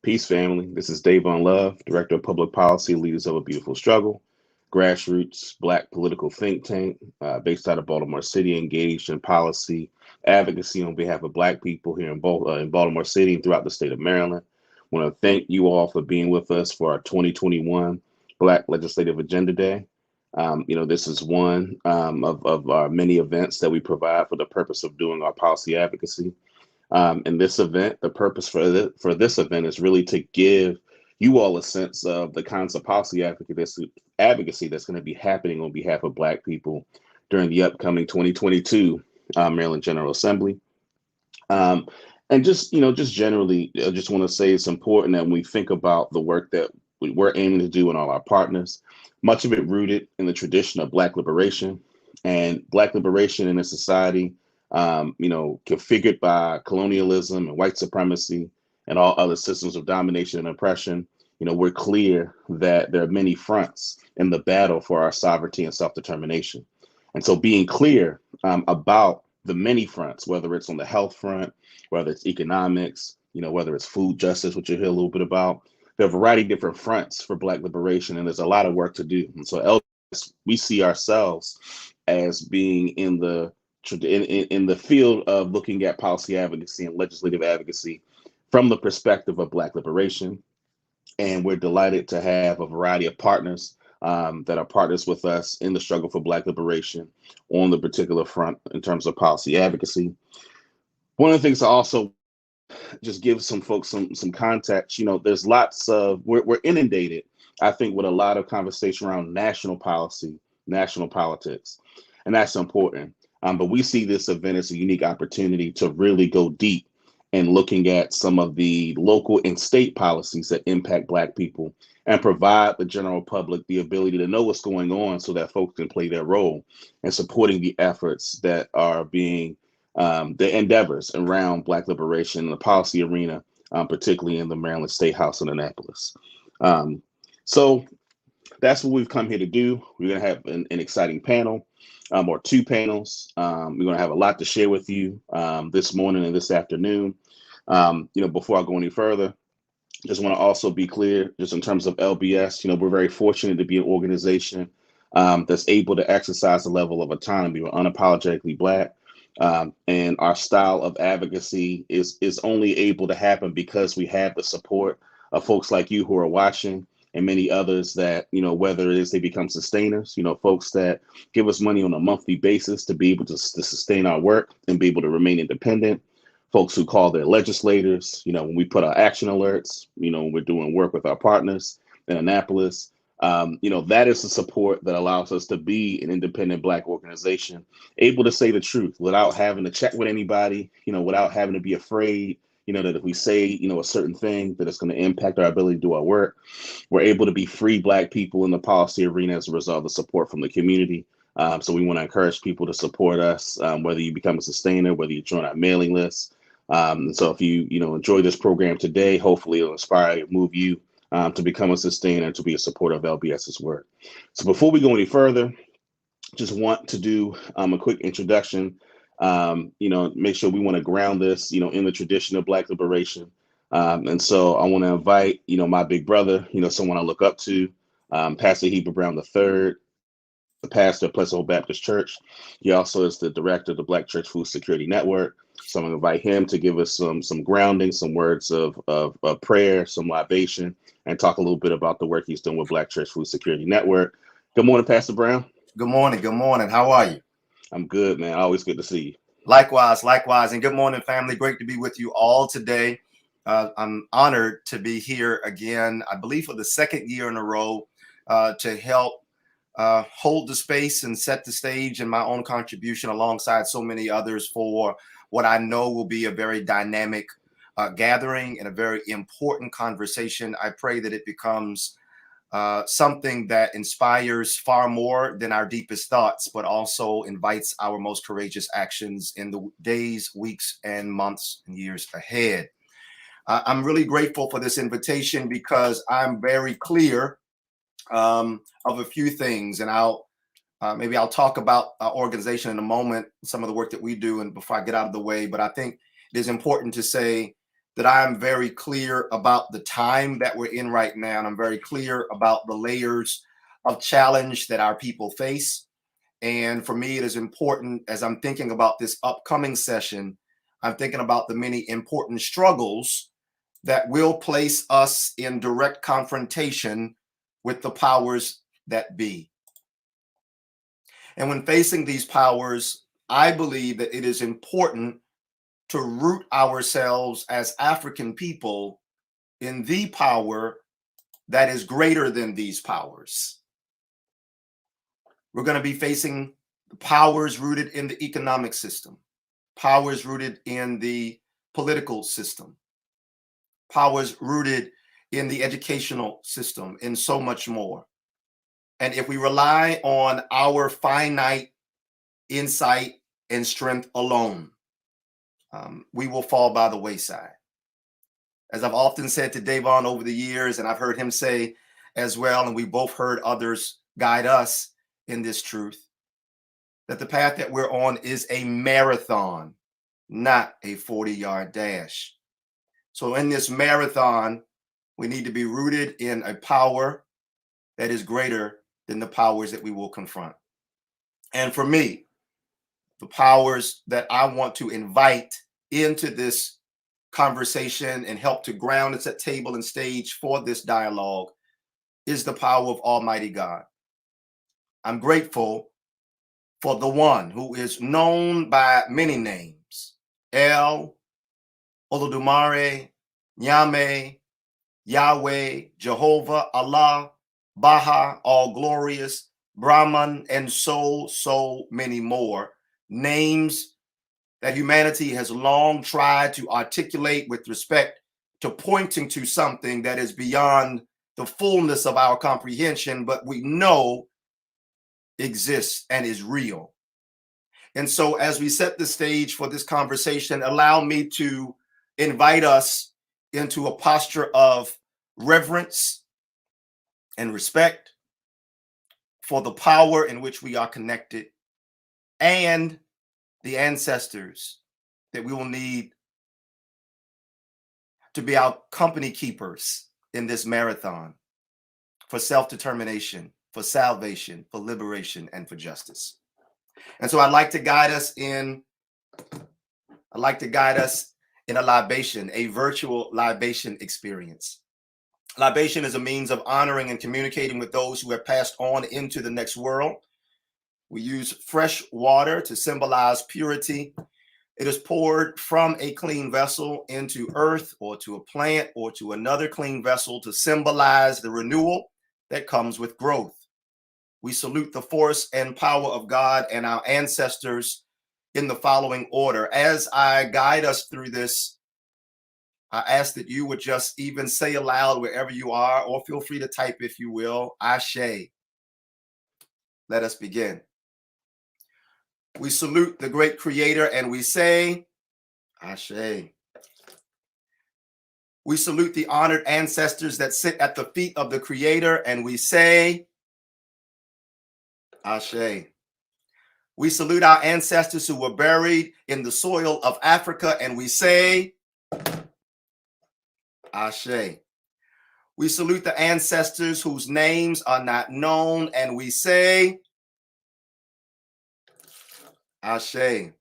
Peace, family. This is Davon Love, Director of Public Policy, Leaders of a Beautiful Struggle, Grassroots Black political think tank based out of Baltimore City, engaged in policy advocacy on behalf of Black people here in Baltimore City and throughout the state of Maryland. I want to thank you all for being with us for our 2021 Black Legislative Agenda Day. This is one of our many events that we provide for the purpose of doing our policy advocacy. In this event, the purpose for this event is really to give you all a sense of the kinds of policy advocacy that's going to be happening on behalf of Black people during the upcoming 2022 Maryland General Assembly. And just generally, I just want to say it's important that when we think about the work that we're aiming to do and all our partners, much of it rooted in the tradition of Black liberation and Black liberation in a society configured by colonialism and white supremacy and all other systems of domination and oppression. We're clear that there are many fronts in the battle for our sovereignty and self-determination. And so being clear about the many fronts, whether it's on the health front, whether it's economics, whether it's food justice, which you'll hear a little bit about, there are a variety of different fronts for Black liberation, and there's a lot of work to do. And so LBS, we see ourselves as being in the field of looking at policy advocacy and legislative advocacy from the perspective of Black liberation. And we're delighted to have a variety of partners that are partners with us in the struggle for Black liberation on the particular front in terms of policy advocacy. One of the things I also just give some folks some context, there's lots of, we're inundated, I think, with a lot of conversation around national policy, national politics, and that's important. But we see this event as a unique opportunity to really go deep in looking at some of the local and state policies that impact Black people and provide the general public the ability to know what's going on so that folks can play their role in supporting the efforts that are being, the endeavors around Black liberation in the policy arena, particularly in the Maryland State House in Annapolis. So that's what we've come here to do. We're going to have an exciting panel. Or two panels. We're going to have a lot to share with you this morning and this afternoon. Before I go any further, just want to also be clear, just in terms of LBS, we're very fortunate to be an organization that's able to exercise a level of autonomy. We're unapologetically Black. And our style of advocacy is only able to happen because we have the support of folks like you who are watching, and many others that, whether it is they become sustainers, folks that give us money on a monthly basis to be able to sustain our work and be able to remain independent, folks who call their legislators, when we put our action alerts, when we're doing work with our partners in Annapolis, that is the support that allows us to be an independent Black organization, able to say the truth without having to check with anybody, without having to be afraid, that if we say, a certain thing, that it's going to impact our ability to do our work. We're able to be free Black people in the policy arena as a result of the support from the community. So we want to encourage people to support us, whether you become a sustainer, whether you join our mailing list. So if you, enjoy this program today, hopefully it'll inspire you, move you to become a sustainer, to be a supporter of LBS's work. So before we go any further, just want to do a quick introduction. Make sure we want to ground this, in the tradition of Black liberation. And so I want to invite, my big brother, someone I look up to, Pastor Heber Brown III, the pastor of Pleasant Hope Baptist Church. He also is the director of the Black Church Food Security Network. So I'm going to invite him to give us some grounding, some words of prayer, some libation, and talk a little bit about the work he's doing with Black Church Food Security Network. Good morning, Pastor Brown. Good morning. Good morning. How are you? I'm good, man. Always good to see you. Likewise. And good morning, family. Great to be with you all today. I'm honored to be here again, I believe for the second year in a row, to help hold the space and set the stage in my own contribution alongside so many others for what I know will be a very dynamic gathering and a very important conversation. I pray that it becomes something that inspires far more than our deepest thoughts, but also invites our most courageous actions in the days, weeks, and months and years ahead. I'm really grateful for this invitation because I'm very clear of a few things, and I'll talk about our organization in a moment, some of the work that we do, and before I get out of the way. But I think it is important to say that I am very clear about the time that we're in right now. And I'm very clear about the layers of challenge that our people face. And for me, it is important as I'm thinking about this upcoming session, I'm thinking about the many important struggles that will place us in direct confrontation with the powers that be. And when facing these powers, I believe that it is important to root ourselves as African people in the power that is greater than these powers. We're going to be facing powers rooted in the economic system, powers rooted in the political system, powers rooted in the educational system, and so much more. And if we rely on our finite insight and strength alone, we will fall by the wayside. As I've often said to Davon over the years, and I've heard him say as well, and we both heard others guide us in this truth, that the path that we're on is a marathon, not a 40-yard dash. So in this marathon, we need to be rooted in a power that is greater than the powers that we will confront. And for me, the powers that I want to invite into this conversation and help to ground and set table and stage for this dialogue is the power of Almighty God. I'm grateful for the one who is known by many names: El, Olodumare, Nyame, Yahweh, Jehovah, Allah, Baha, all glorious, Brahman, and so many more names that humanity has long tried to articulate with respect to pointing to something that is beyond the fullness of our comprehension, but we know exists and is real. And so as we set the stage for this conversation, allow me to invite us into a posture of reverence and respect for the power in which we are connected and the ancestors that we will need to be our company keepers in this marathon for self-determination, for salvation, for liberation, and for justice. And so I'd like to guide us in a libation, a virtual libation experience. Libation is a means of honoring and communicating with those who have passed on into the next world. We use fresh water to symbolize purity. It is poured from a clean vessel into earth or to a plant or to another clean vessel to symbolize the renewal that comes with growth. We salute the force and power of God and our ancestors in the following order. As I guide us through this, I ask that you would just even say aloud wherever you are, or feel free to type if you will, Ashe. Let us begin. We salute the great creator and we say, Ashe. We salute the honored ancestors that sit at the feet of the creator and we say, Ashe. We salute our ancestors who were buried in the soil of Africa and we say, Ashe. We salute the ancestors whose names are not known and we say, Ashe.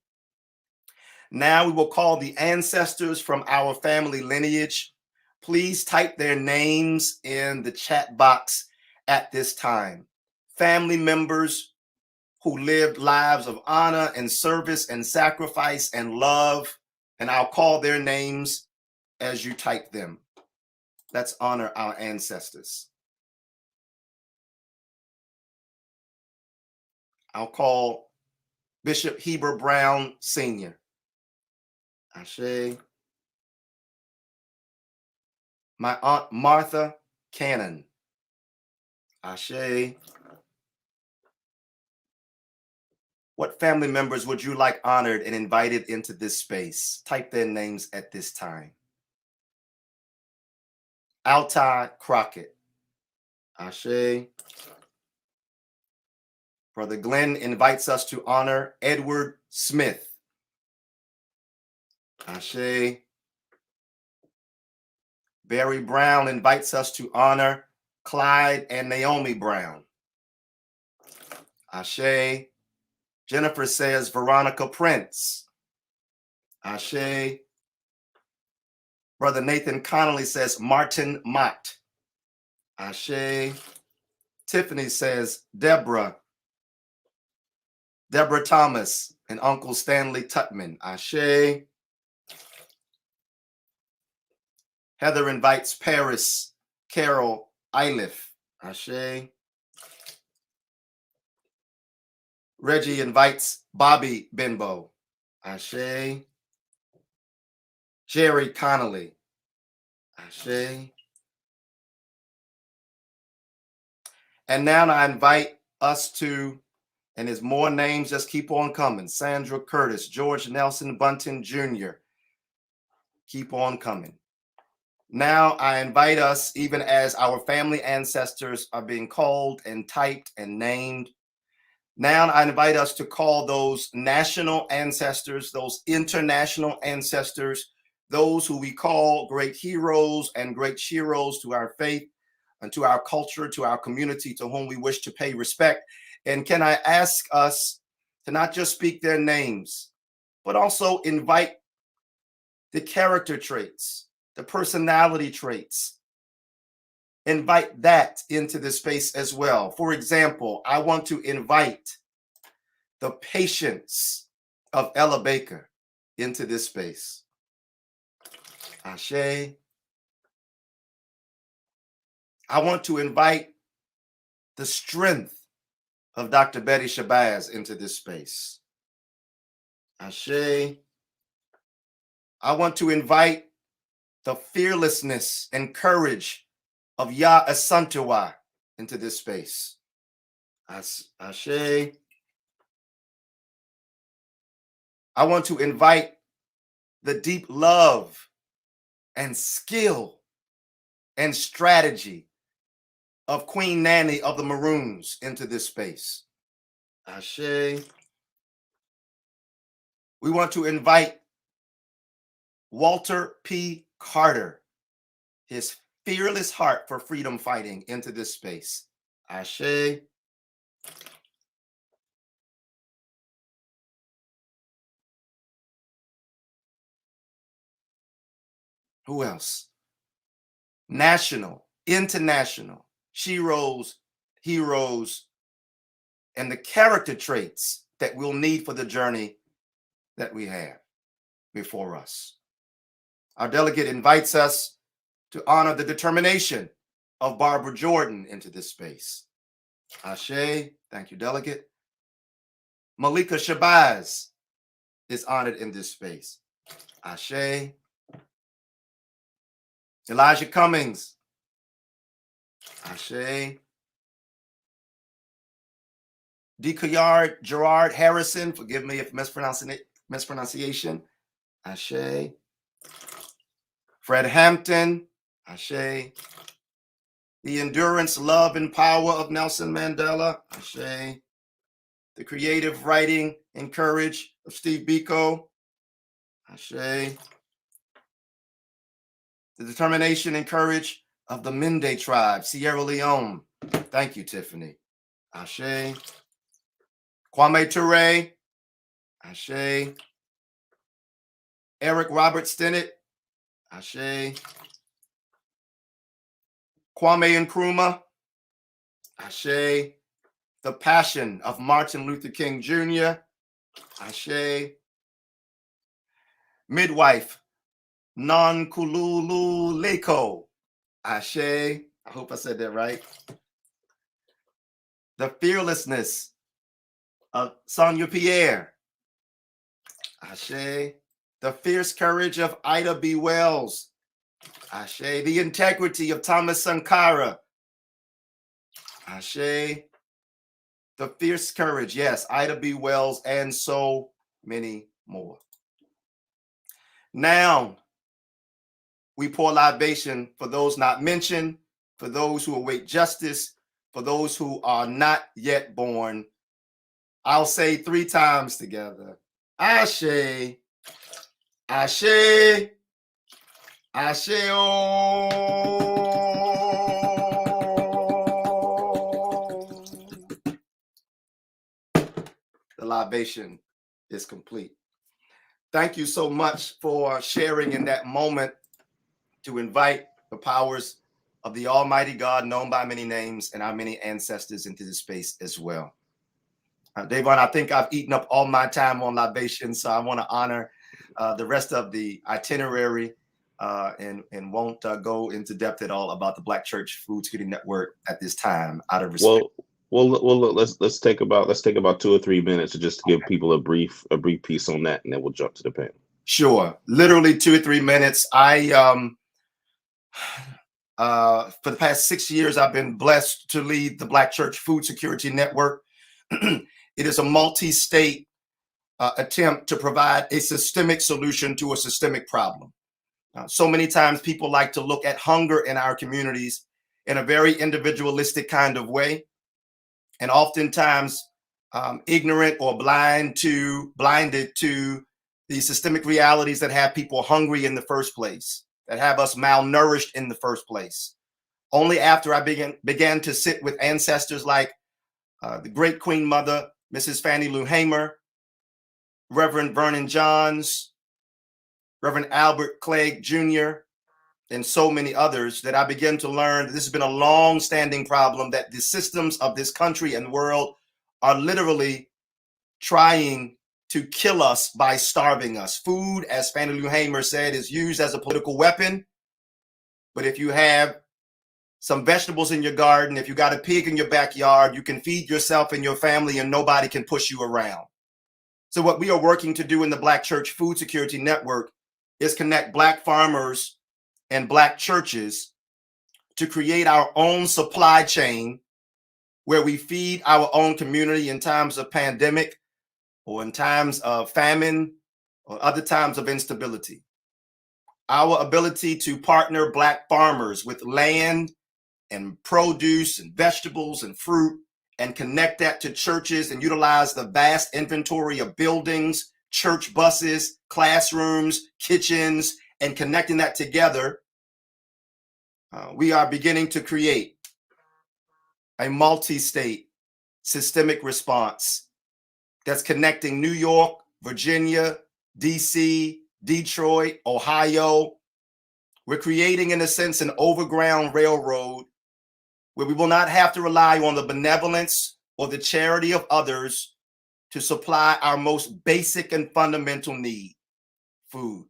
Now we will call the ancestors from our family lineage. Please type their names in the chat box at this time. Family members who lived lives of honor and service and sacrifice and love, and I'll call their names as you type them. Let's honor our ancestors. I'll call Bishop Heber Brown Sr. Ashe. My Aunt Martha Cannon. Ashe. What family members would you like honored and invited into this space? Type their names at this time. Altai Crockett. Ashe. Brother Glenn invites us to honor Edward Smith. Ashe. Barry Brown invites us to honor Clyde and Naomi Brown. Ashe. Jennifer says Veronica Prince. Ashe. Brother Nathan Connolly says Martin Mott. Ashe. Tiffany says Deborah Thomas and Uncle Stanley Tutman. Ashe. Heather invites Paris Carol Iliff. Ashe. Reggie invites Bobby Benbow. Ashe. Jerry Connolly. Ashe. And now I invite us to, and there's more names, just keep on coming. Sandra Curtis, George Nelson Bunton Jr. Keep on coming. Now I invite us, even as our family ancestors are being called and typed and named, now I invite us to call those national ancestors, those international ancestors, those who we call great heroes and great sheroes to our faith and to our culture, to our community, to whom we wish to pay respect. And can I ask us to not just speak their names, but also invite the character traits, the personality traits, invite that into the space as well. For example, I want to invite the patience of Ella Baker into this space. Ashe. I want to invite the strength of Dr. Betty Shabazz into this space. Ashe. I want to invite the fearlessness and courage of Ya Asantewa into this space. Ashe. I want to invite the deep love and skill and strategy of Queen Nanny of the Maroons into this space. Ashe. We want to invite Walter P. Carter, his fearless heart for freedom fighting, into this space. Ashe. Who else? National, international, sheroes, heroes, and the character traits that we'll need for the journey that we have before us. Our delegate invites us to honor the determination of Barbara Jordan into this space. Ashe. Thank you, delegate. Malika Shabazz is honored in this space. Ashe. Elijah Cummings. Ashe. Decayard Gerard Harrison, forgive me if mispronunciation. Ashe. Fred Hampton. Ashe. The endurance, love, and power of Nelson Mandela. Ashe. The creative writing and courage of Steve Biko. Ashe. The determination and courage of the Mende tribe, Sierra Leone. Thank you, Tiffany. Ashe. Kwame Ture. Ashe. Eric Robert Stinnett. Ashe. Kwame Nkrumah. Ashe. The passion of Martin Luther King Jr. Ashe. Midwife Nonkululu Leko. Ashe. I hope I said that right. The fearlessness of Sonia Pierre. Ashe. The fierce courage of Ida B. Wells. Ashe. The integrity of Thomas Sankara. Ashe. The fierce courage, yes, Ida B. Wells, and so many more. Now, we pour libation for those not mentioned, for those who await justice, for those who are not yet born. I'll say 3 times together. Ashe, Ashe, Asheo. The libation is complete. Thank you so much for sharing in that moment to invite the powers of the Almighty God, known by many names, and our many ancestors into this space as well. Davon, I think I've eaten up all my time on libation, so I want to honor the rest of the itinerary and won't go into depth at all about the Black Church Food Security Network at this time, out of respect. Well, let's take about 2 or 3 minutes to just give people a brief piece on that, and then we'll jump to the panel. Sure, literally 2 or 3 minutes. I for the past 6 years, I've been blessed to lead the Black Church Food Security Network. It is a multi-state attempt to provide a systemic solution to a systemic problem. So many times people like to look at hunger in our communities in a very individualistic kind of way, and oftentimes ignorant or blinded to the systemic realities that have people hungry in the first place, that have us malnourished in the first place. Only after I began to sit with ancestors like the great Queen Mother, Mrs. Fannie Lou Hamer, Reverend Vernon Johns, Reverend Albert Clegg Jr., and so many others, that I began to learn that this has been a long-standing problem, that the systems of this country and world are literally trying to kill us by starving us. Food, as Fannie Lou Hamer said, is used as a political weapon. But if you have some vegetables in your garden, if you got a pig in your backyard, you can feed yourself and your family and nobody can push you around. So what we are working to do in the Black Church Food Security Network is connect Black farmers and Black churches to create our own supply chain where we feed our own community in times of pandemic or in times of famine or other times of instability. Our ability to partner Black farmers with land and produce and vegetables and fruit and connect that to churches and utilize the vast inventory of buildings, church buses, classrooms, kitchens, and connecting that together, we are beginning to create a multi-state systemic response that's connecting New York, Virginia, DC, Detroit, Ohio. We're creating, in a sense, an overground railroad where we will not have to rely on the benevolence or the charity of others to supply our most basic and fundamental need, food.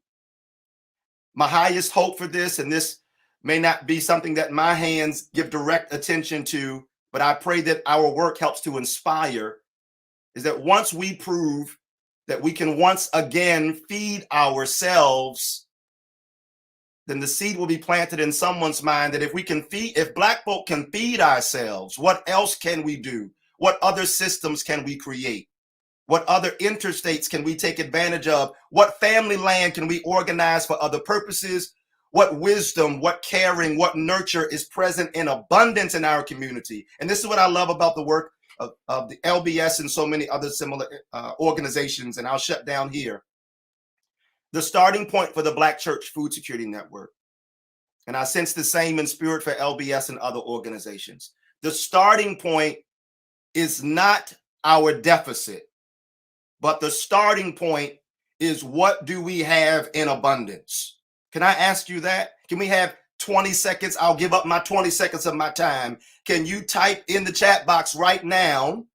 My highest hope for this, and this may not be something that my hands give direct attention to, but I pray that our work helps to inspire, is that once we prove that we can once again feed ourselves, then the seed will be planted in someone's mind that if Black folk can feed ourselves, what else can we do? What other systems can we create? What other interstates can we take advantage of? What family land can we organize for other purposes? What wisdom, what caring, what nurture is present in abundance in our community? And this is what I love about the work of the LBS and so many other similar organizations, and I'll shut down here. The starting point for the Black Church Food Security Network, and I sense the same in spirit for LBS and other organizations, the starting point is not our deficit, but the starting point is, what do we have in abundance? Can I ask you that? Can we have 20 seconds? I'll give up my 20 seconds of my time. Can you type in the chat box right now,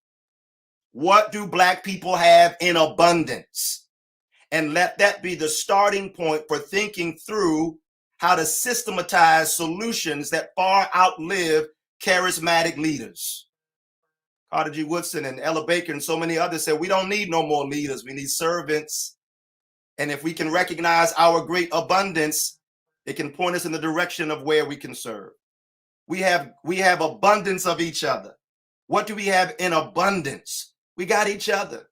what do Black people have in abundance? And let that be the starting point for thinking through how to systematize solutions that far outlive charismatic leaders. Carter G. Woodson and Ella Baker and so many others said, we don't need no more leaders. We need servants. And if we can recognize our great abundance, it can point us in the direction of where we can serve. We have abundance of each other. What do we have in abundance? We got each other.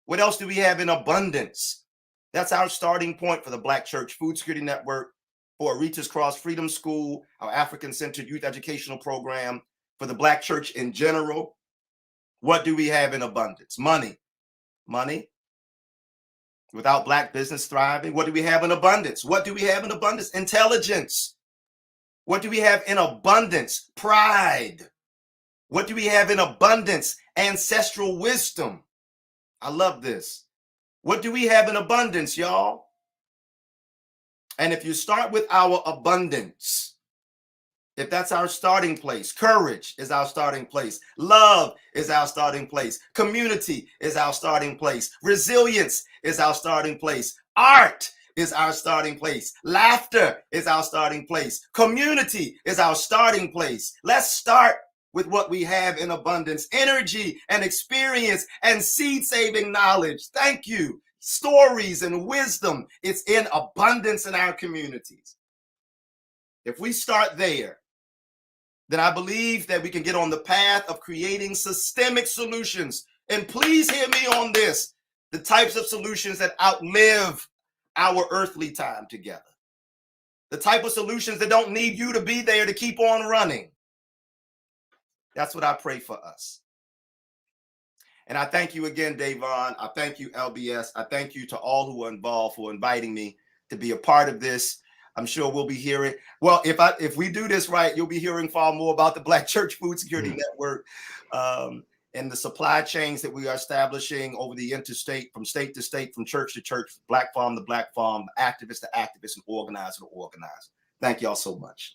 What else do we have in abundance? That's our starting point for the Black Church Food Security Network, for Aretas Cross Freedom School, our African-centered youth educational program, for the Black Church in general. What do we have in abundance? Money. Money. Without Black business thriving, what do we have in abundance? What do we have in abundance? Intelligence. What do we have in abundance? Pride. What do we have in abundance? Ancestral wisdom. I love this. What do we have in abundance, y'all? And if you start with our abundance, if that's our starting place, courage is our starting place, love is our starting place, community is our starting place, resilience is our starting place, art is our starting place, laughter is our starting place, community is our starting place. Let's start with what we have in abundance: energy and experience and seed-saving knowledge. Thank you. Stories and wisdom. It's in abundance in our communities. If we start there, then I believe that we can get on the path of creating systemic solutions. And please hear me on this: the types of solutions that outlive our earthly time together. The type of solutions that don't need you to be there to keep on running. That's what I pray for us. And I thank you again, Davon. I thank you, LBS. I thank you to all who are involved for inviting me to be a part of this. I'm sure we'll be hearing, well, if we do this right, you'll be hearing far more about the Black Church Food Security Network and the supply chains that we are establishing over the interstate, from state to state, from church to church, black farm to black farm, activist to activist, and organizer to organizer. Thank y'all so much.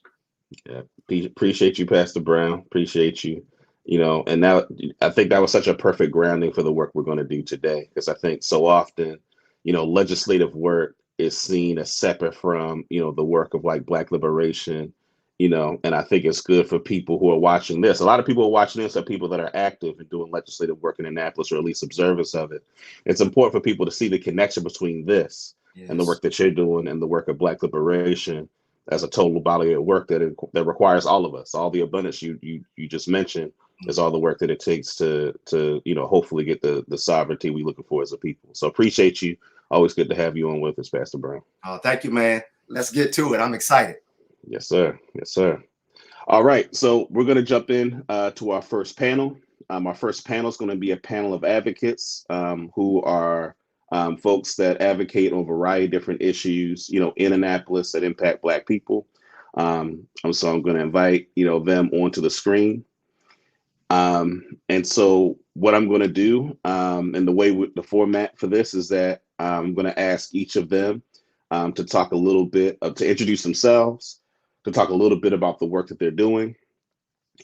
Yeah, appreciate you, Pastor Brown. Appreciate you. And now I think that was such a perfect grounding for the work we're going to do today, because I think so often, legislative work is seen as separate from, the work of like Black liberation, and I think it's good for people who are watching this. A lot of people who are watching this are people that are active and doing legislative work in Annapolis, or at least observers of it. It's important for people to see the connection between this and the work that you're doing and the work of Black liberation as a total body of work that requires all of us. All the abundance you just mentioned is all the work that it takes to hopefully get the sovereignty we're looking for as a people. So appreciate you. Always good to have you on with us, Pastor Brown. Oh, thank you, man. Let's get to it. I'm excited. Yes, sir. Yes, sir. All right. So we're going to jump in to our first panel. Our first panel is going to be a panel of advocates who are folks that advocate on a variety of different issues, in Annapolis that impact Black people. So I'm going to invite, them onto the screen. And so what I'm going to do, and the format for this is that I'm going to ask each of them to talk a little bit, to introduce themselves, to talk a little bit about the work that they're doing,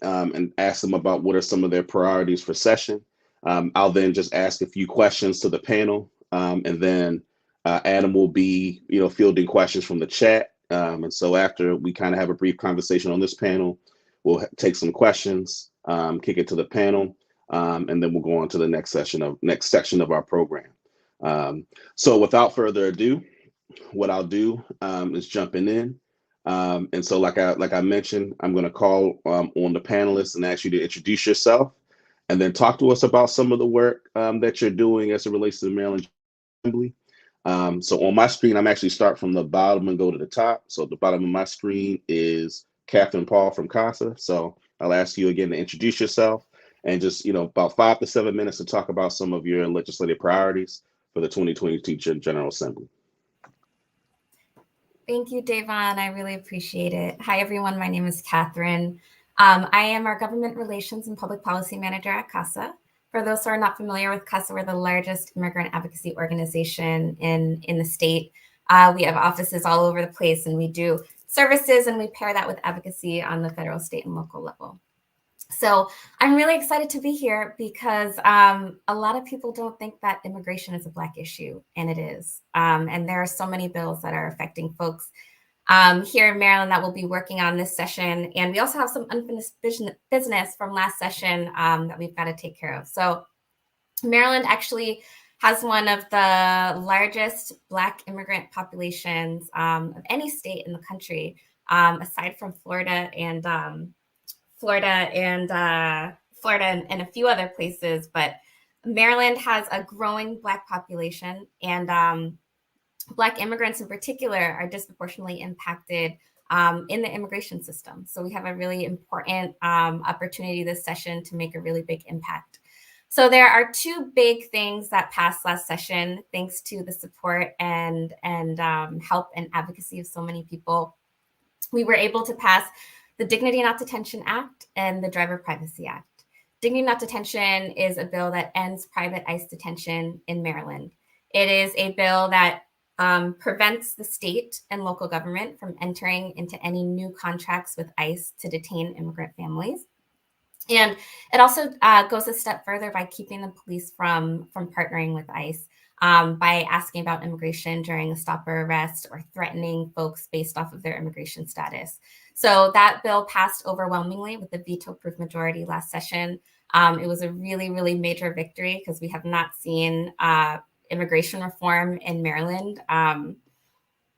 and ask them about what are some of their priorities for session. I'll then just ask a few questions to the panel, and then Adam will be, fielding questions from the chat. And so after we kind of have a brief conversation on this panel, we'll take some questions, kick it to the panel, and then we'll go on to the next section of our program. So without further ado, what I'll do is jumping in. And so like I mentioned, I'm going to call on the panelists and ask you to introduce yourself and then talk to us about some of the work that you're doing as it relates to the Maryland Assembly. So on my screen, I'm actually start from the bottom and go to the top. So at the bottom of my screen is Cathryn Paul from CASA. So I'll ask you again to introduce yourself and just, about 5 to 7 minutes to talk about some of your legislative priorities for the 2022 General Assembly. Thank you, Davon. I really appreciate it. Hi, everyone. My name is Cathryn. I am our Government Relations and Public Policy Manager at CASA. For those who are not familiar with CASA, we're the largest immigrant advocacy organization in the state. We have offices all over the place, and we do services, and we pair that with advocacy on the federal, state, and local level. So I'm really excited to be here because a lot of people don't think that immigration is a Black issue, and it is. And there are so many bills that are affecting folks here in Maryland that we'll be working on this session. And we also have some unfinished business from last session that we've got to take care of. So Maryland actually has one of the largest Black immigrant populations of any state in the country, aside from Florida and a few other places, but Maryland has a growing Black population, and Black immigrants in particular are disproportionately impacted in the immigration system. So we have a really important opportunity this session to make a really big impact. So there are two big things that passed last session, thanks to the support and help and advocacy of so many people. We were able to pass the Dignity Not Detention Act and the Driver Privacy Act. Dignity Not Detention is a bill that ends private ICE detention in Maryland. It is a bill that prevents the state and local government from entering into any new contracts with ICE to detain immigrant families. And it also goes a step further by keeping the police from partnering with ICE by asking about immigration during a stop or arrest or threatening folks based off of their immigration status. So that bill passed overwhelmingly with the veto-proof majority last session. It was a really, really major victory because we have not seen immigration reform in Maryland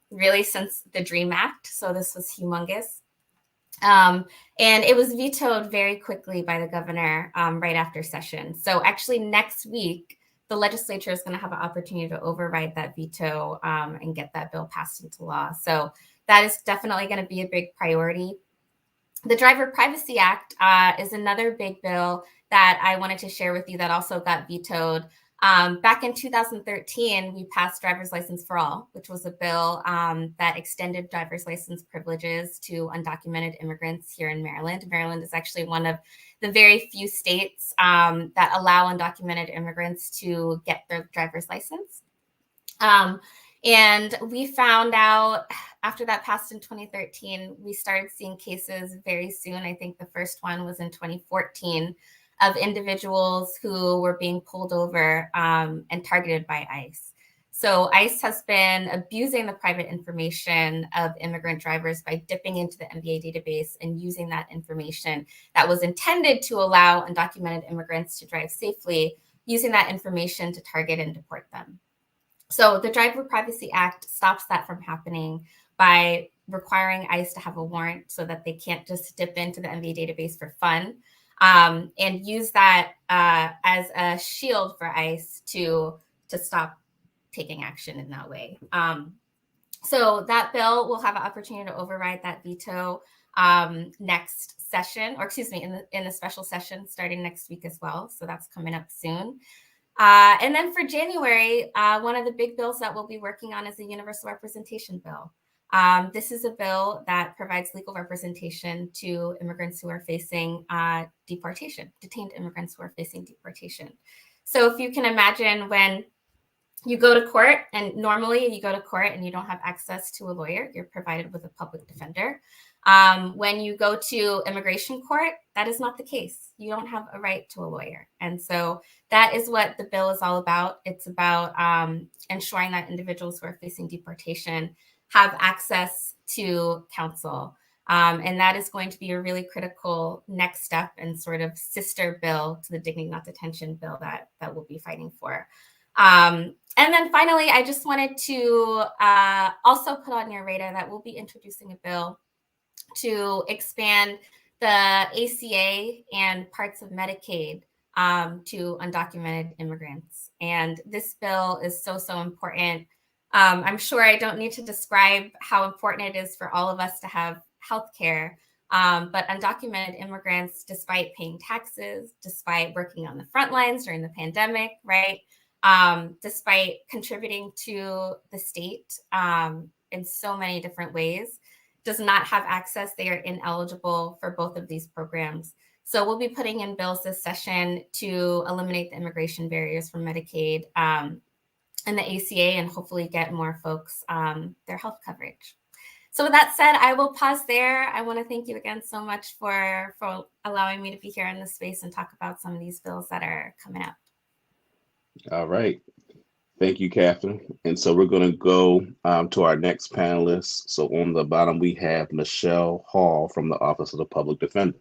really since the DREAM Act. So this was humongous. And it was vetoed very quickly by the governor right after session. So actually next week, the legislature is going to have an opportunity to override that veto and get that bill passed into law. So that is definitely going to be a big priority. The Driver Privacy Act is another big bill that I wanted to share with you that also got vetoed. Back in 2013, we passed Driver's License for All, which was a bill that extended driver's license privileges to undocumented immigrants here in Maryland. Maryland is actually one of the very few states that allow undocumented immigrants to get their driver's license. And we found out after that passed in 2013, we started seeing cases very soon. I think the first one was in 2014 of individuals who were being pulled over and targeted by ICE. So ICE has been abusing the private information of immigrant drivers by dipping into the MBA database and using that information that was intended to allow undocumented immigrants to drive safely, using that information to target and deport them. So the Driver Privacy Act stops that from happening by requiring ICE to have a warrant so that they can't just dip into the MBA database for fun. And use that as a shield for ICE to stop taking action in that way. So that bill will have an opportunity to override that veto next session, or excuse me, in the special session starting next week as well. So that's coming up soon. And then for January, one of the big bills that we'll be working on is the Universal Representation Bill. This is a bill that provides legal representation to immigrants who are facing deportation, detained immigrants who are facing deportation. So if you can imagine when you go to court, and normally you go to court and you don't have access to a lawyer, you're provided with a public defender. When you go to immigration court, that is not the case. You don't have a right to a lawyer. And so that is what the bill is all about. It's about ensuring that individuals who are facing deportation have access to counsel. And that is going to be a really critical next step and sort of sister bill to the Dignity Not Detention bill that we'll be fighting for. And then finally, I just wanted to also put on your radar that we'll be introducing a bill to expand the ACA and parts of Medicaid to undocumented immigrants. And this bill is so important. I'm sure I don't need to describe how important it is for all of us to have health care, but undocumented immigrants, despite paying taxes, despite working on the front lines during the pandemic, right? Despite contributing to the state in so many different ways, does not have access. They are ineligible for both of these programs. So we'll be putting in bills this session to eliminate the immigration barriers for Medicaid and the ACA, and hopefully get more folks their health coverage. So with that said, I will pause there. I want to thank you again so much for allowing me to be here in this space and talk about some of these bills that are coming up. All right. Thank you, Cathryn. And so we're going to go to our next panelist. So on the bottom, we have Michelle Hall from the Office of the Public Defender.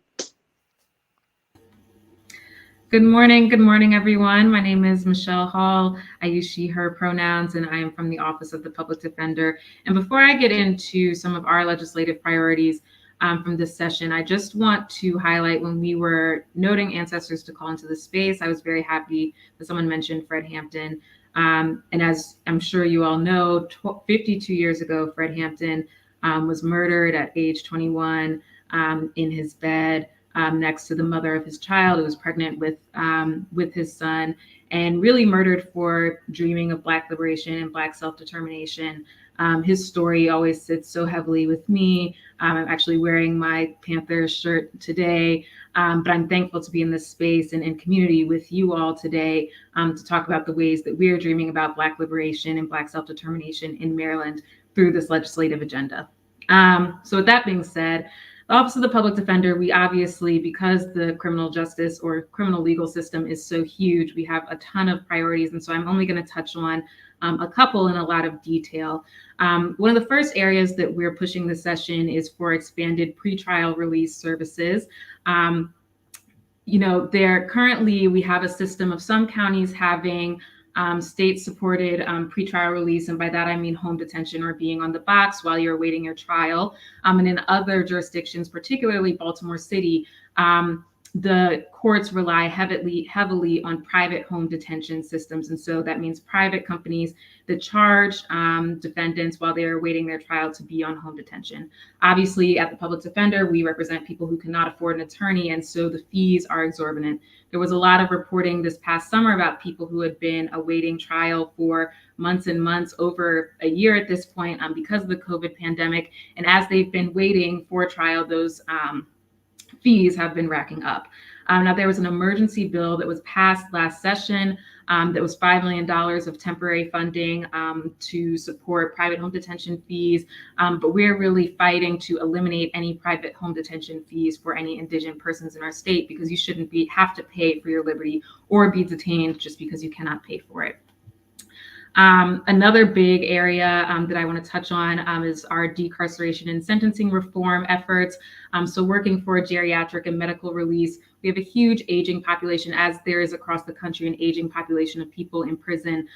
Good morning, everyone. My name is Michelle Hall. I use she, her pronouns, and I am from the Office of the Public Defender. And before I get into some of our legislative priorities from this session, I just want to highlight when we were noting ancestors to call into the space, I was very happy that someone mentioned Fred Hampton. And as I'm sure you all know, 52 years ago, Fred Hampton was murdered at age 21 in his bed. next to the mother of his child who was pregnant with his son, and really murdered for dreaming of Black liberation and Black self-determination. His story always sits so heavily with me. I'm actually wearing my Panthers shirt today, but I'm thankful to be in this space and in community with you all today to talk about the ways that we're dreaming about Black liberation and Black self-determination in Maryland through this legislative agenda. So with that being said, the Office of the Public Defender, we obviously, because the criminal justice or criminal legal system is so huge, we have a ton of priorities. And so I'm only going to touch on a couple in a lot of detail. One of the first areas that we're pushing this session is for expanded pretrial release services. Currently we have a system of some counties having state-supported pretrial release, and by that I mean home detention or being on the box while you're awaiting your trial. And in other jurisdictions, particularly Baltimore City, the courts rely heavily on private home detention systems. And so that means private companies that charge defendants while they're awaiting their trial to be on home detention. Obviously, at the Public Defender, we represent people who cannot afford an attorney, and so the fees are exorbitant. There was a lot of reporting this past summer about people who had been awaiting trial for months and months, over a year at this point, because of the COVID pandemic. And as they've been waiting for trial, those fees have been racking up. Now, there was an emergency bill that was passed last session that was $5 million of temporary funding to support private home detention fees. But we're really fighting to eliminate any private home detention fees for any indigent persons in our state, because you shouldn't have to pay for your liberty or be detained just because you cannot pay for it. Another big area that I want to touch on is our decarceration and sentencing reform efforts. So working for geriatric and medical release, we have a huge aging population, as there is across the country, an aging population of people in prison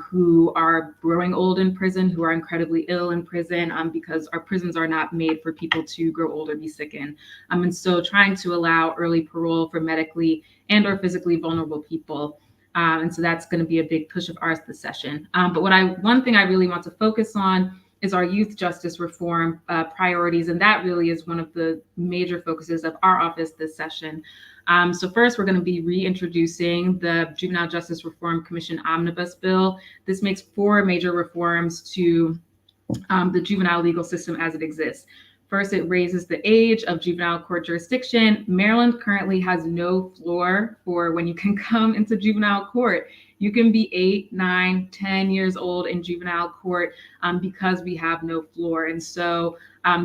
who are growing old in prison, who are incredibly ill in prison because our prisons are not made for people to grow old or be sick in. And so trying to allow early parole for medically and or physically vulnerable people. And so that's going to be a big push of ours this session. But one thing I really want to focus on is our youth justice reform priorities. And that really is one of the major focuses of our office this session. So first, we're going to be reintroducing the Juvenile Justice Reform Commission Omnibus Bill. This makes 4 major reforms to the juvenile legal system as it exists. First, it raises the age of juvenile court jurisdiction. Maryland currently has no floor for when you can come into juvenile court. You can be 8, 9, 10 years old in juvenile court because we have no floor. And so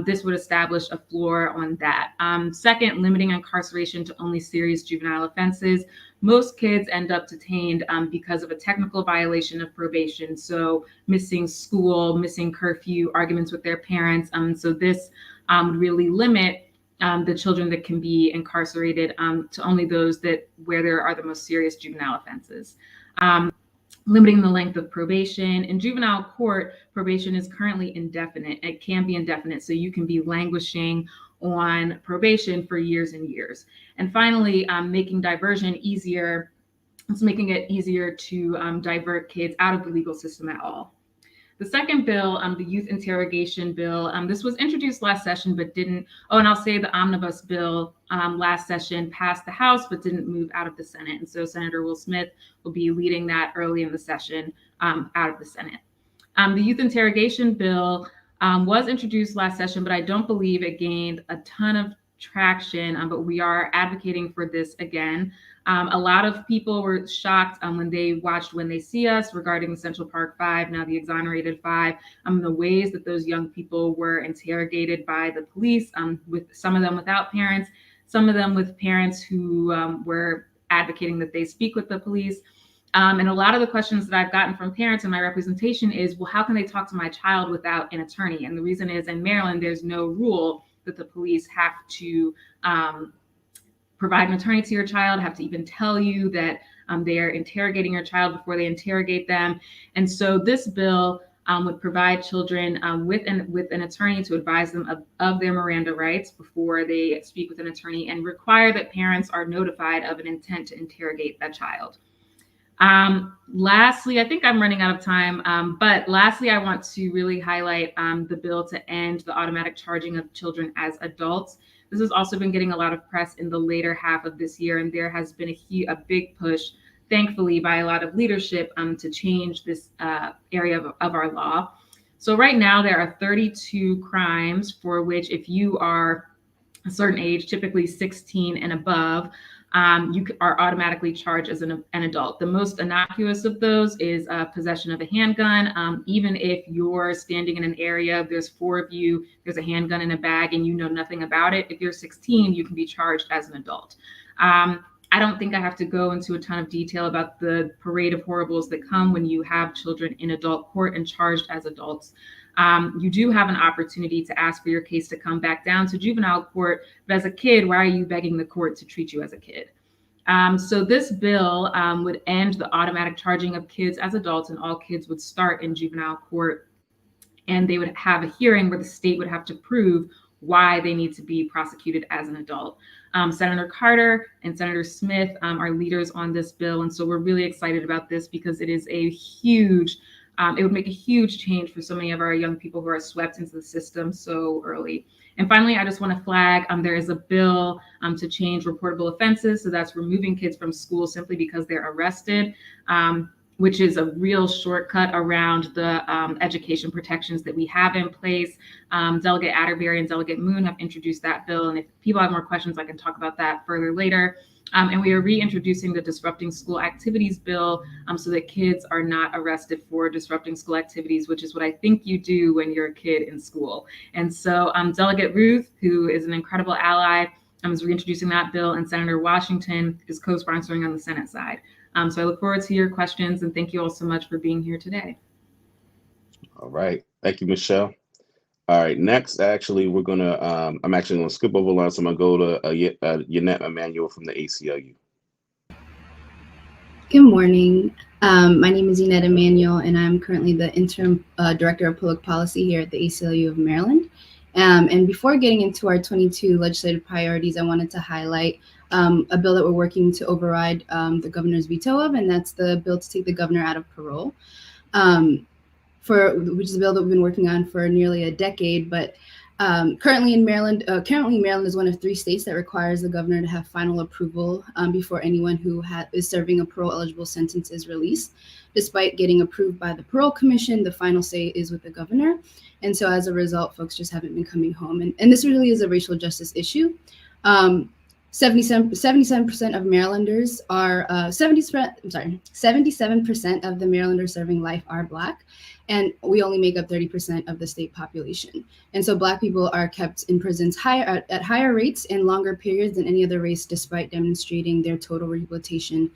this would establish a floor on that. Second, limiting incarceration to only serious juvenile offenses. Most kids end up detained because of a technical violation of probation. So missing school, missing curfew, arguments with their parents. So this would really limit the children that can be incarcerated to only those where there are the most serious juvenile offenses. Limiting the length of probation. In juvenile court, probation is currently indefinite. It can be indefinite, so you can be languishing on probation for years and years. And finally, making diversion easier. It's making it easier to divert kids out of the legal system at all. The second bill, the youth interrogation bill, this was introduced last session, but didn't, and I'll say the omnibus bill last session passed the House, but didn't move out of the Senate. And so Senator Will Smith will be leading that early in the session out of the Senate. The youth interrogation bill was introduced last session, but I don't believe it gained a ton of traction, but we are advocating for this again. A lot of people were shocked when they watched When They See Us regarding the Central Park 5, now the exonerated 5, the ways that those young people were interrogated by the police, with some of them without parents, some of them with parents who were advocating that they speak with the police. And a lot of the questions that I've gotten from parents in my representation is, well, how can they talk to my child without an attorney? And the reason is, in Maryland, there's no rule that the police have to provide an attorney to your child, have to even tell you that they are interrogating your child before they interrogate them. And so this bill would provide children with an attorney to advise them of their Miranda rights before they speak with an attorney, and require that parents are notified of an intent to interrogate that child. Lastly, I think I'm running out of time, but lastly, I want to really highlight the bill to end the automatic charging of children as adults. This has also been getting a lot of press in the later half of this year, and there has been a big push, thankfully, by a lot of leadership to change this area of our law. So right now, there are 32 crimes for which, if you are a certain age, typically 16 and above, you are automatically charged as an adult. The most innocuous of those is possession of a handgun. Even if you're standing in an area, there's 4 of you, there's a handgun in a bag, and you know nothing about it. If you're 16, you can be charged as an adult. I don't think I have to go into a ton of detail about the parade of horribles that come when you have children in adult court and charged as adults. You do have an opportunity to ask for your case to come back down to juvenile court, but as a kid, why are you begging the court to treat you as a kid? So this bill would end the automatic charging of kids as adults, and all kids would start in juvenile court, and they would have a hearing where the state would have to prove why they need to be prosecuted as an adult. Senator Carter and Senator Smith are leaders on this bill, and so we're really excited about this because it is a huge it would make a huge change for so many of our young people who are swept into the system so early. And finally, I just want to flag there is a bill to change reportable offenses. So that's removing kids from school simply because they're arrested, which is a real shortcut around the education protections that we have in place. Delegate Adderberry and Delegate Moon have introduced that bill. And if people have more questions, I can talk about that further later. And we are reintroducing the disrupting school activities bill so that kids are not arrested for disrupting school activities, which is what I think you do when you're a kid in school. And so Delegate Ruth, who is an incredible ally, is reintroducing that bill, and Senator Washington is co-sponsoring on the Senate side. So I look forward to your questions, and thank you all so much for being here today. All right. Thank you, Michelle. All right, next, actually, we're gonna, I'm actually gonna skip over line, so I'm gonna go to Jheanelle Emanuel from the ACLU. Good morning. My name is Jheanelle Emanuel, and I'm currently the interim director of public policy here at the ACLU of Maryland. And before getting into our 22 legislative priorities, I wanted to highlight a bill that we're working to override the governor's veto of, and that's the bill to take the governor out of parole. Which is a bill that we've been working on for nearly a decade, but currently Maryland is one of 3 states that requires the governor to have final approval before anyone who is serving a parole eligible sentence is released. Despite getting approved by the parole commission, the final say is with the governor. And so as a result, folks just haven't been coming home. And this really is a racial justice issue. 77% of Marylanders are 77% of the Marylanders serving life are Black, and we only make up 30% of the state population. And so Black people are kept in prisons at higher rates and longer periods than any other race, despite demonstrating their total rehabilitation.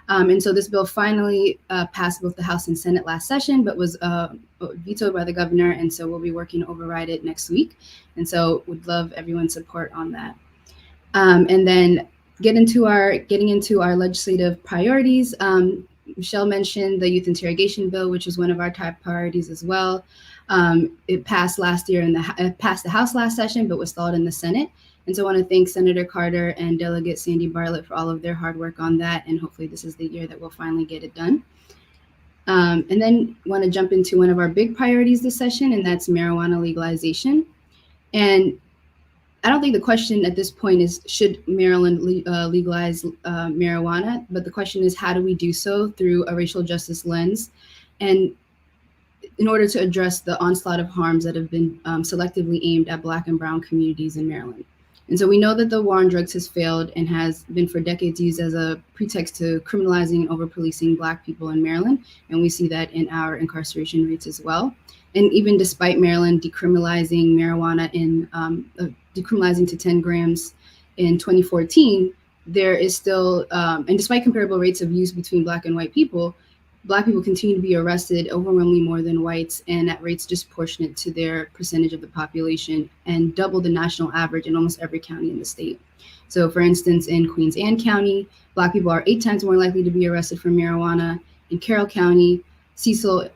And so this bill finally passed both the House and Senate last session, but was vetoed by the governor. And so we'll be working to override it next week. And so would love everyone's support on that. And then getting into our legislative priorities. Michelle mentioned the youth interrogation bill, which is one of our top priorities as well. It passed last year passed the House last session, but was stalled in the Senate. And so I want to thank Senator Carter and Delegate Sandy Bartlett for all of their hard work on that. And hopefully this is the year that we'll finally get it done. And then want to jump into one of our big priorities this session, and that's marijuana legalization. And I don't think the question at this point is, should Maryland legalize marijuana? But the question is, how do we do so through a racial justice lens? And in order to address the onslaught of harms that have been selectively aimed at Black and Brown communities in Maryland. And so we know that the war on drugs has failed and has been for decades used as a pretext to criminalizing and over-policing Black people in Maryland. And we see that in our incarceration rates as well. And even despite Maryland decriminalizing marijuana decriminalizing to 10 grams in 2014, there is still, and despite comparable rates of use between Black and white people, Black people continue to be arrested overwhelmingly more than whites, and at rates disproportionate to their percentage of the population, and double the national average in almost every county in the state. So for instance, in Queens Anne County, Black people are 8 times more likely to be arrested for marijuana. In Carroll County, Cecil,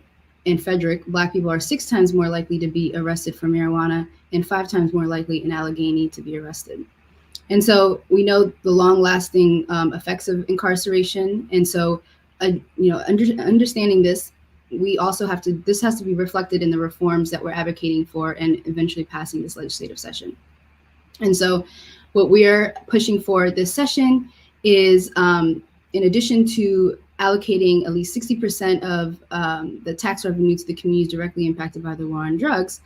and Frederick, Black people are 6 times more likely to be arrested for marijuana, and 5 times more likely in Allegheny to be arrested. And so we know the long-lasting effects of incarceration. And so understanding this, we also have to, this has to be reflected in the reforms that we're advocating for and eventually passing this legislative session. And so what we're pushing for this session is, in addition to allocating at least 60% of the tax revenue to the communities directly impacted by the war on drugs,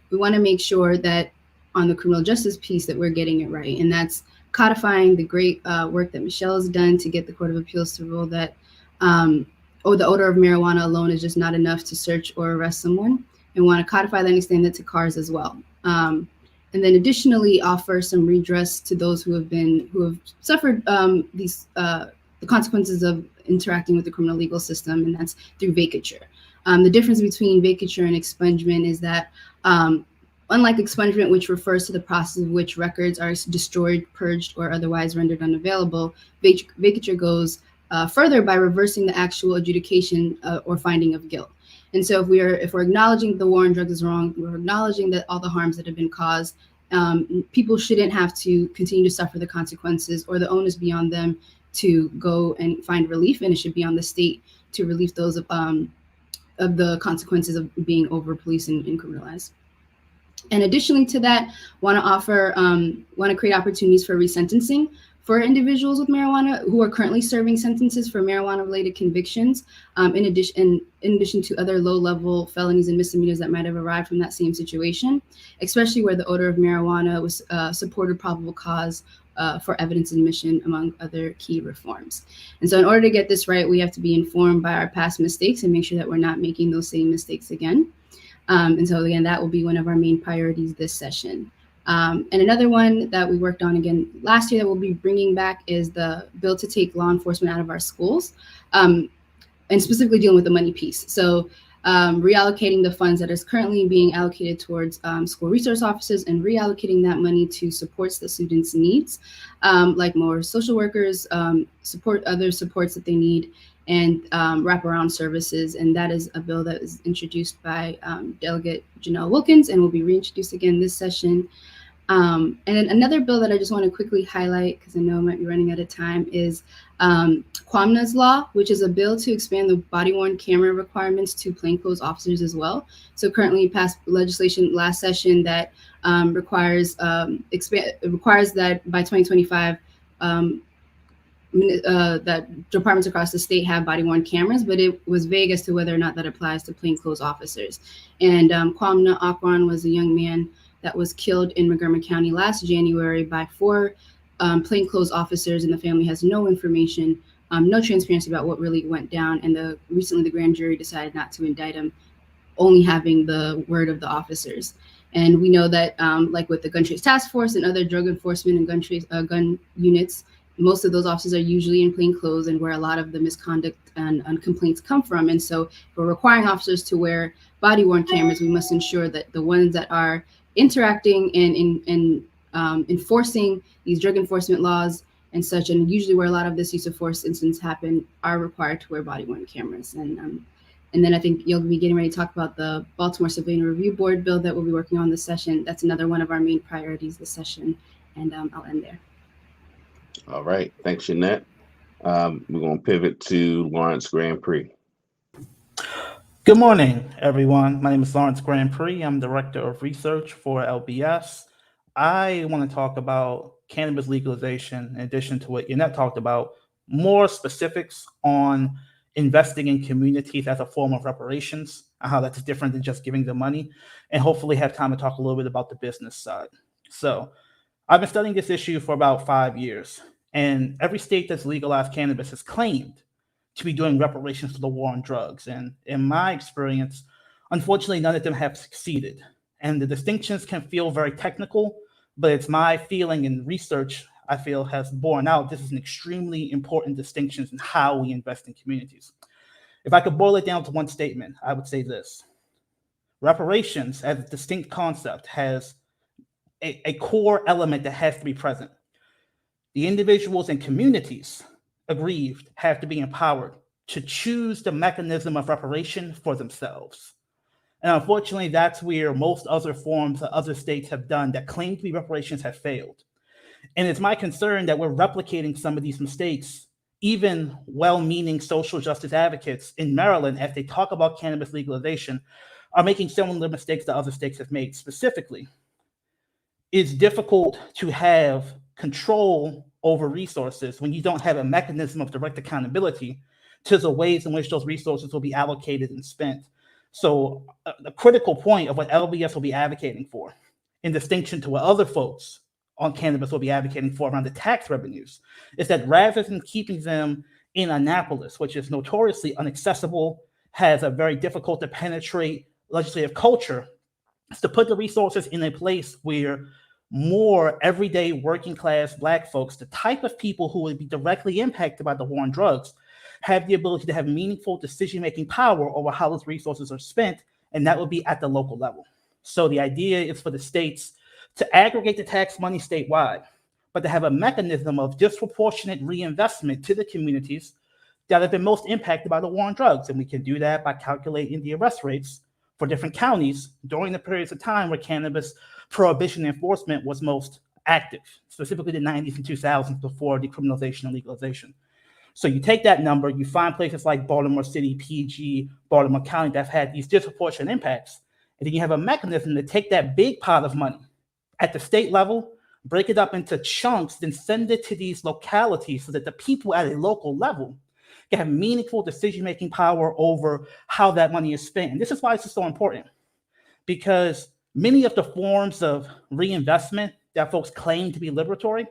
we want to make sure that on the criminal justice piece that we're getting it right. And that's codifying the great work that Michelle has done to get the Court of Appeals to rule that the odor of marijuana alone is just not enough to search or arrest someone, and want to codify that and extend that to cars as well. And then additionally offer some redress to those who have suffered the consequences of interacting with the criminal legal system, and that's through vacature. The difference between vacature and expungement is that unlike expungement, which refers to the process of which records are destroyed, purged, or otherwise rendered unavailable, vacature goes further by reversing the actual adjudication or finding of guilt. And so if we're acknowledging the war on drugs is wrong, we're acknowledging that all the harms that have been caused, people shouldn't have to continue to suffer the consequences, or the onus be on them to go and find relief, and it should be on the state to relieve those of the consequences of being over-policed and criminalized. And additionally to that, want to create opportunities for resentencing for individuals with marijuana who are currently serving sentences for marijuana-related convictions, in addition to other low-level felonies and misdemeanors that might have arrived from that same situation, especially where the odor of marijuana was supported probable cause for evidence admission, among other key reforms. And so in order to get this right, we have to be informed by our past mistakes and make sure that we're not making those same mistakes again. And so again, that will be one of our main priorities this session. And another one that we worked on again last year that we'll be bringing back is the bill to take law enforcement out of our schools, and specifically dealing with the money piece. So reallocating the funds that is currently being allocated towards school resource officers and reallocating that money to supports the students' needs, like more social workers, other supports that they need, and wraparound services. And that is a bill that is introduced by Delegate Jheanelle Wilkins and will be reintroduced again this session. And then another bill that I just want to quickly highlight, because I know I might be running out of time, is Kwamna's Law, which is a bill to expand the body-worn camera requirements to plainclothes officers as well. So currently passed legislation last session that requires that by 2025, that departments across the state have body-worn cameras, but it was vague as to whether or not that applies to plainclothes officers. And Kwamna Akron was a young man that was killed in Montgomery County last January by 4 plainclothes officers, and the family has no information, no transparency about what really went down. And recently the grand jury decided not to indict him, only having the word of the officers. And we know that like with the Gun Trace Task Force and other drug enforcement and gun units, most of those officers are usually in plain clothes, and where a lot of the misconduct and complaints come from. And so if we're requiring officers to wear body-worn cameras, we must ensure that the ones that are interacting and enforcing these drug enforcement laws and such, and usually where a lot of this use of force incidents happen, are required to wear body-worn cameras. And then I think you'll be getting ready to talk about the Baltimore Civilian Review Board bill that we'll be working on this session. That's another one of our main priorities this session, and I'll end there. All right, thanks, Jeanette. We're going to pivot to Lawrence Grandpre. Good morning, everyone. My name is Lawrence Grandpre. I'm Director of Research for LBS. I want to talk about cannabis legalization in addition to what Jeanette talked about, more specifics on investing in communities as a form of reparations, how that's different than just giving them money, and hopefully have time to talk a little bit about the business side. So I've been studying this issue for about 5 years, and every state that's legalized cannabis has claimed to be doing reparations for the war on drugs. And in my experience, unfortunately, none of them have succeeded. And the distinctions can feel very technical, but it's my feeling and research I feel has borne out this is an extremely important distinction in how we invest in communities. If I could boil it down to one statement, I would say this. Reparations as a distinct concept has a core element that has to be present. The individuals and communities aggrieved have to be empowered to choose the mechanism of reparation for themselves. And unfortunately, that's where most other forms that other states have done that claim to be reparations have failed. And it's my concern that we're replicating some of these mistakes even well-meaning social justice advocates in Maryland, as they talk about cannabis legalization, are making similar mistakes that other states have made. Specifically, it's difficult to have control over resources when you don't have a mechanism of direct accountability to the ways in which those resources will be allocated and spent. So a critical point of what LBS will be advocating for, in distinction to what other folks on cannabis will be advocating for around the tax revenues, is that rather than keeping them in Annapolis, which is notoriously inaccessible, has a very difficult to penetrate legislative culture, is to put the resources in a place where more everyday working class Black folks, the type of people who would be directly impacted by the war on drugs, have the ability to have meaningful decision-making power over how those resources are spent, and that would be at the local level. So the idea is for the states to aggregate the tax money statewide, but to have a mechanism of disproportionate reinvestment to the communities that have been most impacted by the war on drugs. And we can do that by calculating the arrest rates for different counties during the periods of time where cannabis prohibition enforcement was most active, specifically the 90s and 2000s before decriminalization and legalization. So you take that number, you find places like Baltimore City, PG, Baltimore County that have had these disproportionate impacts, and then you have a mechanism to take that big pot of money at the state level, break it up into chunks, then send it to these localities so that the people at a local level can have meaningful decision-making power over how that money is spent. And this is why this is so important, because many of the forms of reinvestment that folks claim to be liberatory,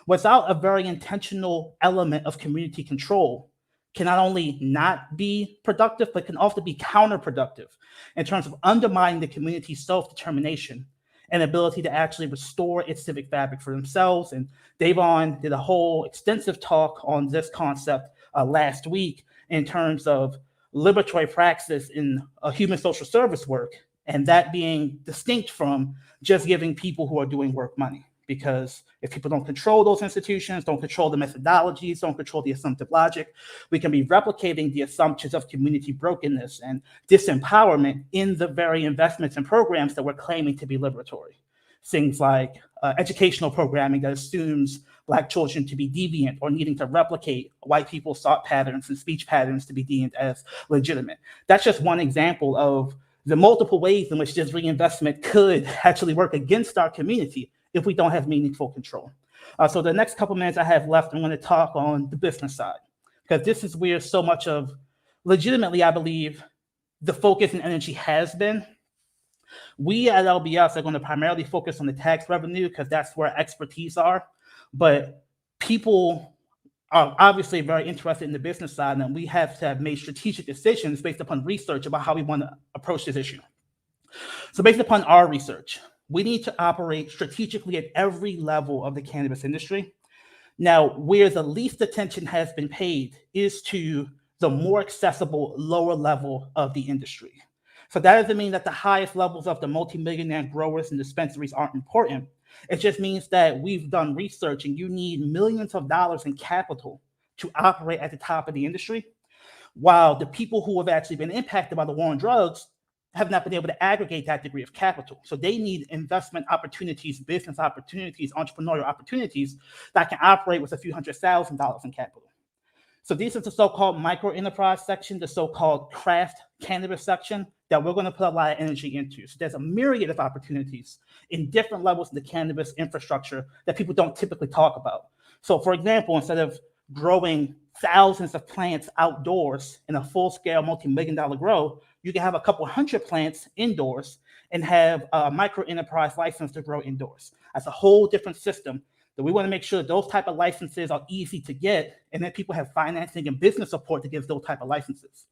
without a very intentional element of community control, can not only not be productive, but can often be counterproductive in terms of undermining the community's self-determination and ability to actually restore its civic fabric for themselves. And Davon did a whole extensive talk on this concept last week in terms of liberatory praxis in human social service work, and that being distinct from just giving people who are doing work money. Because if people don't control those institutions, don't control the methodologies, don't control the assumptive logic, we can be replicating the assumptions of community brokenness and disempowerment in the very investments and programs that we're claiming to be liberatory. Things like educational programming that assumes Black children to be deviant or needing to replicate white people's thought patterns and speech patterns to be deemed as legitimate. That's just one example of the multiple ways in which this reinvestment could actually work against our community if we don't have meaningful control. So the next couple minutes I have left, I'm going to talk on the business side, because this is where so much of, legitimately, I believe, the focus and energy has been. We at LBS are going to primarily focus on the tax revenue because that's where expertise are, but people are obviously very interested in the business side, and we have to have made strategic decisions based upon research about how we want to approach this issue. So based upon our research, we need to operate strategically at every level of the cannabis industry. Now, where the least attention has been paid is to the more accessible lower level of the industry. So that doesn't mean that the highest levels of the multimillionaire growers and dispensaries aren't important. It just means that we've done research and you need millions of dollars in capital to operate at the top of the industry, while the people who have actually been impacted by the war on drugs have not been able to aggregate that degree of capital. So they need investment opportunities, business opportunities, entrepreneurial opportunities that can operate with a few $100,000 in capital. So this is the so-called micro enterprise section, the so-called craft cannabis section that we're going to put a lot of energy into. So there's a myriad of opportunities in different levels of the cannabis infrastructure that people don't typically talk about. So for example, instead of growing thousands of plants outdoors in a full-scale multi-million-dollar grow, you can have a couple hundred plants indoors and have a micro enterprise license to grow indoors. That's a whole different system that we want to make sure that those type of licenses are easy to get, and that people have financing and business support to give those type of licenses.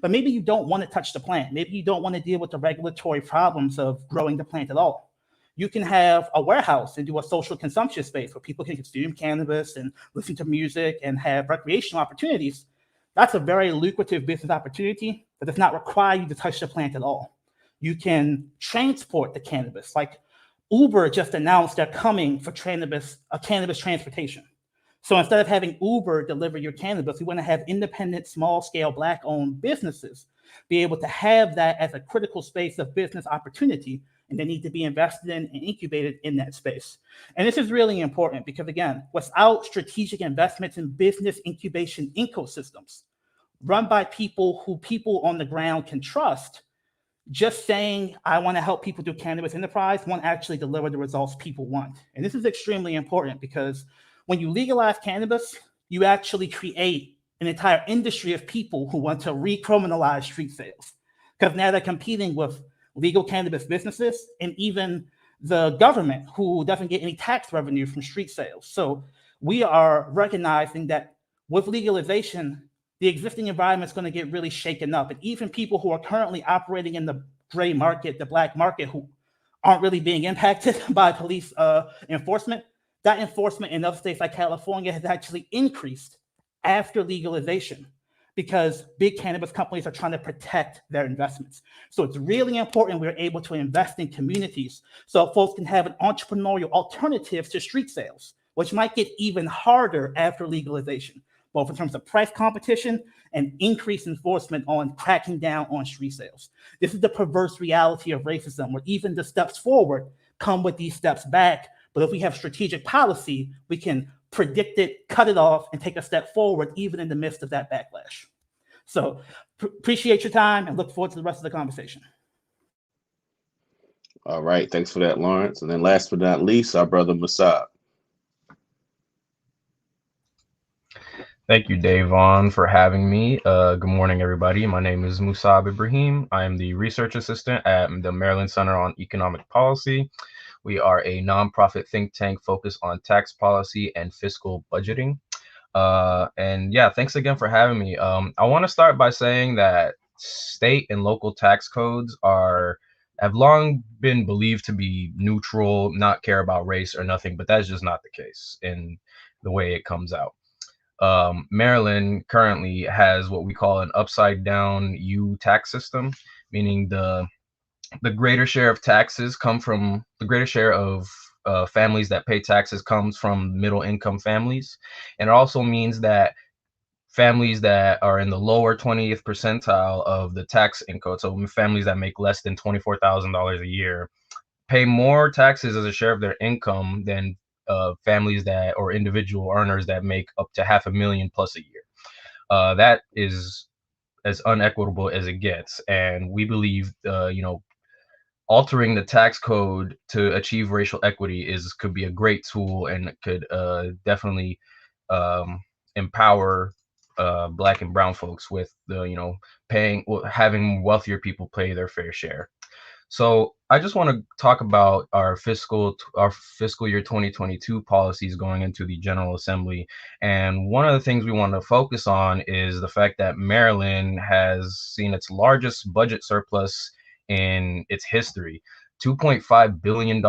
But maybe you don't want to touch the plant. Maybe you don't want to deal with the regulatory problems of growing the plant at all. You can have a warehouse and do a social consumption space where people can consume cannabis and listen to music and have recreational opportunities. That's a very lucrative business opportunity that does not require you to touch the plant at all. You can transport the cannabis. Like Uber just announced they're coming for cannabis transportation. So instead of having Uber deliver your cannabis, we want to have independent, small-scale, Black-owned businesses be able to have that as a critical space of business opportunity and they need to be invested in and incubated in that space. And this is really important because, again, without strategic investments in business incubation ecosystems run by people who people on the ground can trust, just saying, I want to help people do cannabis enterprise won't actually deliver the results people want. And this is extremely important because when you legalize cannabis, you actually create an entire industry of people who want to recriminalize street sales, because now they're competing with legal cannabis businesses and even the government, who doesn't get any tax revenue from street sales. So we are recognizing that with legalization, the existing environment is going to get really shaken up. And even people who are currently operating in the gray market, the black market, who aren't really being impacted by police enforcement, that enforcement in other states like California has actually increased after legalization, because big cannabis companies are trying to protect their investments. So it's really important we're able to invest in communities so folks can have an entrepreneurial alternative to street sales, which might get even harder after legalization, both in terms of price competition and increased enforcement on cracking down on street sales. This is the perverse reality of racism, where even the steps forward come with these steps back. But if we have strategic policy, we can predict it, cut it off, and take a step forward, even in the midst of that backlash. So appreciate your time and look forward to the rest of the conversation. All right. Thanks for that, Lawrence. And then last but not least, our brother Musab. Thank you, Davon, for having me. Good morning, everybody. My name is Musab Ibrahim. I am the research assistant at the Maryland Center on Economic Policy. We are a nonprofit think tank focused on tax policy and fiscal budgeting. And yeah, thanks again for having me. I want to start by saying that state and local tax codes have long been believed to be neutral, not care about race or nothing, but that's just not the case in the way it comes out. Maryland currently has what we call an upside down U tax system, meaning the greater share of taxes come from the greater share of families that pay taxes comes from middle income families. And it also means that families that are in the lower 20th percentile of the tax income, so families that make less than $24,000 a year, pay more taxes as a share of their income than families that, or individual earners that make up to $500,000 plus a year. That is as unequitable as it gets. And we believe, altering the tax code to achieve racial equity could be a great tool, and could definitely empower Black and brown folks with having wealthier people pay their fair share. So I just want to talk about our fiscal year 2022 policies going into the General Assembly. And one of the things we want to focus on is the fact that Maryland has seen its largest budget surplus in its history, $2.5 billion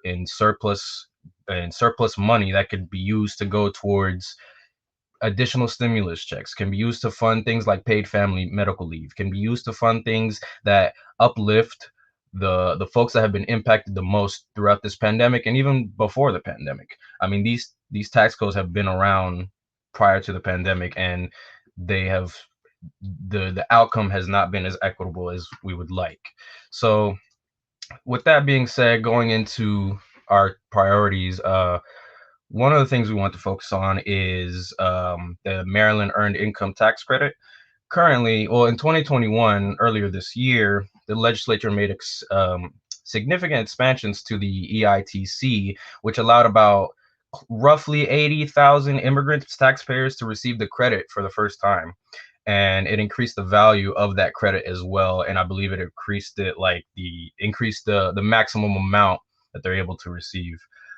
in surplus money that could be used to go towards additional stimulus checks, can be used to fund things like paid family medical leave, can be used to fund things that uplift the folks that have been impacted the most throughout this pandemic and even before the pandemic. I mean, these tax codes have been around prior to the pandemic, and they have the outcome has not been as equitable as we would like. So with that being said, going into our priorities, one of the things we want to focus on is the Maryland Earned Income Tax Credit. Currently, in 2021, earlier this year, the legislature made significant expansions to the EITC, which allowed about roughly 80,000 immigrants, taxpayers, to receive the credit for the first time. And it increased the value of that credit as well. And I believe it increased the maximum amount that they're able to receive.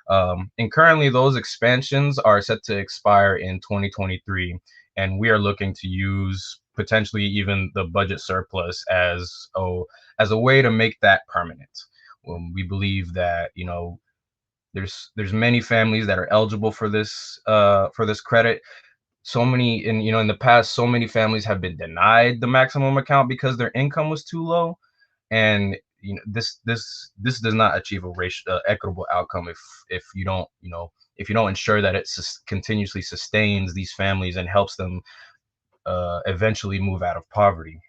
And currently those expansions are set to expire in 2023. And we are looking to use potentially even the budget surplus as a way to make that permanent. We believe that, there's many families that are eligible for this credit. So many, in the past, so many families have been denied the maximum account because their income was too low. And this does not achieve a equitable outcome if you don't ensure that it continuously sustains these families and helps them eventually move out of poverty.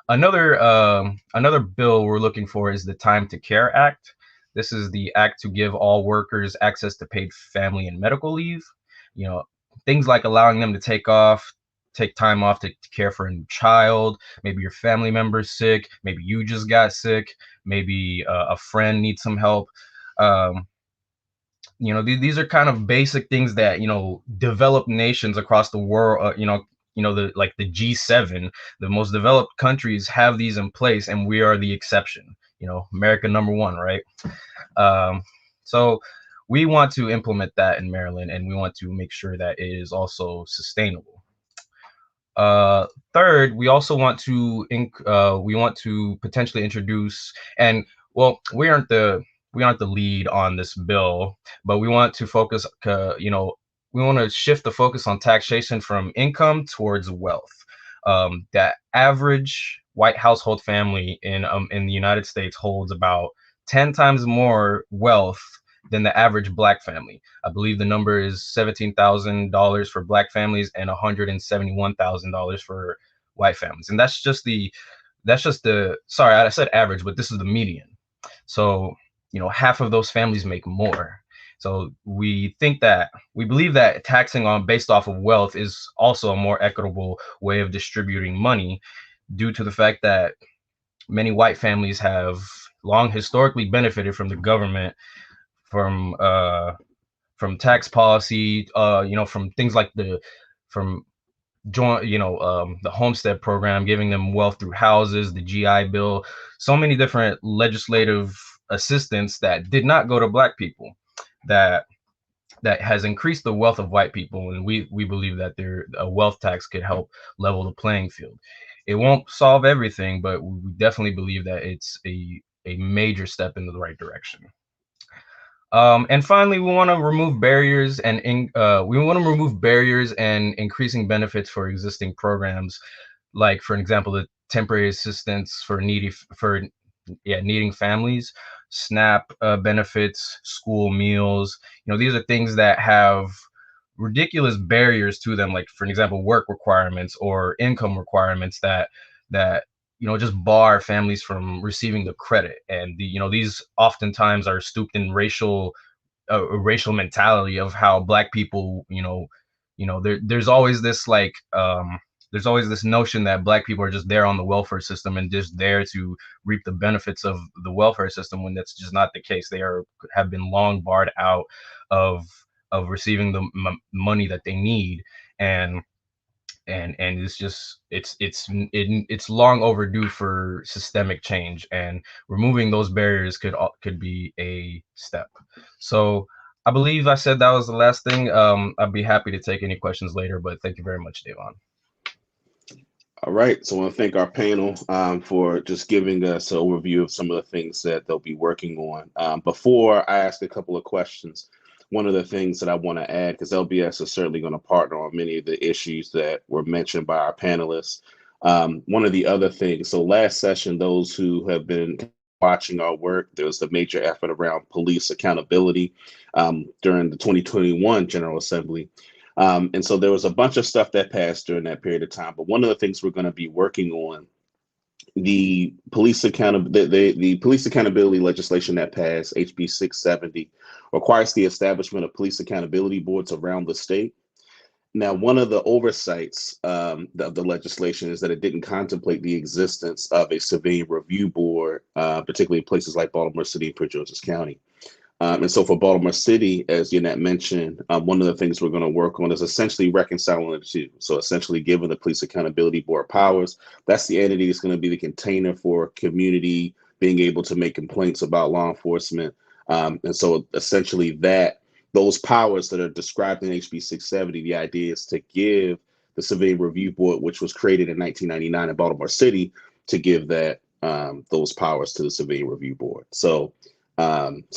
Another bill we're looking for is the Time to Care Act. This is the act to give all workers access to paid family and medical leave. You know, things like allowing them to take time off to care for a new child. Maybe your family member's sick. Maybe you just got sick. Maybe a friend needs some help. These are kind of basic things that developed nations across the world. The G7, the most developed countries have these in place, and we are the exception. America #1, right? So we want to implement that in Maryland, and we want to make sure that it is also sustainable. Third, we also want to potentially introduce, and well, we aren't the lead on this bill, but we want to focus, we want to shift the focus on taxation from income towards wealth. That average white household family in the United States holds about 10 times more wealth than the average Black family. I believe the number is $17,000 for Black families and $171,000 for white families. And that's just the sorry, I said average, but this is the median. So, half of those families make more. So we believe that taxing based off of wealth is also a more equitable way of distributing money, due to the fact that many white families have long historically benefited from the government, from tax policy, from things like the homestead program, giving them wealth through houses, the GI Bill, so many different legislative assistance that did not go to Black people, that has increased the wealth of white people. And we believe that a wealth tax could help level the playing field. It won't solve everything, but we definitely believe that it's a major step in the right direction. And finally, we want to remove barriers and increasing benefits for existing programs, like, for example, the temporary assistance for needing families, SNAP benefits, school meals. These are things that have ridiculous barriers to them, like, for example, work requirements or income requirements that just bar families from receiving the credit. And these oftentimes are stooped in racial mentality of how Black people, there's always this notion that Black people are just there on the welfare system and just there to reap the benefits of the welfare system, when that's just not the case. They have been long barred out of receiving the money that they need. And it's long overdue for systemic change, and removing those barriers could be a step. So I believe I said that was the last thing. I'd be happy to take any questions later, but thank you very much, Devon. All right, so I want to thank our panel for just giving us an overview of some of the things that they'll be working on. Before I ask a couple of questions, one of the things that I want to add, because LBS is certainly going to partner on many of the issues that were mentioned by our panelists. One of the other things, so last session, those who have been watching our work, there was a major effort around police accountability during the 2021 General Assembly. And so there was a bunch of stuff that passed during that period of time. But one of the things we're going to be working on, the police accountability legislation that passed, HB 670, requires the establishment of police accountability boards around the state. Now, one of the oversights of the legislation is that it didn't contemplate the existence of a civilian review board, particularly in places like Baltimore City and Prince George's County. And so for Baltimore City, as Jheanelle mentioned, one of the things we're going to work on is essentially reconciling the two. So essentially giving the Police Accountability Board powers. That's the entity that's going to be the container for community being able to make complaints about law enforcement. And so essentially those powers that are described in HB 670, the idea is to give the Civilian Review Board, which was created in 1999 in Baltimore City, to give those powers to the Civilian Review Board. So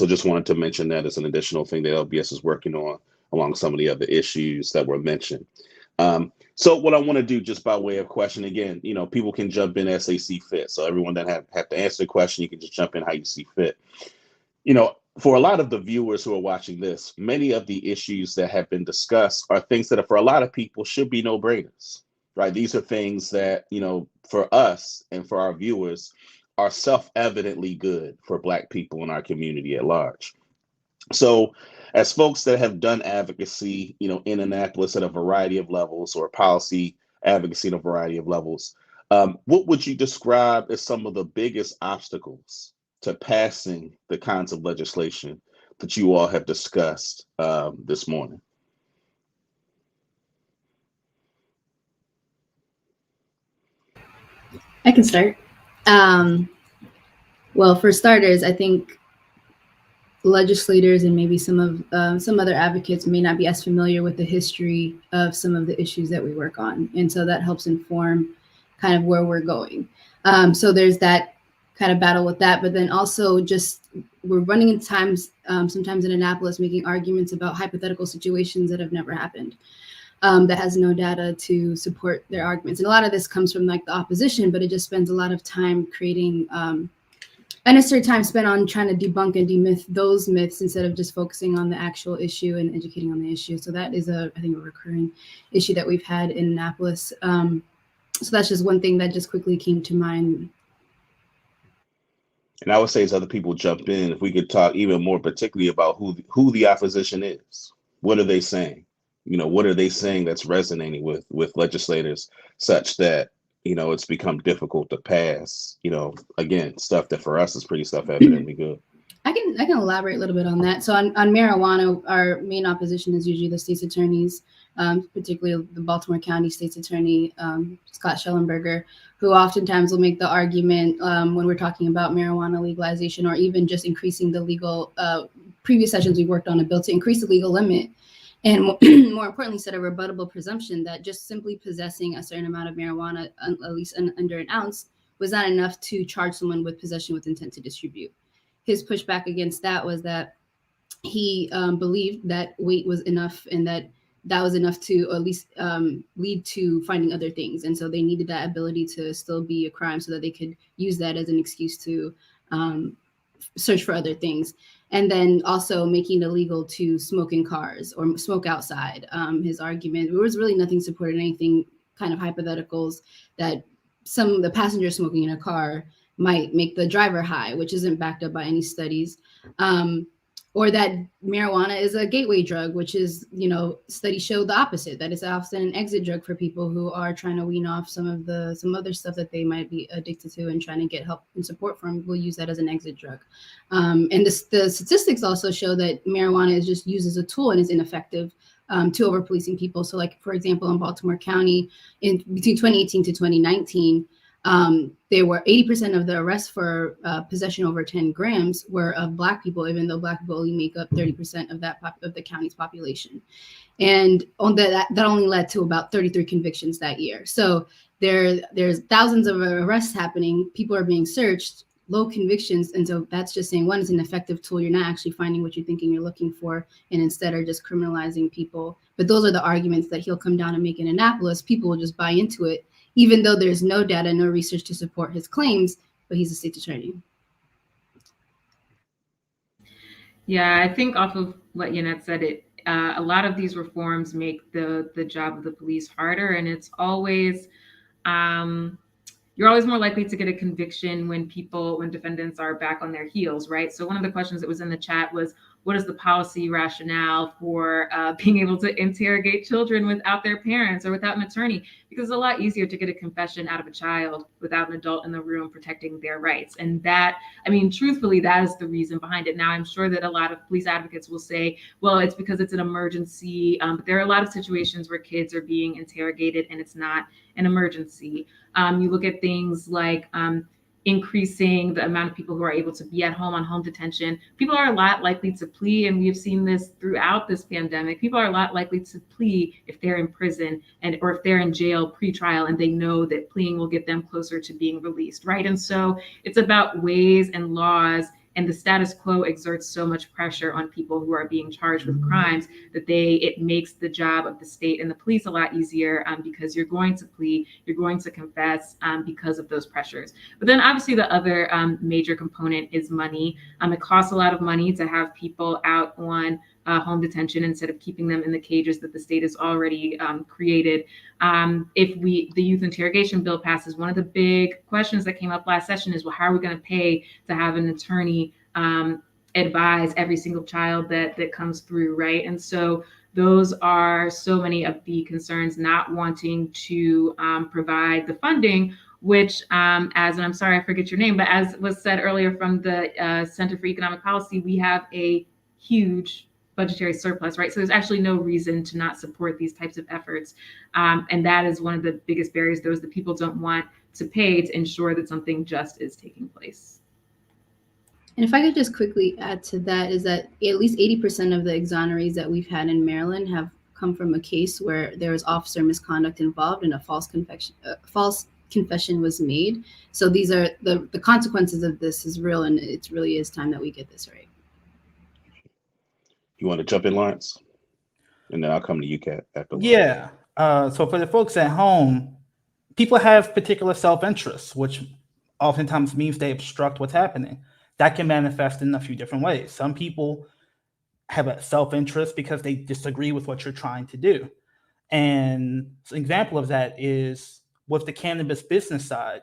just wanted to mention that as an additional thing that LBS is working on, along some of the other issues that were mentioned. So what I want to do, just by way of question, again, people can jump in as they see fit. So everyone that have to answer the question, you can just jump in how you see fit. For a lot of the viewers who are watching this, many of the issues that have been discussed are things that for a lot of people should be no-brainers, right? These are things that, for us and for our viewers are self-evidently good for Black people in our community at large. So as folks that have done advocacy, in Annapolis at a variety of levels, or policy advocacy at a variety of levels, what would you describe as some of the biggest obstacles to passing the kinds of legislation that you all have discussed this morning? I can start. Well, for starters, I think legislators and maybe some other advocates may not be as familiar with the history of some of the issues that we work on, and so that helps inform kind of where we're going. So there's that kind of battle with that, but then also just we're running into times sometimes in Annapolis making arguments about hypothetical situations that have never happened. That has no data to support their arguments. And a lot of this comes from like the opposition, but it just spends a lot of time creating unnecessary time spent on trying to debunk and demyth those myths instead of just focusing on the actual issue and educating on the issue. So that is I think a recurring issue that we've had in Annapolis. So that's just one thing that just quickly came to mind. And I would say as other people jump in, if we could talk even more particularly about who the opposition is. What are they saying? What are they saying that's resonating with legislators such that, it's become difficult to pass, again, stuff that for us is pretty self-evidently good. I can elaborate a little bit on that. So on marijuana, our main opposition is usually the state's attorneys, particularly the Baltimore County State's Attorney, Scott Schellenberger, who oftentimes will make the argument when we're talking about marijuana legalization, or even just increasing the legal, previous sessions we worked on a bill to increase the legal limit. And more importantly, set a rebuttable presumption that just simply possessing a certain amount of marijuana, at least under an ounce, was not enough to charge someone with possession with intent to distribute. His pushback against that was that he believed that weight was enough, and that was enough to at least lead to finding other things. And so they needed that ability to still be a crime so that they could use that as an excuse to search for other things. And then also making it illegal to smoke in cars or smoke outside. His argument, there was really nothing supporting anything kind of hypotheticals that some of the passengers smoking in a car might make the driver high, which isn't backed up by any studies. Or that marijuana is a gateway drug, which is, studies show the opposite, that it's often an exit drug for people who are trying to wean off some other stuff that they might be addicted to and trying to get help and support from. We'll use that as an exit drug. And the statistics also show that marijuana is just used as a tool and is ineffective to over-policing people. So like, for example, in Baltimore County, between 2018 to 2019, there were 80% of the arrests for possession over 10 grams were of Black people, even though Black people only make up 30% of of the county's population. And on that only led to about 33 convictions that year. So there's thousands of arrests happening. People are being searched, low convictions. And so that's just saying, one, is an effective tool. You're not actually finding what you're thinking you're looking for, and instead are just criminalizing people. But those are the arguments that he'll come down and make in Annapolis. People will just buy into it, even though there's no data, no research to support his claims, but he's a state attorney. Yeah, I think off of what Jheanelle said, a lot of these reforms make the job of the police harder, and it's always, you're always more likely to get a conviction when defendants are back on their heels, right? So one of the questions that was in the chat was, what is the policy rationale for being able to interrogate children without their parents or without an attorney? Because it's a lot easier to get a confession out of a child without an adult in the room protecting their rights. And that, truthfully, that is the reason behind it. Now, I'm sure that a lot of police advocates will say, well, it's because it's an emergency. But there are a lot of situations where kids are being interrogated and it's not an emergency. You look at things like increasing the amount of people who are able to be at home on home detention. People are a lot likely to plea, and we've seen this throughout this pandemic. People are a lot likely to plea if they're in prison or if they're in jail pre-trial and they know that pleading will get them closer to being released, right? And so it's about ways and laws, and the status quo exerts so much pressure on people who are being charged with crimes that it makes the job of the state and the police a lot easier, because you're going to plead, you're going to confess because of those pressures. But then obviously the other major component is money. It costs a lot of money to have people out on home detention instead of keeping them in the cages that the state has already created. If the youth interrogation bill passes, one of the big questions that came up last session is, well, how are we going to pay to have an attorney advise every single child that comes through, right? And so those are so many of the concerns, not wanting to provide the funding, which and I'm sorry, I forget your name, but as was said earlier from the Center for Economic Policy, we have a huge budgetary surplus, right? So there's actually no reason to not support these types of efforts. And that is one of the biggest barriers, those that people don't want to pay to ensure that something just is taking place. And if I could just quickly add to that, is that at least 80% of the exonerees that we've had in Maryland have come from a case where there was officer misconduct involved and a false confession was made. So these are the consequences of this is real, and it really is time that we get this right. You want to jump in, Lawrence? And then I'll come to you, Kat, after. Yeah. So for the folks at home, people have particular self-interests, which oftentimes means they obstruct what's happening. That can manifest in a few different ways. Some people have a self-interest because they disagree with what you're trying to do. And an example of that is with the cannabis business side.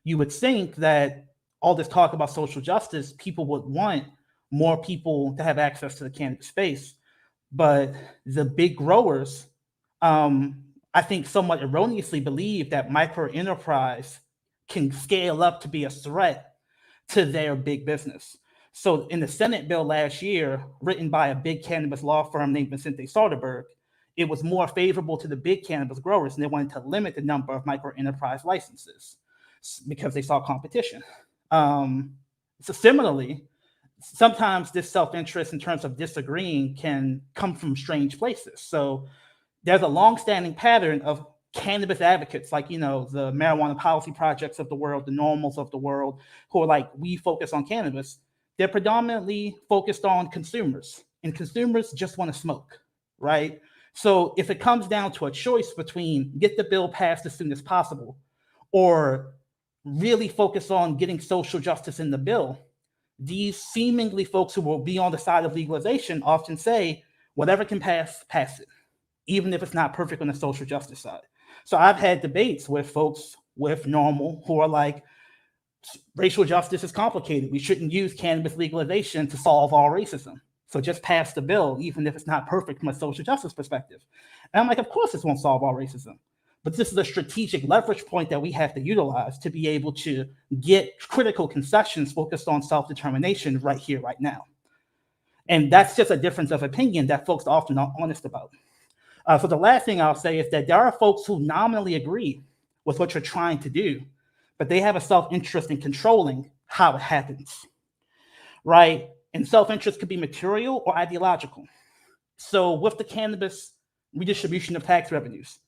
You would think that all this talk about social justice, people would want more people to have access to the cannabis space. But the big growers, I think somewhat erroneously believe that micro enterprise can scale up to be a threat to their big business. So in the Senate bill last year, written by a big cannabis law firm named Vicente Soderberg, it was more favorable to the big cannabis growers, and they wanted to limit the number of micro enterprise licenses because they saw competition. So similarly, sometimes this self-interest in terms of disagreeing can come from strange places. So there's a long-standing pattern of cannabis advocates, like, the marijuana policy projects of the world, the normals of the world, who are like, we focus on cannabis. They're predominantly focused on consumers, and consumers just want to smoke, right? So if it comes down to a choice between get the bill passed as soon as possible or really focus on getting social justice in the bill, these seemingly folks who will be on the side of legalization often say, whatever can pass, pass it, even if it's not perfect on the social justice side. So I've had debates with folks with normal who are like, racial justice is complicated. We shouldn't use cannabis legalization to solve all racism. So just pass the bill, even if it's not perfect from a social justice perspective. And I'm like, of course this won't solve all racism. But this is a strategic leverage point that we have to utilize to be able to get critical concessions focused on self-determination right here, right now. And that's just a difference of opinion that folks are often not honest about. So the last thing I'll say is that there are folks who nominally agree with what you're trying to do, but they have a self-interest in controlling how it happens, right? And self-interest could be material or ideological. So with the cannabis redistribution of tax revenues,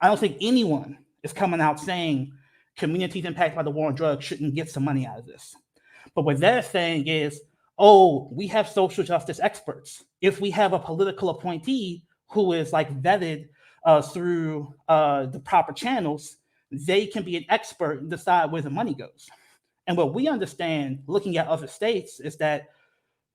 I don't think anyone is coming out saying communities impacted by the war on drugs shouldn't get some money out of this. But what they're saying is, oh, we have social justice experts. If we have a political appointee who is like vetted through the proper channels, they can be an expert and decide where the money goes. And what we understand looking at other states is that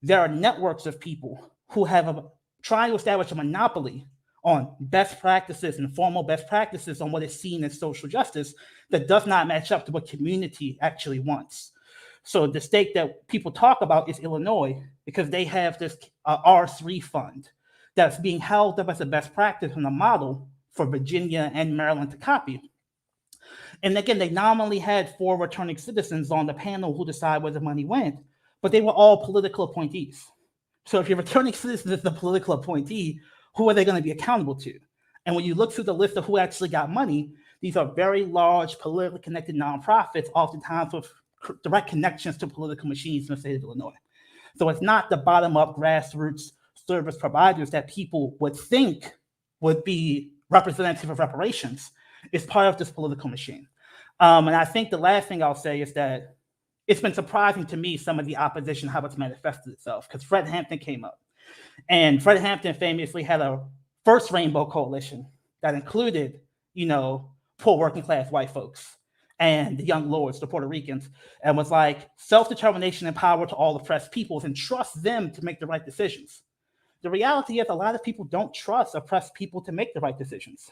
there are networks of people who have trying to establish a monopoly on best practices and formal best practices on what is seen as social justice that does not match up to what community actually wants. So the state that people talk about is Illinois, because they have this R3 fund that's being held up as a best practice and a model for Virginia and Maryland to copy. And again, they nominally had 4 returning citizens on the panel who decide where the money went, but they were all political appointees. So if you're returning citizens as the political appointee, who are they going to be accountable to? And when you look through the list of who actually got money, these are very large, politically connected nonprofits, oftentimes with direct connections to political machines in the state of Illinois. So it's not the bottom-up grassroots service providers that people would think would be representative of reparations. It's part of this political machine. And I think the last thing I'll say is that it's been surprising to me, some of the opposition, how it's manifested itself, because Fred Hampton came up. And Fred Hampton famously had a first Rainbow Coalition that included, poor working class white folks and the young lords, the Puerto Ricans, and was like self-determination and power to all oppressed peoples and trust them to make the right decisions. The reality is a lot of people don't trust oppressed people to make the right decisions.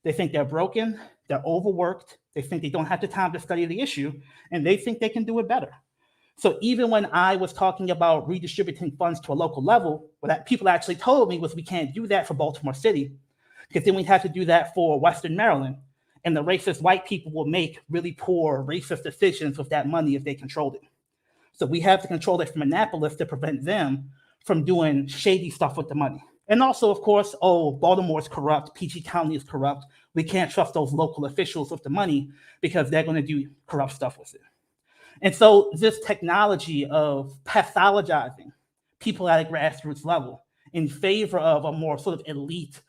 They think they're broken, they're overworked, they think they don't have the time to study the issue, and they think they can do it better. So even when I was talking about redistributing funds to a local level, what people actually told me was we can't do that for Baltimore City, because then we'd have to do that for Western Maryland. And the racist white people will make really poor racist decisions with that money if they controlled it. So we have to control it from Annapolis to prevent them from doing shady stuff with the money. And also, of course, Baltimore's corrupt, PG County is corrupt. We can't trust those local officials with the money because they're going to do corrupt stuff with it. And so this technology of pathologizing people at a grassroots level in favor of a more sort of elite,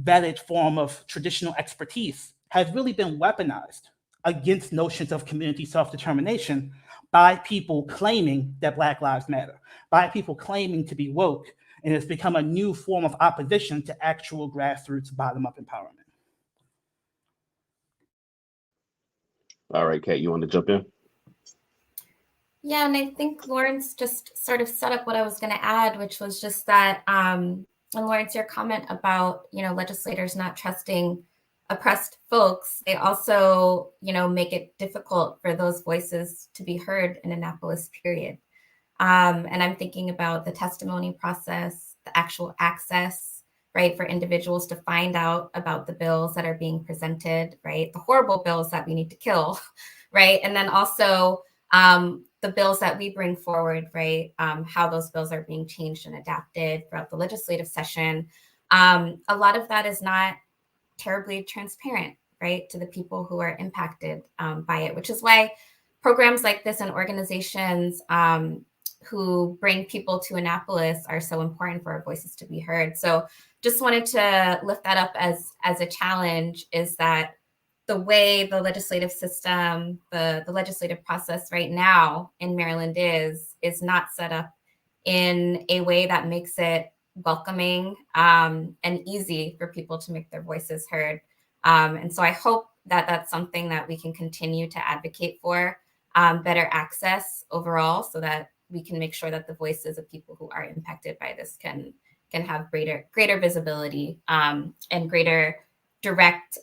vetted form of traditional expertise has really been weaponized against notions of community self-determination by people claiming that Black Lives Matter, by people claiming to be woke, and it's become a new form of opposition to actual grassroots bottom-up empowerment. All right, Kat, you want to jump in? Yeah, and I think Lawrence just sort of set up what I was going to add, which was just that, and Lawrence, your comment about, legislators not trusting oppressed folks, they also, make it difficult for those voices to be heard in Annapolis, period. And I'm thinking about the testimony process, the actual access, right, for individuals to find out about the bills that are being presented, right, the horrible bills that we need to kill, right, and then also the bills that we bring forward, right, how those bills are being changed and adapted throughout the legislative session. A lot of that is not terribly transparent, right, to the people who are impacted by it, which is why programs like this and organizations who bring people to Annapolis are so important for our voices to be heard. So just wanted to lift that up as a challenge, is that the way the legislative system, the legislative process right now in Maryland is not set up in a way that makes it welcoming and easy for people to make their voices heard. And so I hope that that's something that we can continue to advocate for, better access overall, so that we can make sure that the voices of people who are impacted by this can have greater visibility and greater direct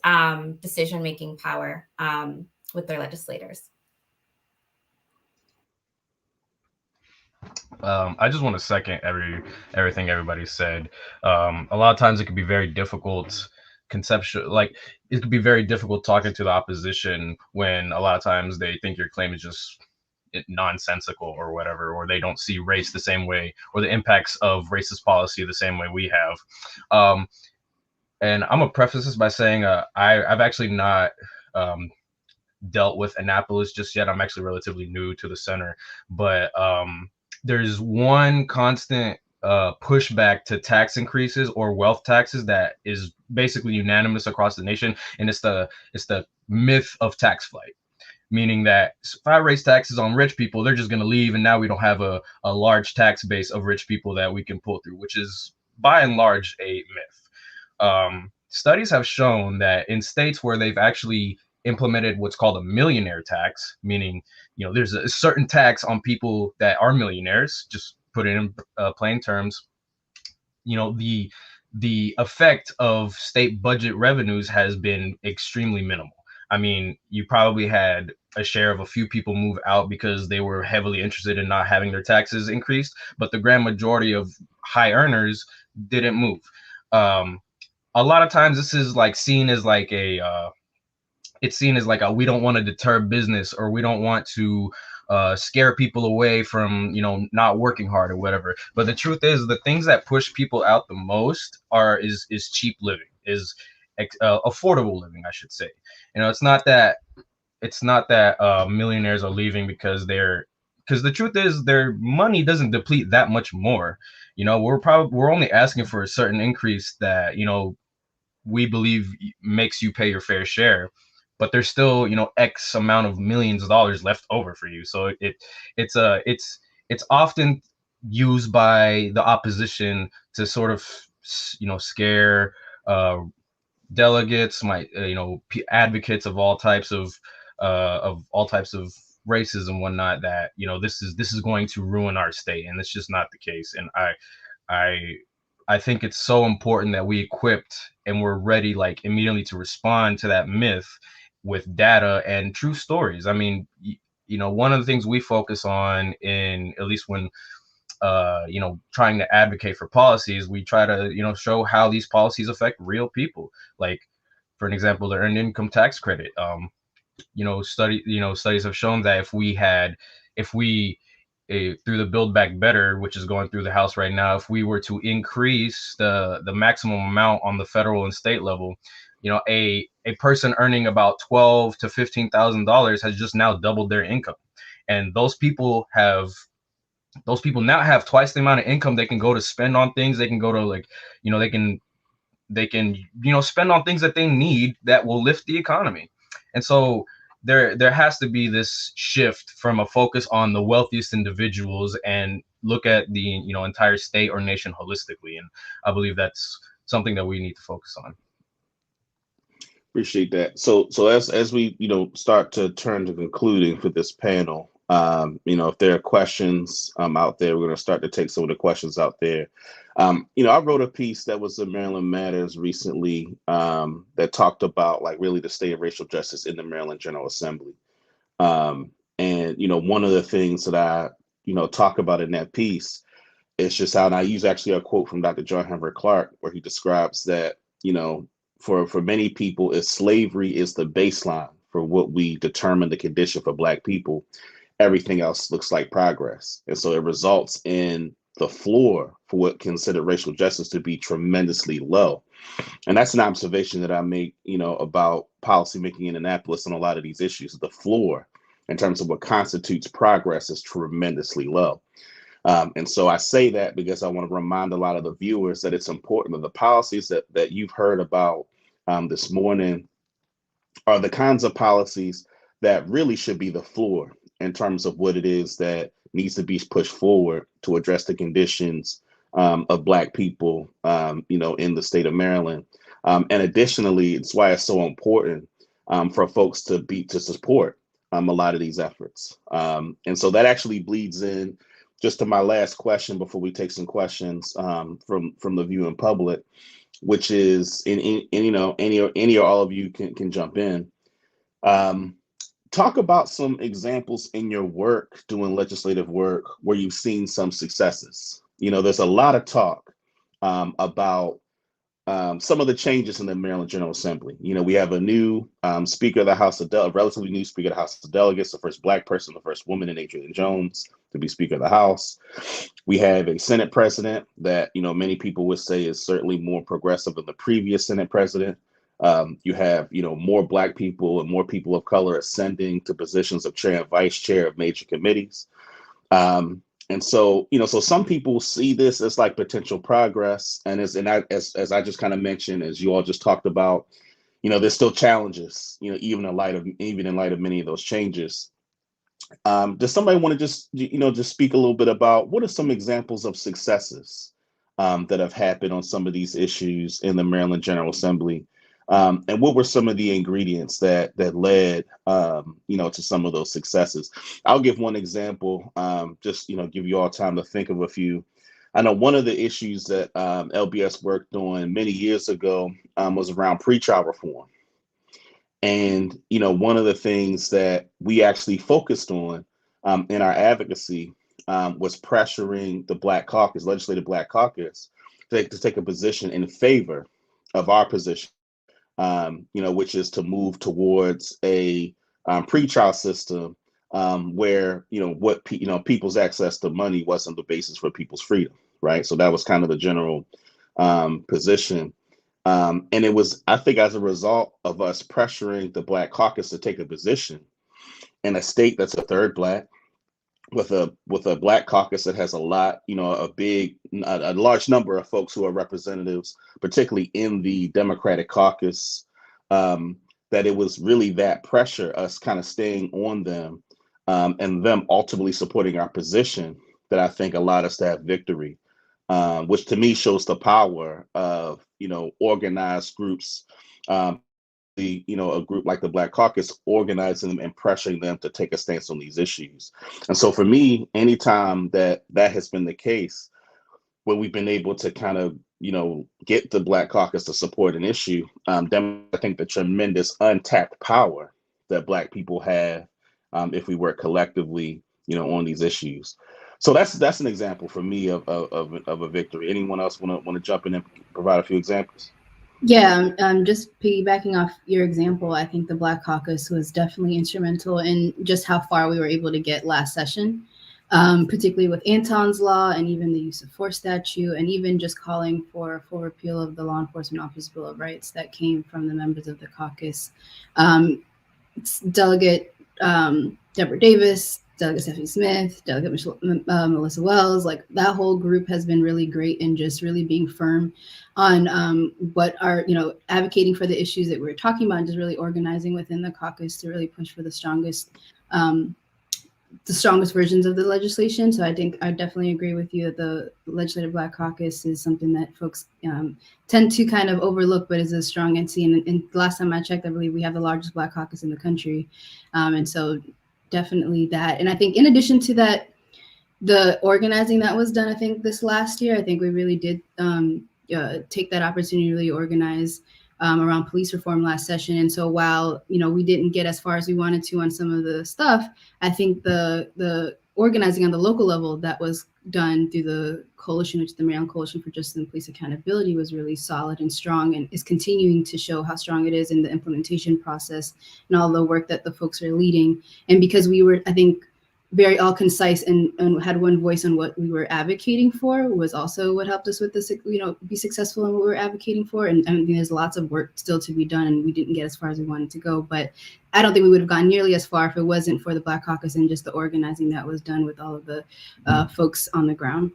decision-making power with their legislators. I just want to second everything everybody said. A lot of times it could be very difficult it could be very difficult talking to the opposition when a lot of times they think your claim is just nonsensical or whatever, or they don't see race the same way, or the impacts of racist policy the same way we have. And I'm gonna preface this by saying I've actually not dealt with Annapolis just yet. I'm actually relatively new to the center, but there's one constant pushback to tax increases or wealth taxes that is basically unanimous across the nation, and it's the myth of tax flight. Meaning that if I raise taxes on rich people, they're just going to leave, and now we don't have a large tax base of rich people that we can pull through, which is by and large a myth. Studies have shown that in states where they've actually implemented what's called a millionaire tax, meaning there's a certain tax on people that are millionaires, just put it in plain terms, the effect of state budget revenues has been extremely minimal. I mean, you probably had a share of a few people move out because they were heavily interested in not having their taxes increased, but the grand majority of high earners didn't move. A lot of times this is seen as we don't want to deter business, or we don't want to scare people away from not working hard or whatever. But the truth is, the things that push people out the most is cheap living, is affordable living, I should say. It's not that millionaires are leaving because the truth is their money doesn't deplete that much more. We're only asking for a certain increase that we believe makes you pay your fair share, but there's still X amount of millions of dollars left over for you. So it's often used by the opposition to sort of scare delegates, advocates of all types of races and whatnot, that this is going to ruin our state, and it's just not the case. And I think it's so important that we equipped and we're ready like immediately to respond to that myth with data and true stories. I mean, one of the things we focus on in, at least when trying to advocate for policies, we try to, show how these policies affect real people. Like, for an example, the earned income tax credit. Studies have shown that if we through the Build Back Better, which is going through the House right now, if we were to increase the maximum amount on the federal and state level, a person earning about $12,000 to $15,000 has just now doubled their income, and those people now have twice the amount of income they can go to spend on things. They can go to they can spend on things that they need that will lift the economy. And so there has to be this shift from a focus on the wealthiest individuals and look at the entire state or nation holistically. And I believe that's something that we need to focus on. Appreciate that. So as we start to turn to concluding for this panel, if there are questions out there, we're going to start to take some of the questions out there. I wrote a piece that was in Maryland Matters recently that talked about like really the state of racial justice in the Maryland General Assembly. And one of the things that I talk about in that piece is just how, and I use actually a quote from Dr. John Henry Clark, where he describes that for many people, if slavery is the baseline for what we determine the condition for Black people, everything else looks like progress. And so it results in the floor for what considered racial justice to be tremendously low. And that's an observation that I make, about policymaking in Annapolis on a lot of these issues. The floor in terms of what constitutes progress is tremendously low. And so I say that because I want to remind a lot of the viewers that it's important that the policies that you've heard about this morning are the kinds of policies that really should be the floor in terms of what it is that needs to be pushed forward to address the conditions of Black people, in the state of Maryland. And additionally, it's why it's so important for folks to support a lot of these efforts. And so that actually bleeds in just to my last question before we take some questions from the viewing public, which is, any or all of you can jump in. Talk about some examples in your work, doing legislative work, where you've seen some successes. There's a lot of talk about some of the changes in the Maryland General Assembly. We have a new Speaker of the House of a relatively new Speaker of the House of Delegates, the first Black person, the first woman in Adrian Jones to be Speaker of the House. We have a Senate president that many people would say is certainly more progressive than the previous Senate president. You have, more Black people and more people of color ascending to positions of chair and vice chair of major committees. And so, so some people see this as like potential progress. And as I just kind of mentioned, as you all just talked about, there's still challenges, even in light of many of those changes. Does somebody want to just speak a little bit about what are some examples of successes that have happened on some of these issues in the Maryland General Assembly? And what were some of the ingredients that led, to some of those successes? I'll give one example, just, give you all time to think of a few. I know one of the issues that LBS worked on many years ago was around pretrial reform. And, one of the things that we actually focused on in our advocacy was pressuring the legislative Black caucus to take a position in favor of our position. Which is to move towards a pretrial system where, people's access to money wasn't the basis for people's freedom, right? So that was kind of the general position. And it was, I think, as a result of us pressuring the Black caucus to take a position in a state that's a third Black, with a Black caucus that has a lot, a large number of folks who are representatives, particularly in the Democratic caucus, that it was really that pressure, us kind of staying on them, and them ultimately supporting our position, that I think allowed us to have victory, which to me shows the power of, organized groups, a group like the Black Caucus, organizing them and pressuring them to take a stance on these issues. And so for me, anytime that has been the case, where we've been able to kind of, get the Black Caucus to support an issue, I think the tremendous untapped power that Black people have if we work collectively, on these issues. So that's an example for me of a victory. Anyone else want to jump in and provide a few examples? Yeah, just piggybacking off your example, I think the Black Caucus was definitely instrumental in just how far we were able to get last session, particularly with Anton's law and even the use of force statute, and even just calling for full repeal of the Law Enforcement Office Bill of Rights that came from the members of the caucus. Delegate Deborah Davis, Delegate Stephanie Smith, Delegate Melissa Wells, like that whole group has been really great in just really being firm on what are, advocating for the issues that we're talking about and just really organizing within the caucus to really push for the strongest versions of the legislation. So I think I definitely agree with you that the Legislative Black Caucus is something that folks tend to kind of overlook, but is a strong entity. And last time I checked, I believe we have the largest Black caucus in the country. And so definitely that. And I think in addition to that, the organizing that was done, I think this last year, I think we really did take that opportunity to really organize around police reform last session. And so while, we didn't get as far as we wanted to on some of the stuff, I think the organizing on the local level that was done through the coalition, which is the Maryland Coalition for Justice and Police Accountability, was really solid and strong and is continuing to show how strong it is in the implementation process and all the work that the folks are leading. And because we were, I think, very all concise and had one voice on what we were advocating for was also what helped us with this, be successful in what we were advocating for. And I mean, there's lots of work still to be done and we didn't get as far as we wanted to go, but I don't think we would have gone nearly as far if it wasn't for the Black Caucus and just the organizing that was done with all of the folks on the ground.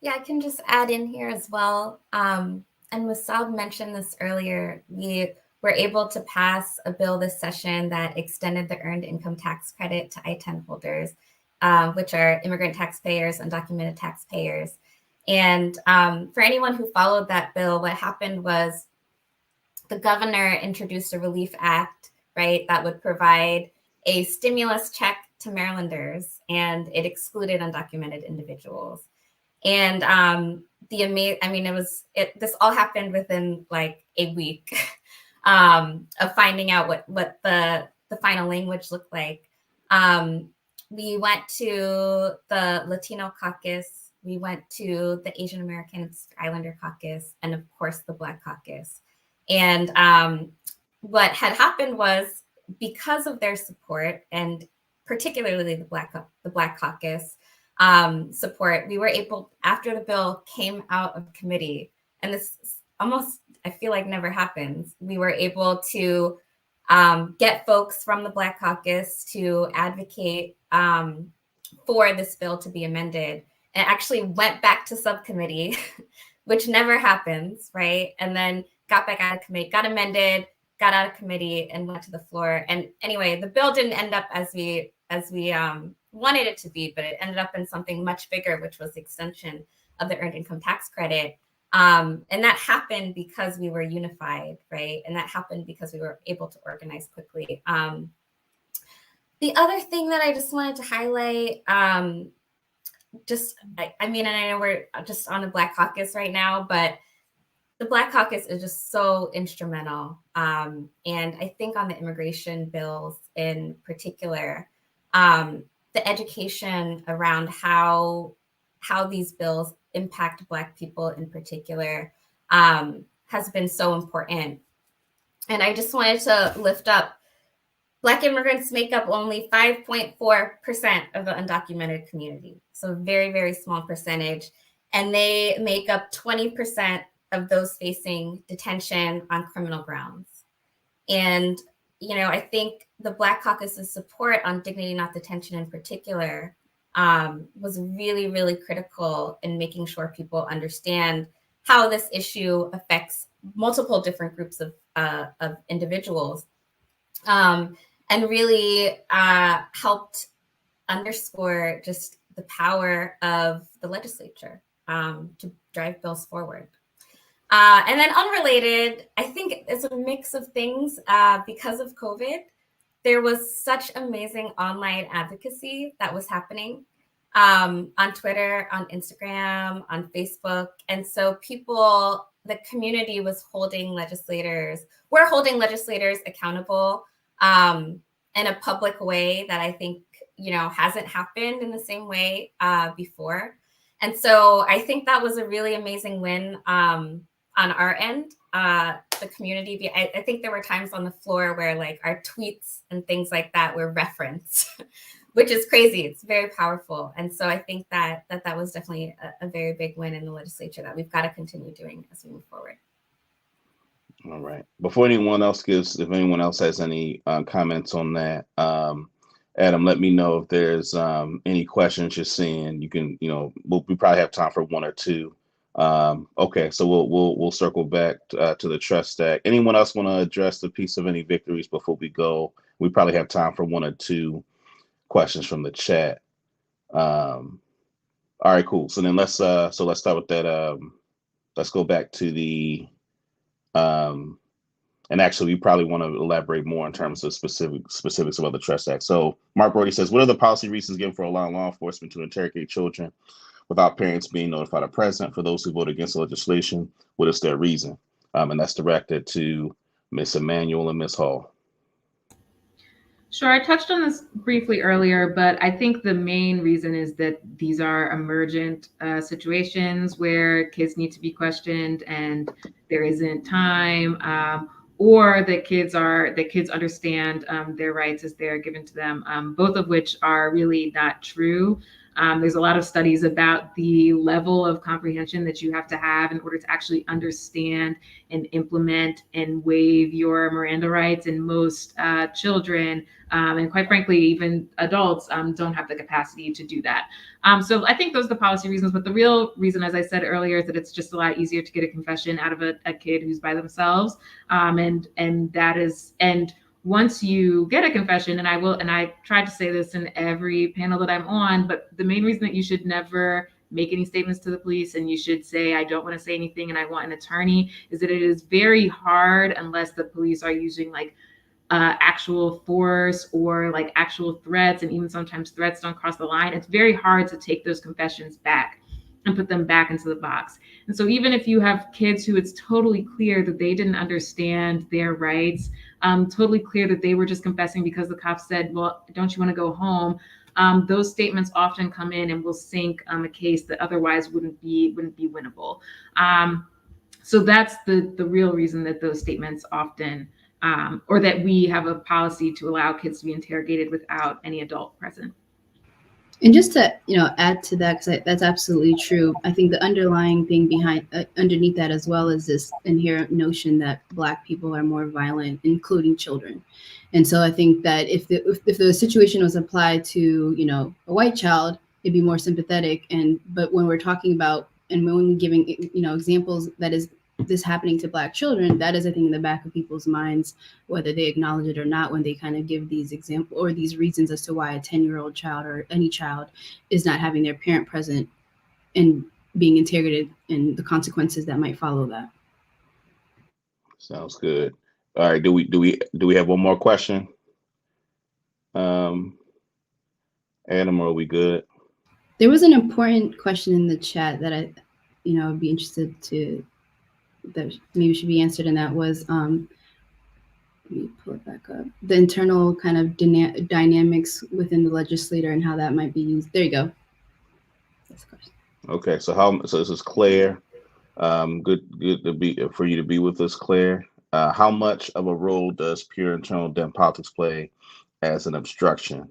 Yeah, I can just add in here as well. And Wasab mentioned this earlier, we were able to pass a bill this session that extended the earned income tax credit to I-10 holders, which are immigrant taxpayers, undocumented taxpayers. And for anyone who followed that bill, what happened was the governor introduced a relief act, right, that would provide a stimulus check to Marylanders, and it excluded undocumented individuals. And this all happened within like a week. Of finding out what the final language looked like. We went to the Latino caucus, we went to the Asian American Islander caucus, and of course the Black caucus. And what had happened was, because of their support, and particularly the Black caucus support, we were able, after the bill came out of committee, and this almost, I feel like, never happens, we were able to get folks from the Black caucus to advocate for this bill to be amended. And actually went back to subcommittee, which never happens, right? And then got back out of committee, got amended, got out of committee, and went to the floor. And anyway, the bill didn't end up as we wanted it to be, but it ended up in something much bigger, which was the extension of the earned income tax credit. And that happened because we were unified, right? And that happened because we were able to organize quickly. The other thing that I just wanted to highlight, I know we're just on the Black Caucus right now, but the Black Caucus is just so instrumental. And I think on the immigration bills in particular, the education around how these bills impact Black people in particular has been so important. And I just wanted to lift up, Black immigrants make up only 5.4% of the undocumented community. So very, very small percentage. And they make up 20% of those facing detention on criminal grounds. And, I think the Black Caucus's support on dignity not detention in particular was really, really critical in making sure people understand how this issue affects multiple different groups of individuals, and really helped underscore just the power of the legislature to drive bills forward. And then unrelated, I think it's a mix of things. Because of COVID, there was such amazing online advocacy that was happening. on Twitter, on Instagram, on Facebook. And so the community was we're holding legislators accountable in a public way that I think, hasn't happened in the same way before. And so I think that was a really amazing win on our end. The community, I think there were times on the floor where like our tweets and things like that were referenced, which is crazy. It's very powerful. And so I think that was definitely a very big win in the legislature that we've got to continue doing as we move forward. All right. Before anyone else if anyone else has any comments on that, Adam, let me know if there's any questions you're seeing. You can, we probably have time for one or two. Okay, so we'll circle back to the trust act. Anyone else want to address the piece of any victories before we go? We probably have time for one or two questions from the chat. All right, cool. So then let's start with that. Let's go back to the and actually we probably want to elaborate more in terms of specifics about the Trust Act. So Mark Brody says, what are the policy reasons given for allowing law enforcement to interrogate children without parents being notified or present? For those who vote against the legislation, what is their reason? And that's directed to Ms. Emanuel and Ms. Hall. Sure, I touched on this briefly earlier, but I think the main reason is that these are emergent situations where kids need to be questioned and there isn't time, or that kids understand their rights as they're given to them, both of which are really not true. There's a lot of studies about the level of comprehension that you have to have in order to actually understand and implement and waive your Miranda rights. And most children, and quite frankly, even adults, don't have the capacity to do that. So I think those are the policy reasons. But the real reason, as I said earlier, is that it's just a lot easier to get a confession out of a kid who's by themselves. And once you get a confession, and I tried to say this in every panel that I'm on, but the main reason that you should never make any statements to the police and you should say, I don't want to say anything and I want an attorney, is that it is very hard unless the police are using like actual force or like actual threats, and even sometimes threats don't cross the line. It's very hard to take those confessions back and put them back into the box. And so even if you have kids who it's totally clear that they didn't understand their rights, totally clear that they were just confessing because the cops said, well, don't you want to go home? Those statements often come in and will sink a case that otherwise wouldn't be winnable. So that's the real reason that those statements often, or that we have a policy to allow kids to be interrogated without any adult present. And just to add to that, because that's absolutely true. I think the underlying thing underneath that as well is this inherent notion that Black people are more violent, including children. And so I think that if the situation was applied to a white child, it'd be more sympathetic. But when we're talking about and when we're giving examples that is this happening to Black children, that is, I think, in the back of people's minds, whether they acknowledge it or not, when they kind of give these examples or these reasons as to why a 10-year-old child or any child is not having their parent present and being interrogated and the consequences that might follow that. Sounds good. All right. Do we have one more question? Adam, are we good? There was an important question in the chat that I'd be interested to that maybe should be answered, and that was let me pull it back up, the internal kind of dynamics within the legislator and how that might be used. There you go. That's the question. Okay, so this is Claire. Good for you to be with us, Claire. How much of a role does pure internal Dem politics play as an obstruction?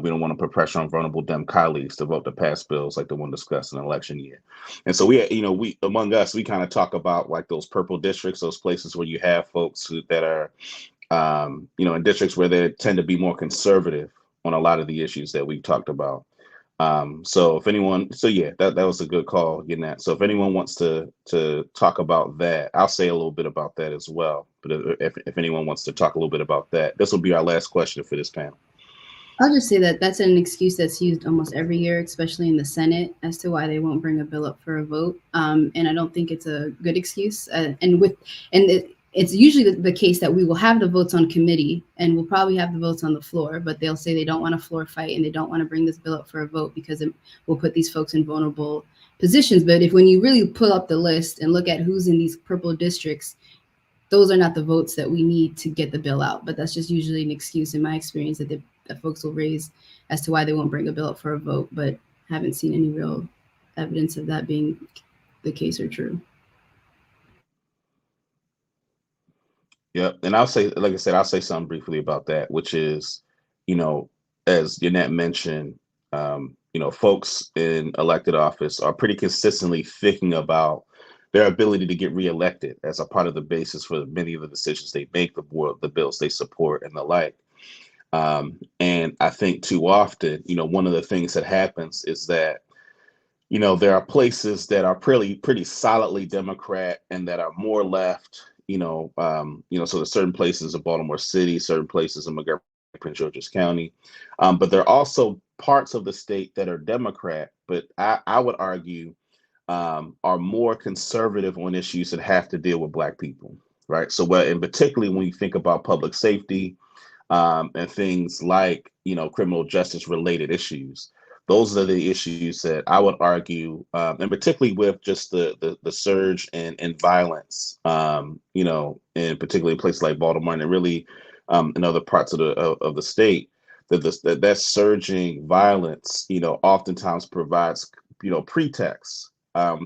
We don't want to put pressure on vulnerable Dem colleagues to vote to pass bills like the one discussed in the election year. And so we among us, we kind of talk about like those purple districts, those places where you have folks that are, in districts where they tend to be more conservative on a lot of the issues that we've talked about. That was a good call getting that. So if anyone wants to talk about that, I'll say a little bit about that as well. But if anyone wants to talk a little bit about that, this will be our last question for this panel. I'll just say that that's an excuse that's used almost every year, especially in the Senate, as to why they won't bring a bill up for a vote. And I don't think it's a good excuse. it's usually the case that we will have the votes on committee and we'll probably have the votes on the floor, but they'll say they don't want a floor fight and they don't want to bring this bill up for a vote because it will put these folks in vulnerable positions. But if when you really pull up the list and look at who's in these purple districts, those are not the votes that we need to get the bill out. But that's just usually an excuse in my experience that folks will raise as to why they won't bring a bill up for a vote, but haven't seen any real evidence of that being the case or true. Yep. And I'll say, like I said, I'll say something briefly about that, which is, as Jheanelle mentioned, folks in elected office are pretty consistently thinking about their ability to get reelected as a part of the basis for many of the decisions they make, the bills they support and the like. And I think too often, one of the things that happens is that, there are places that are pretty solidly Democrat and that are more left. So there's certain places in Baltimore City, certain places in Montgomery, Prince George's County, but there are also parts of the state that are Democrat, but I would argue are more conservative on issues that have to deal with Black people, right? So, and particularly when you think about public safety and things like, criminal justice related issues. Those are the issues that I would argue, and particularly with just the surge in violence, and particularly in places like Baltimore and really in other parts of the state, that surging violence, oftentimes provides, pretexts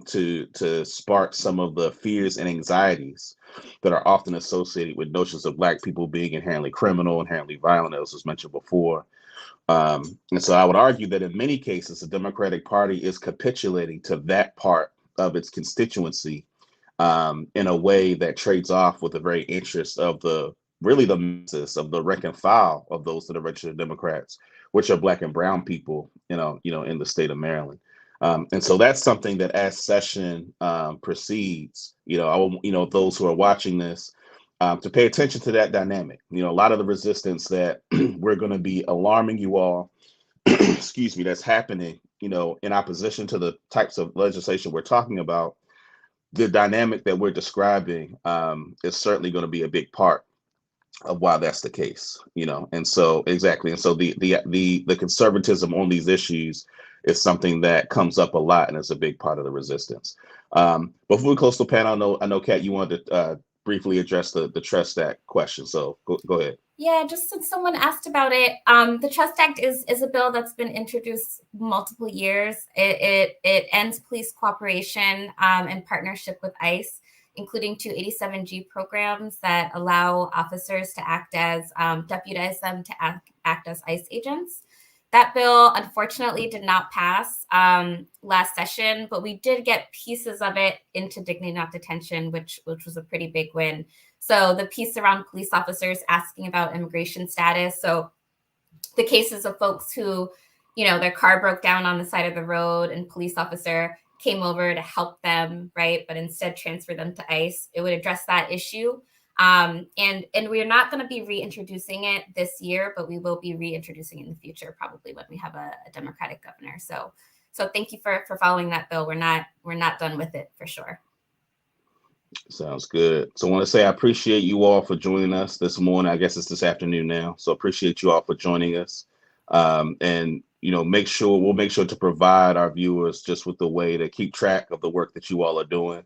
to spark some of the fears and anxieties that are often associated with notions of Black people being inherently criminal, inherently violent, as was mentioned before. And so I would argue that in many cases, the Democratic Party is capitulating to that part of its constituency in a way that trades off with the very interest of the masses of the rank and file of those that are registered Democrats, which are Black and brown people, in the state of Maryland. And so that's something that as session proceeds, those who are watching this, to pay attention to that dynamic. A lot of the resistance that we're going to be alarming you all, excuse me, that's happening, in opposition to the types of legislation we're talking about, the dynamic that we're describing is certainly going to be a big part of why that's the case, and so exactly. And so the conservatism on these issues is something that comes up a lot and is a big part of the resistance. Before we close the panel, I know, Kat, you wanted to briefly address the Trust Act question. So go ahead. Yeah, just since someone asked about it, the Trust Act is a bill that's been introduced multiple years. It ends police cooperation in partnership with ICE, including 287G programs that allow officers to act as, deputize them to act as ICE agents. That bill, unfortunately, did not pass last session, but we did get pieces of it into dignity not detention, which was a pretty big win. So the piece around police officers asking about immigration status. So the cases of folks who, their car broke down on the side of the road and police officer came over to help them, right? But instead transfer them to ICE. It would address that issue. And we're not going to be reintroducing it this year, but we will be reintroducing it in the future, probably when we have a Democratic governor. So thank you for following that bill. We're not done with it for sure. Sounds good. So I want to say I appreciate you all for joining us this morning. I guess it's this afternoon now. So appreciate you all for joining us. And we'll make sure to provide our viewers just with the way to keep track of the work that you all are doing.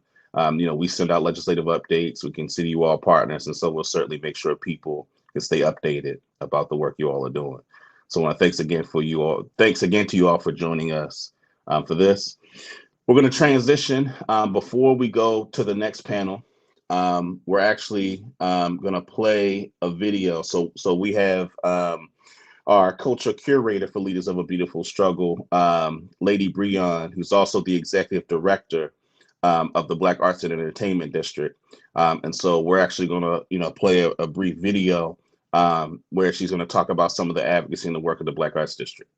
We send out legislative updates. We consider you all partners. And so we'll certainly make sure people can stay updated about the work you all are doing. So I want to thanks again to you all for joining us for this. We're going to transition. Before we go to the next panel, we're actually going to play a video. So we have our culture curator for Leaders of a Beautiful Struggle, Lady Brion, who's also the executive director of the Black Arts and Entertainment District. And so we're actually going to play a brief video where she's going to talk about some of the advocacy and the work of the Black Arts District.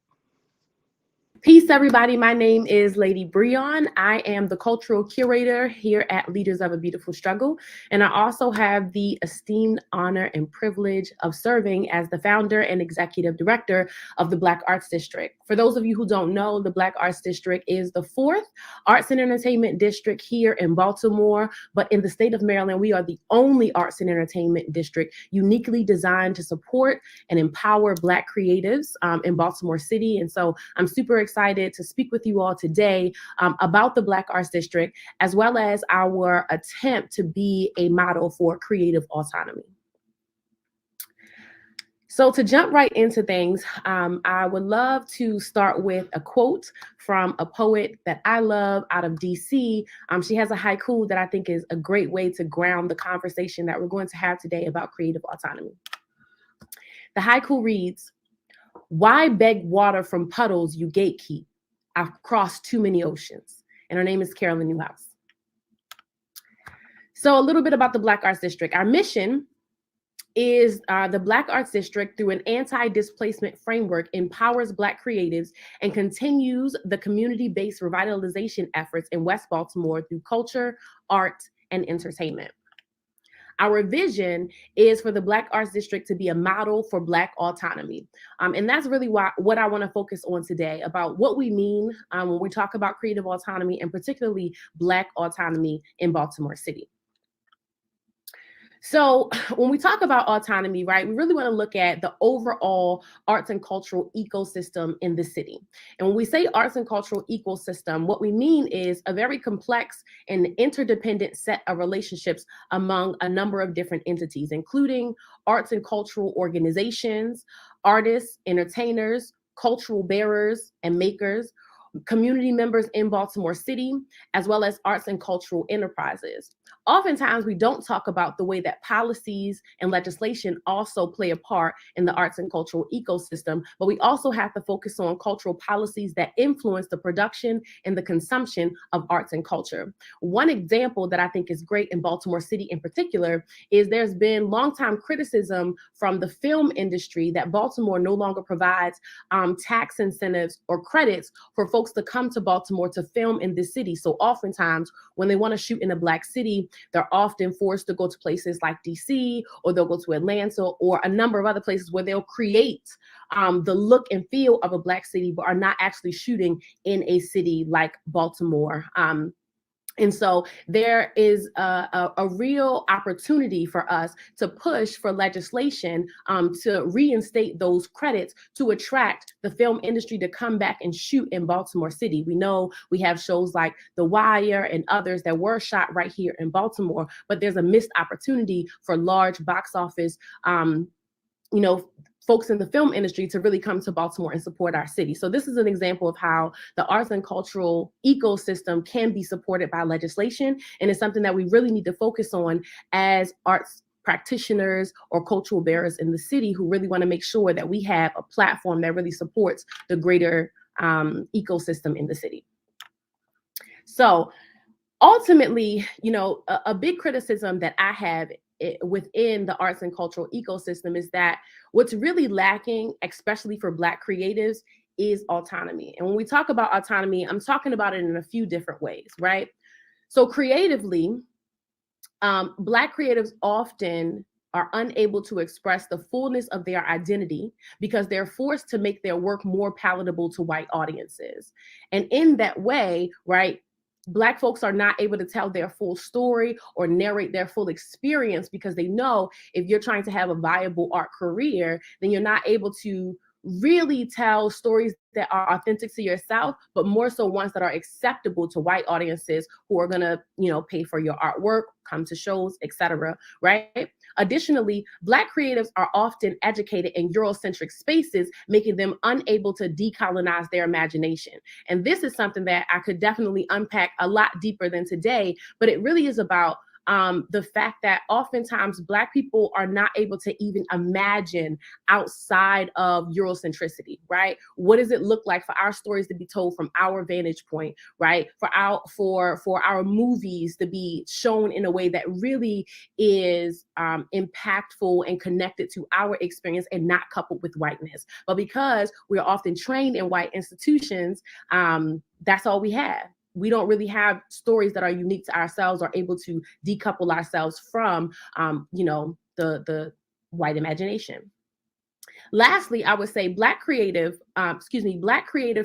Peace, everybody. My name is Lady Brion. I am the cultural curator here at Leaders of a Beautiful Struggle. And I also have the esteemed honor and privilege of serving as the founder and executive director of the Black Arts District. For those of you who don't know, the Black Arts District is the 4th arts and entertainment district here in Baltimore. But in the state of Maryland, we are the only arts and entertainment district uniquely designed to support and empower Black creatives in Baltimore City. And so I'm super excited to speak with you all today about the Black Arts District, as well as our attempt to be a model for creative autonomy. So to jump right into things, I would love to start with a quote from a poet that I love out of DC. She has a haiku that I think is a great way to ground the conversation that we're going to have today about creative autonomy. The haiku reads, "Why beg water from puddles you gatekeep? I've crossed too many oceans." And her name is Carolyn Newhouse. So a little bit about the Black Arts District. Our mission is the Black Arts District, through an anti-displacement framework, empowers Black creatives and continues the community-based revitalization efforts in West Baltimore through culture, art, and entertainment. Our vision is for the Black Arts District to be a model for Black autonomy. And that's really what I want to focus on today, about what we mean when we talk about creative autonomy, and particularly Black autonomy in Baltimore City. So when we talk about autonomy, right, we really want to look at the overall arts and cultural ecosystem in the city. And when we say arts and cultural ecosystem, what we mean is a very complex and interdependent set of relationships among a number of different entities, including arts and cultural organizations, artists, entertainers, cultural bearers and makers, community members in Baltimore City, as well as arts and cultural enterprises. Oftentimes, we don't talk about the way that policies and legislation also play a part in the arts and cultural ecosystem, but we also have to focus on cultural policies that influence the production and the consumption of arts and culture. One example that I think is great in Baltimore City in particular is there's been longtime criticism from the film industry that Baltimore no longer provides tax incentives or credits for folks to come to Baltimore to film in this city. So oftentimes, when they want to shoot in a Black city, they're often forced to go to places like DC, or they'll go to Atlanta, or a number of other places where they'll create the look and feel of a Black city, but are not actually shooting in a city like Baltimore. And so there is a real opportunity for us to push for legislation to reinstate those credits to attract the film industry to come back and shoot in Baltimore City. We know we have shows like The Wire and others that were shot right here in Baltimore, but there's a missed opportunity for large box office, folks in the film industry to really come to Baltimore and support our city. So this is an example of how the arts and cultural ecosystem can be supported by legislation. And it's something that we really need to focus on as arts practitioners or cultural bearers in the city, who really want to make sure that we have a platform that really supports the greater ecosystem in the city. So ultimately, a big criticism that I have within the arts and cultural ecosystem is that what's really lacking, especially for Black creatives, is autonomy. And when we talk about autonomy, I'm talking about it in a few different ways, right? So creatively, Black creatives often are unable to express the fullness of their identity because they're forced to make their work more palatable to white audiences. And in that way, right, Black folks are not able to tell their full story or narrate their full experience, because they know if you're trying to have a viable art career, then you're not able to really tell stories that are authentic to yourself, but more so ones that are acceptable to white audiences who are going to, pay for your artwork, come to shows, etc. Right? Additionally, Black creatives are often educated in Eurocentric spaces, making them unable to decolonize their imagination. And this is something that I could definitely unpack a lot deeper than today, but it really is about the fact that oftentimes Black people are not able to even imagine outside of Eurocentricity, right? What does it look like for our stories to be told from our vantage point, right? For our movies to be shown in a way that really is impactful and connected to our experience and not coupled with whiteness. But because we're often trained in white institutions, that's all we have. We don't really have stories that are unique to ourselves or able to decouple ourselves from, the white imagination. Lastly, I would say Black creative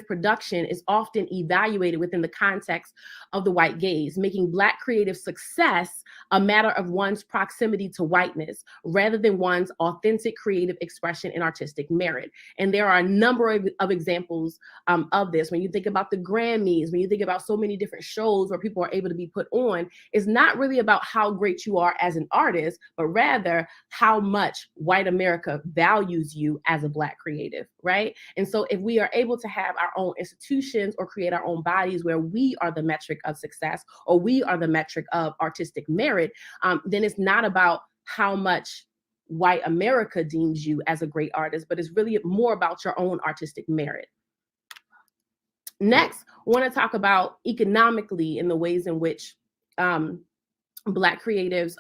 production is often evaluated within the context of the white gaze, making Black creative success a matter of one's proximity to whiteness rather than one's authentic creative expression and artistic merit. And there are a number of examples of this. When you think about the Grammys, when you think about so many different shows where people are able to be put on, it's not really about how great you are as an artist, but rather how much white America values you as a Black creative, right? And so if we are able to have our own institutions or create our own bodies where we are the metric of success or we are the metric of artistic merit, then it's not about how much white America deems you as a great artist, but it's really more about your own artistic merit. Next, I want to talk about economically in the ways in which Black creatives,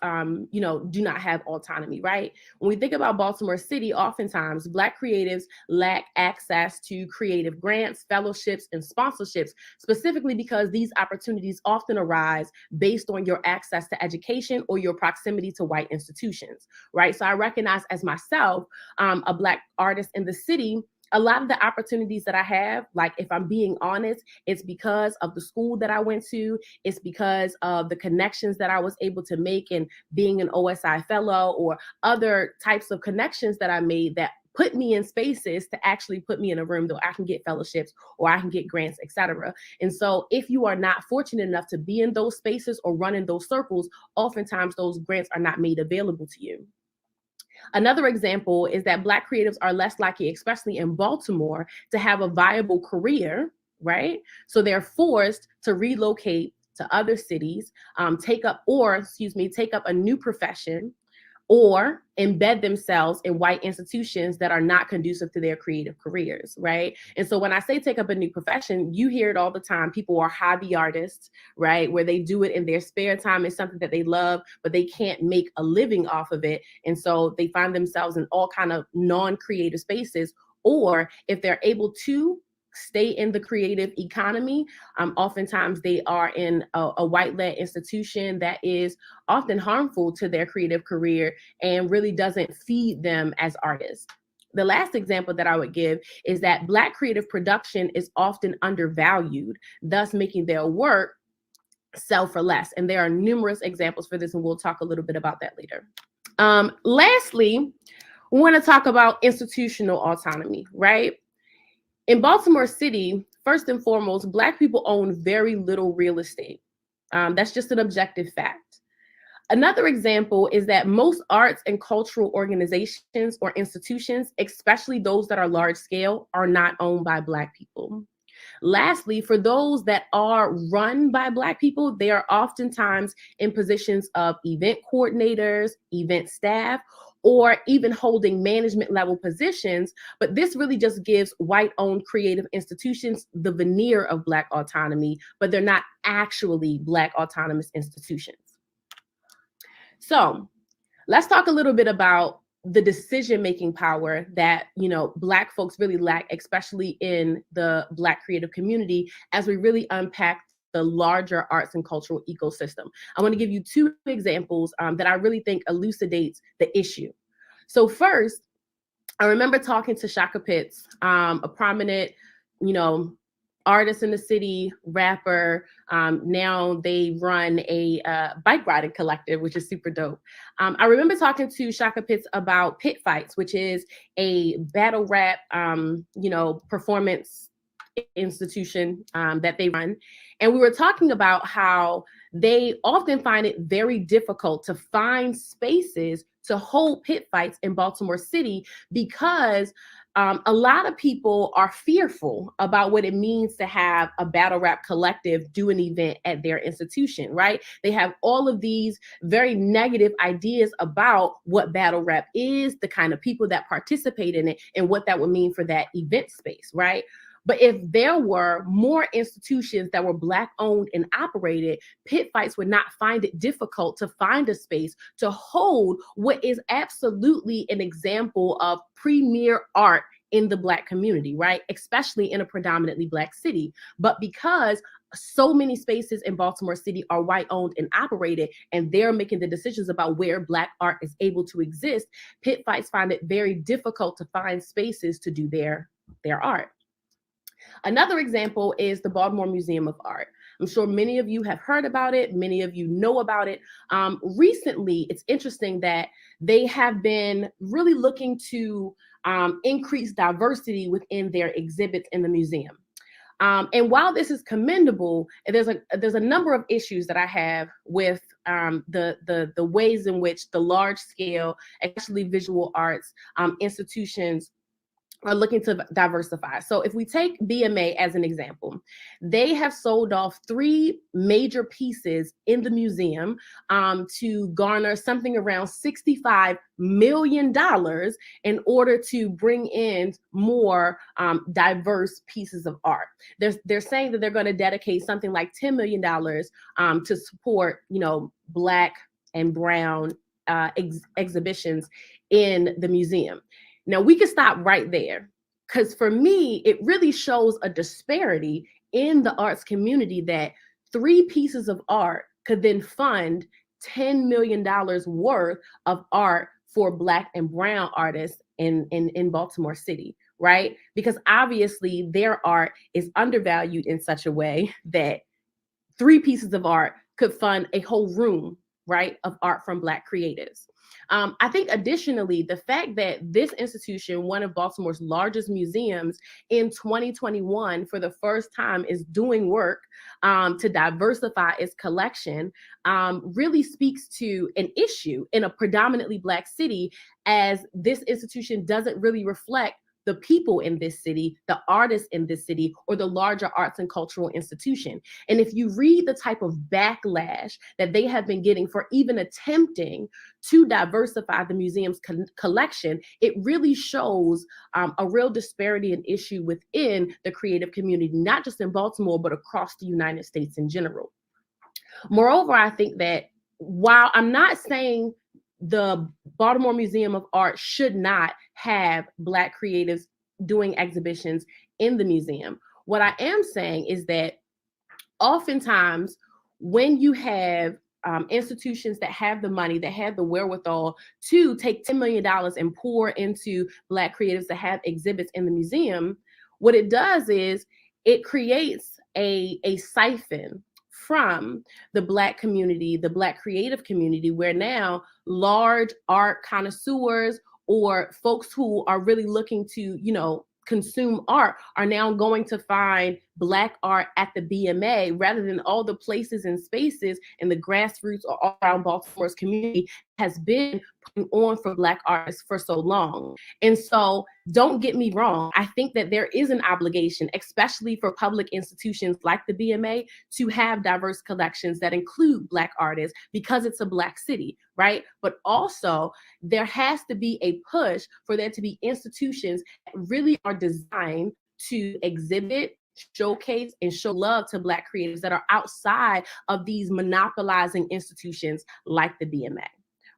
do not have autonomy, right? When we think about Baltimore City, oftentimes Black creatives lack access to creative grants, fellowships, and sponsorships, specifically because these opportunities often arise based on your access to education or your proximity to white institutions, right? So I recognize as myself, a Black artist in the city, a lot of the opportunities that I have, like if I'm being honest, it's because of the school that I went to. It's because of the connections that I was able to make and being an OSI fellow or other types of connections that I made that put me in spaces to actually put me in a room that I can get fellowships or I can get grants, etc. And so if you are not fortunate enough to be in those spaces or run in those circles, oftentimes those grants are not made available to you. Another example is that Black creatives are less likely, especially in Baltimore, to have a viable career, right? So they're forced to relocate to other cities, take up a new profession, or embed themselves in white institutions that are not conducive to their creative careers, right? And so when I say take up a new profession, you hear it all the time. People are hobby artists, right? Where they do it in their spare time. It's something that they love, but they can't make a living off of it. And so they find themselves in all kind of non-creative spaces. Or if they're able to stay in the creative economy, oftentimes they are in a white-led institution that is often harmful to their creative career and really doesn't feed them as artists. The last example that I would give is that Black creative production is often undervalued, thus making their work sell for less. And there are numerous examples for this, and we'll talk a little bit about that later. Lastly, we want to talk about institutional autonomy, right? In Baltimore City, first and foremost, Black people own very little real estate. That's just an objective fact. Another example is that most arts and cultural organizations or institutions, especially those that are large scale, are not owned by Black people. Lastly, for those that are run by Black people, they are oftentimes in positions of event coordinators, event staff, or even holding management level positions. But this really just gives white-owned creative institutions the veneer of Black autonomy, but they're not actually Black autonomous institutions. So let's talk a little bit about the decision-making power that, Black folks really lack, especially in the Black creative community, as we really unpack the larger arts and cultural ecosystem. I want to give you two examples that I really think elucidates the issue. So first, I remember talking to Shaka Pitts, a prominent, artist in the city, rapper. Now they run a bike riding collective, which is super dope. I remember talking to Shaka Pitts about Pit Fights, which is a battle rap, performance institution that they run. And we were talking about how they often find it very difficult to find spaces to hold pit fights in Baltimore City because a lot of people are fearful about what it means to have a battle rap collective do an event at their institution, right? They have all of these very negative ideas about what battle rap is, the kind of people that participate in it, and what that would mean for that event space, right? But if there were more institutions that were Black owned and operated, pit fights would not find it difficult to find a space to hold what is absolutely an example of premier art in the Black community, right? Especially in a predominantly Black city. But because so many spaces in Baltimore City are white owned and operated, and they're making the decisions about where Black art is able to exist, pit fights find it very difficult to find spaces to do their art. Another example is the Baltimore Museum of Art. I'm sure many of you have heard about it. Many of you know about it. Recently, it's interesting that they have been really looking to increase diversity within their exhibits in the museum. And while this is commendable, there's a number of issues that I have with the ways in which the large scale, especially visual arts institutions are looking to diversify. So if we take BMA as an example, they have sold off 3 major pieces in the museum to garner something around $65 million in order to bring in more diverse pieces of art. They're saying that they're going to dedicate something like $10 million to support, Black and brown exhibitions in the museum. Now, we can stop right there, because for me, it really shows a disparity in the arts community that 3 pieces of art could then fund $10 million worth of art for Black and brown artists in Baltimore City, right? Because obviously their art is undervalued in such a way that 3 pieces of art could fund a whole room, right, of art from Black creatives. I think additionally, the fact that this institution, one of Baltimore's largest museums in 2021, for the first time is doing work to diversify its collection, really speaks to an issue in a predominantly Black city, as this institution doesn't really reflect the people in this city, the artists in this city, or the larger arts and cultural institution. And if you read the type of backlash that they have been getting for even attempting to diversify the museum's collection, it really shows a real disparity and issue within the creative community, not just in Baltimore, but across the United States in general. Moreover, I think that while I'm not saying the Baltimore Museum of Art should not have Black creatives doing exhibitions in the museum, what I am saying is that oftentimes when you have institutions that have the money, that have the wherewithal to take $10 million and pour into Black creatives to have exhibits in the museum, what it does is it creates a siphon from the Black community, the Black creative community, where now large art connoisseurs or folks who are really looking to, consume art are now going to find Black art at the BMA rather than all the places and spaces in the grassroots or all around Baltimore's community has been putting on for Black artists for so long. And so don't get me wrong, I think that there is an obligation, especially for public institutions like the BMA, to have diverse collections that include Black artists because it's a Black city, right? But also there has to be a push for there to be institutions that really are designed to exhibit, showcase, and show love to Black creatives that are outside of these monopolizing institutions like the BMA,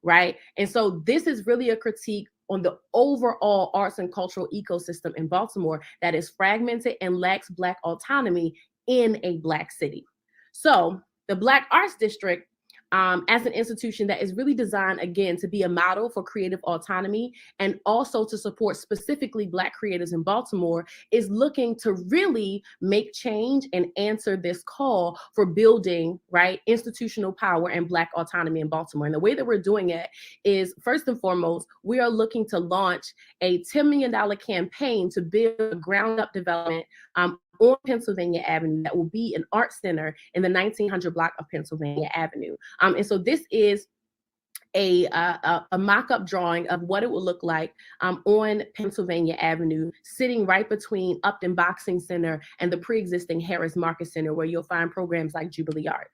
right? And so this is really a critique on the overall arts and cultural ecosystem in Baltimore that is fragmented and lacks Black autonomy in a Black city. So the Black Arts District, as an institution that is really designed, again, to be a model for creative autonomy and also to support specifically Black creatives in Baltimore, is looking to really make change and answer this call for building, right, institutional power and Black autonomy in Baltimore. And the way that we're doing it is, first and foremost, we are looking to launch a $10 million campaign to build a ground-up development on Pennsylvania Avenue that will be an art center in the 1900 block of Pennsylvania Avenue. And so this is a mock-up drawing of what it would look like on Pennsylvania Avenue, sitting right between Upton Boxing Center and the pre-existing Harris Market Center, where you'll find programs like Jubilee Art.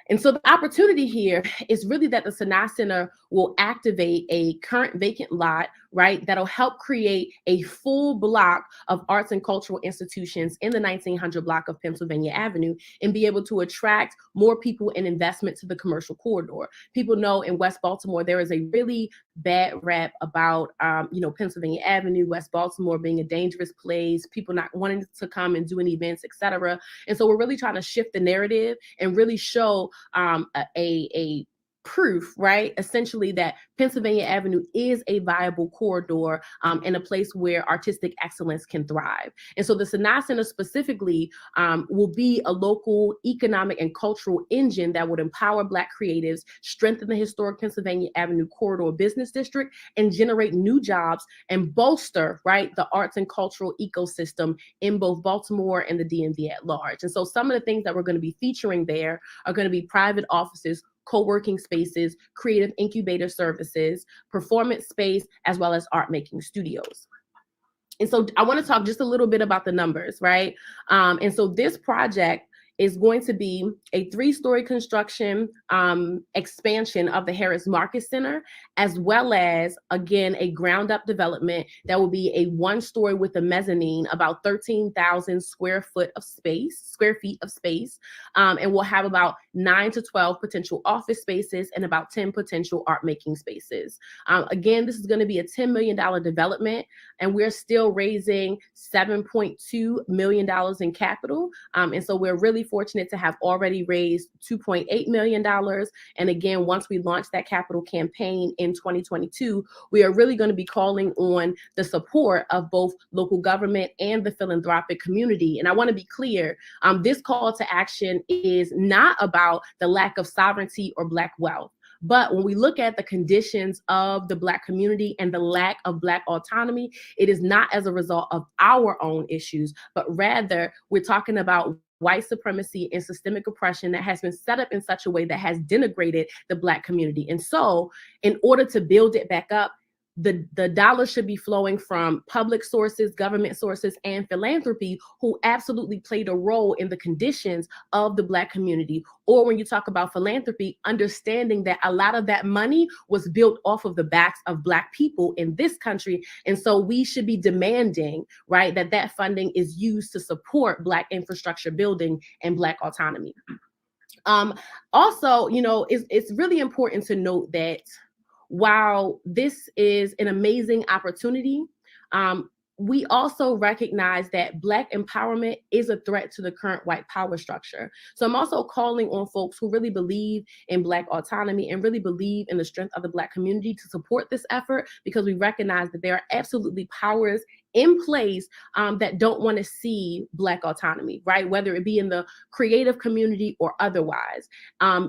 And so the opportunity here is really that the Sanaa Center will activate a current vacant lot, right, that'll help create a full block of arts and cultural institutions in the 1900 block of Pennsylvania Avenue, and be able to attract more people and investment to the commercial corridor. People know in West Baltimore, there is a really bad rap about, Pennsylvania Avenue, West Baltimore being a dangerous place, people not wanting to come and do any events, et cetera. And so we're really trying to shift the narrative and really show a proof, right, essentially, that Pennsylvania Avenue is a viable corridor and a place where artistic excellence can thrive. And so the Sanaa Center specifically will be a local economic and cultural engine that would empower Black creatives, strengthen the historic Pennsylvania Avenue corridor business district, and generate new jobs and bolster, right, the arts and cultural ecosystem in both Baltimore and the DMV at large. And so some of the things that we're going to be featuring there are going to be private offices, co-working spaces, creative incubator services, performance space, as well as art making studios. And so I want to talk just a little bit about the numbers, right? And so this project is going to be a 3-story construction expansion of the Harris Market Center, as well as, again, a ground up development that will be a 1-story with a mezzanine, about 13,000 square feet of space. And we'll have about 9 to 12 potential office spaces and about 10 potential art making spaces. Again, this is going to be a $10 million development, and we're still raising $7.2 million in capital. And so we're really fortunate to have already raised $2.8 million. And again, once we launch that capital campaign in 2022, we are really going to be calling on the support of both local government and the philanthropic community. And I want to be clear, this call to action is not about the lack of sovereignty or Black wealth. But when we look at the conditions of the Black community and the lack of Black autonomy, it is not as a result of our own issues, but rather we're talking about white supremacy and systemic oppression that has been set up in such a way that has denigrated the Black community. And so in order to build it back up, the dollars should be flowing from public sources, government sources, and philanthropy, who absolutely played a role in the conditions of the Black community. Or when you talk about philanthropy, understanding that a lot of that money was built off of the backs of Black people in this country. And so we should be demanding, right, that funding is used to support Black infrastructure building and Black autonomy. Also, it's really important to note that while this is an amazing opportunity, we also recognize that Black empowerment is a threat to the current white power structure. So I'm also calling on folks who really believe in Black autonomy and really believe in the strength of the Black community to support this effort, because we recognize that there are absolutely powers in place that don't want to see Black autonomy, right? Whether it be in the creative community or otherwise,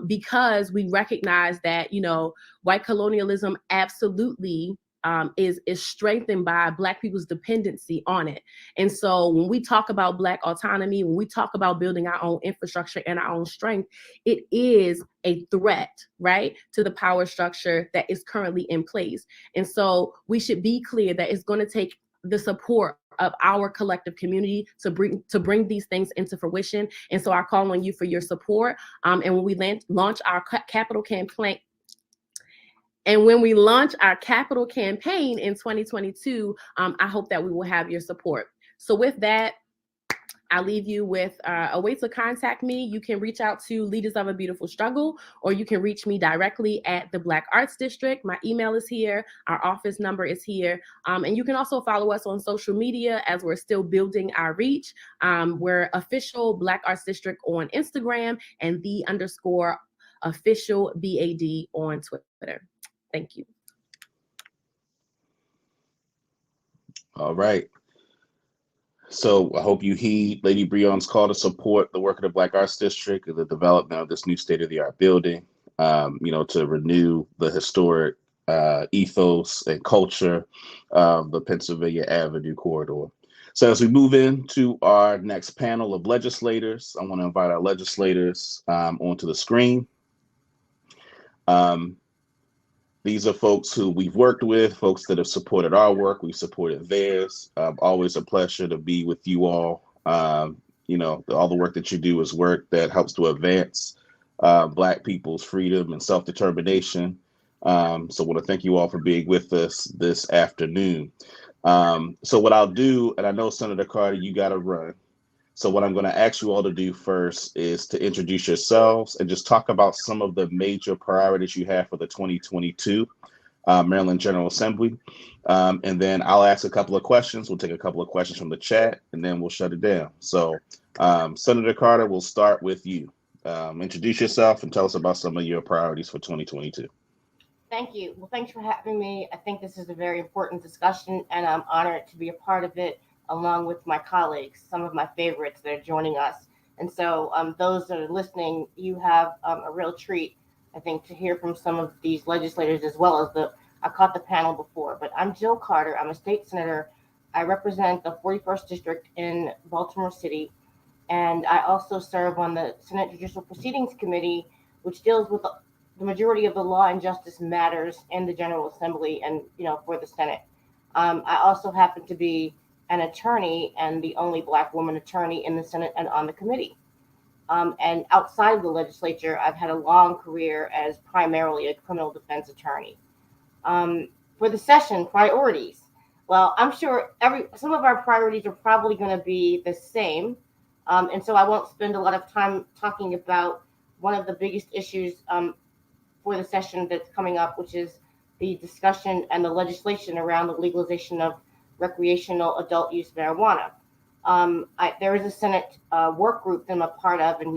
because we recognize that, white colonialism absolutely is strengthened by Black people's dependency on it. And so when we talk about Black autonomy, when we talk about building our own infrastructure and our own strength, it is a threat, right, to the power structure that is currently in place. And so we should be clear that it's going to take the support of our collective community to bring these things into fruition. And so I call on you for your support. And when we launch our capital campaign, in 2022, I hope that we will have your support. So with that, I'll leave you with a way to contact me. You can reach out to Leaders of a Beautiful Struggle, or you can reach me directly at the Black Arts District. My email is here. Our office number is here. And you can also follow us on social media as we're still building our reach. We're official Black Arts District on Instagram and _official BAD on Twitter. Thank you. All right. So I hope you heed Lady Brion's call to support the work of the Black Arts District and the development of this new state-of-the-art building, to renew the historic ethos and culture of the Pennsylvania Avenue corridor. So as we move into our next panel of legislators, I want to invite our legislators onto the screen. These are folks who we've worked with, folks that have supported our work, we've supported theirs. Always a pleasure to be with you all. All the work that you do is work that helps to advance Black people's freedom and self-determination. So I want to thank you all for being with us this afternoon. So what I'll do, and I know Senator Carter, you got to run. So what I'm going to ask you all to do first is to introduce yourselves and just talk about some of the major priorities you have for the 2022 Maryland General Assembly. And then I'll ask a couple of questions. We'll take a couple of questions from the chat, and then we'll shut it down. So Senator Carter, we'll start with you. Introduce yourself and tell us about some of your priorities for 2022. Thank you. Well, thanks for having me. I think this is a very important discussion, and I'm honored to be a part of it, along with my colleagues, some of my favorites that are joining us. And so those that are listening, you have a real treat, I think, to hear from some of these legislators, as well as I caught the panel before, but I'm Jill Carter. I'm a state senator. I represent the 41st District in Baltimore City. And I also serve on the Senate Judicial Proceedings Committee, which deals with the majority of the law and justice matters in the General Assembly and, for the Senate. I also happen to be an attorney and the only Black woman attorney in the Senate and on the committee. And outside of the legislature, I've had a long career as primarily a criminal defense attorney. For the session, priorities. Well, I'm sure some of our priorities are probably going to be the same. And so I won't spend a lot of time talking about one of the biggest issues for the session that's coming up, which is the discussion and the legislation around the legalization of recreational adult use marijuana. There is a Senate work group that I'm a part of, and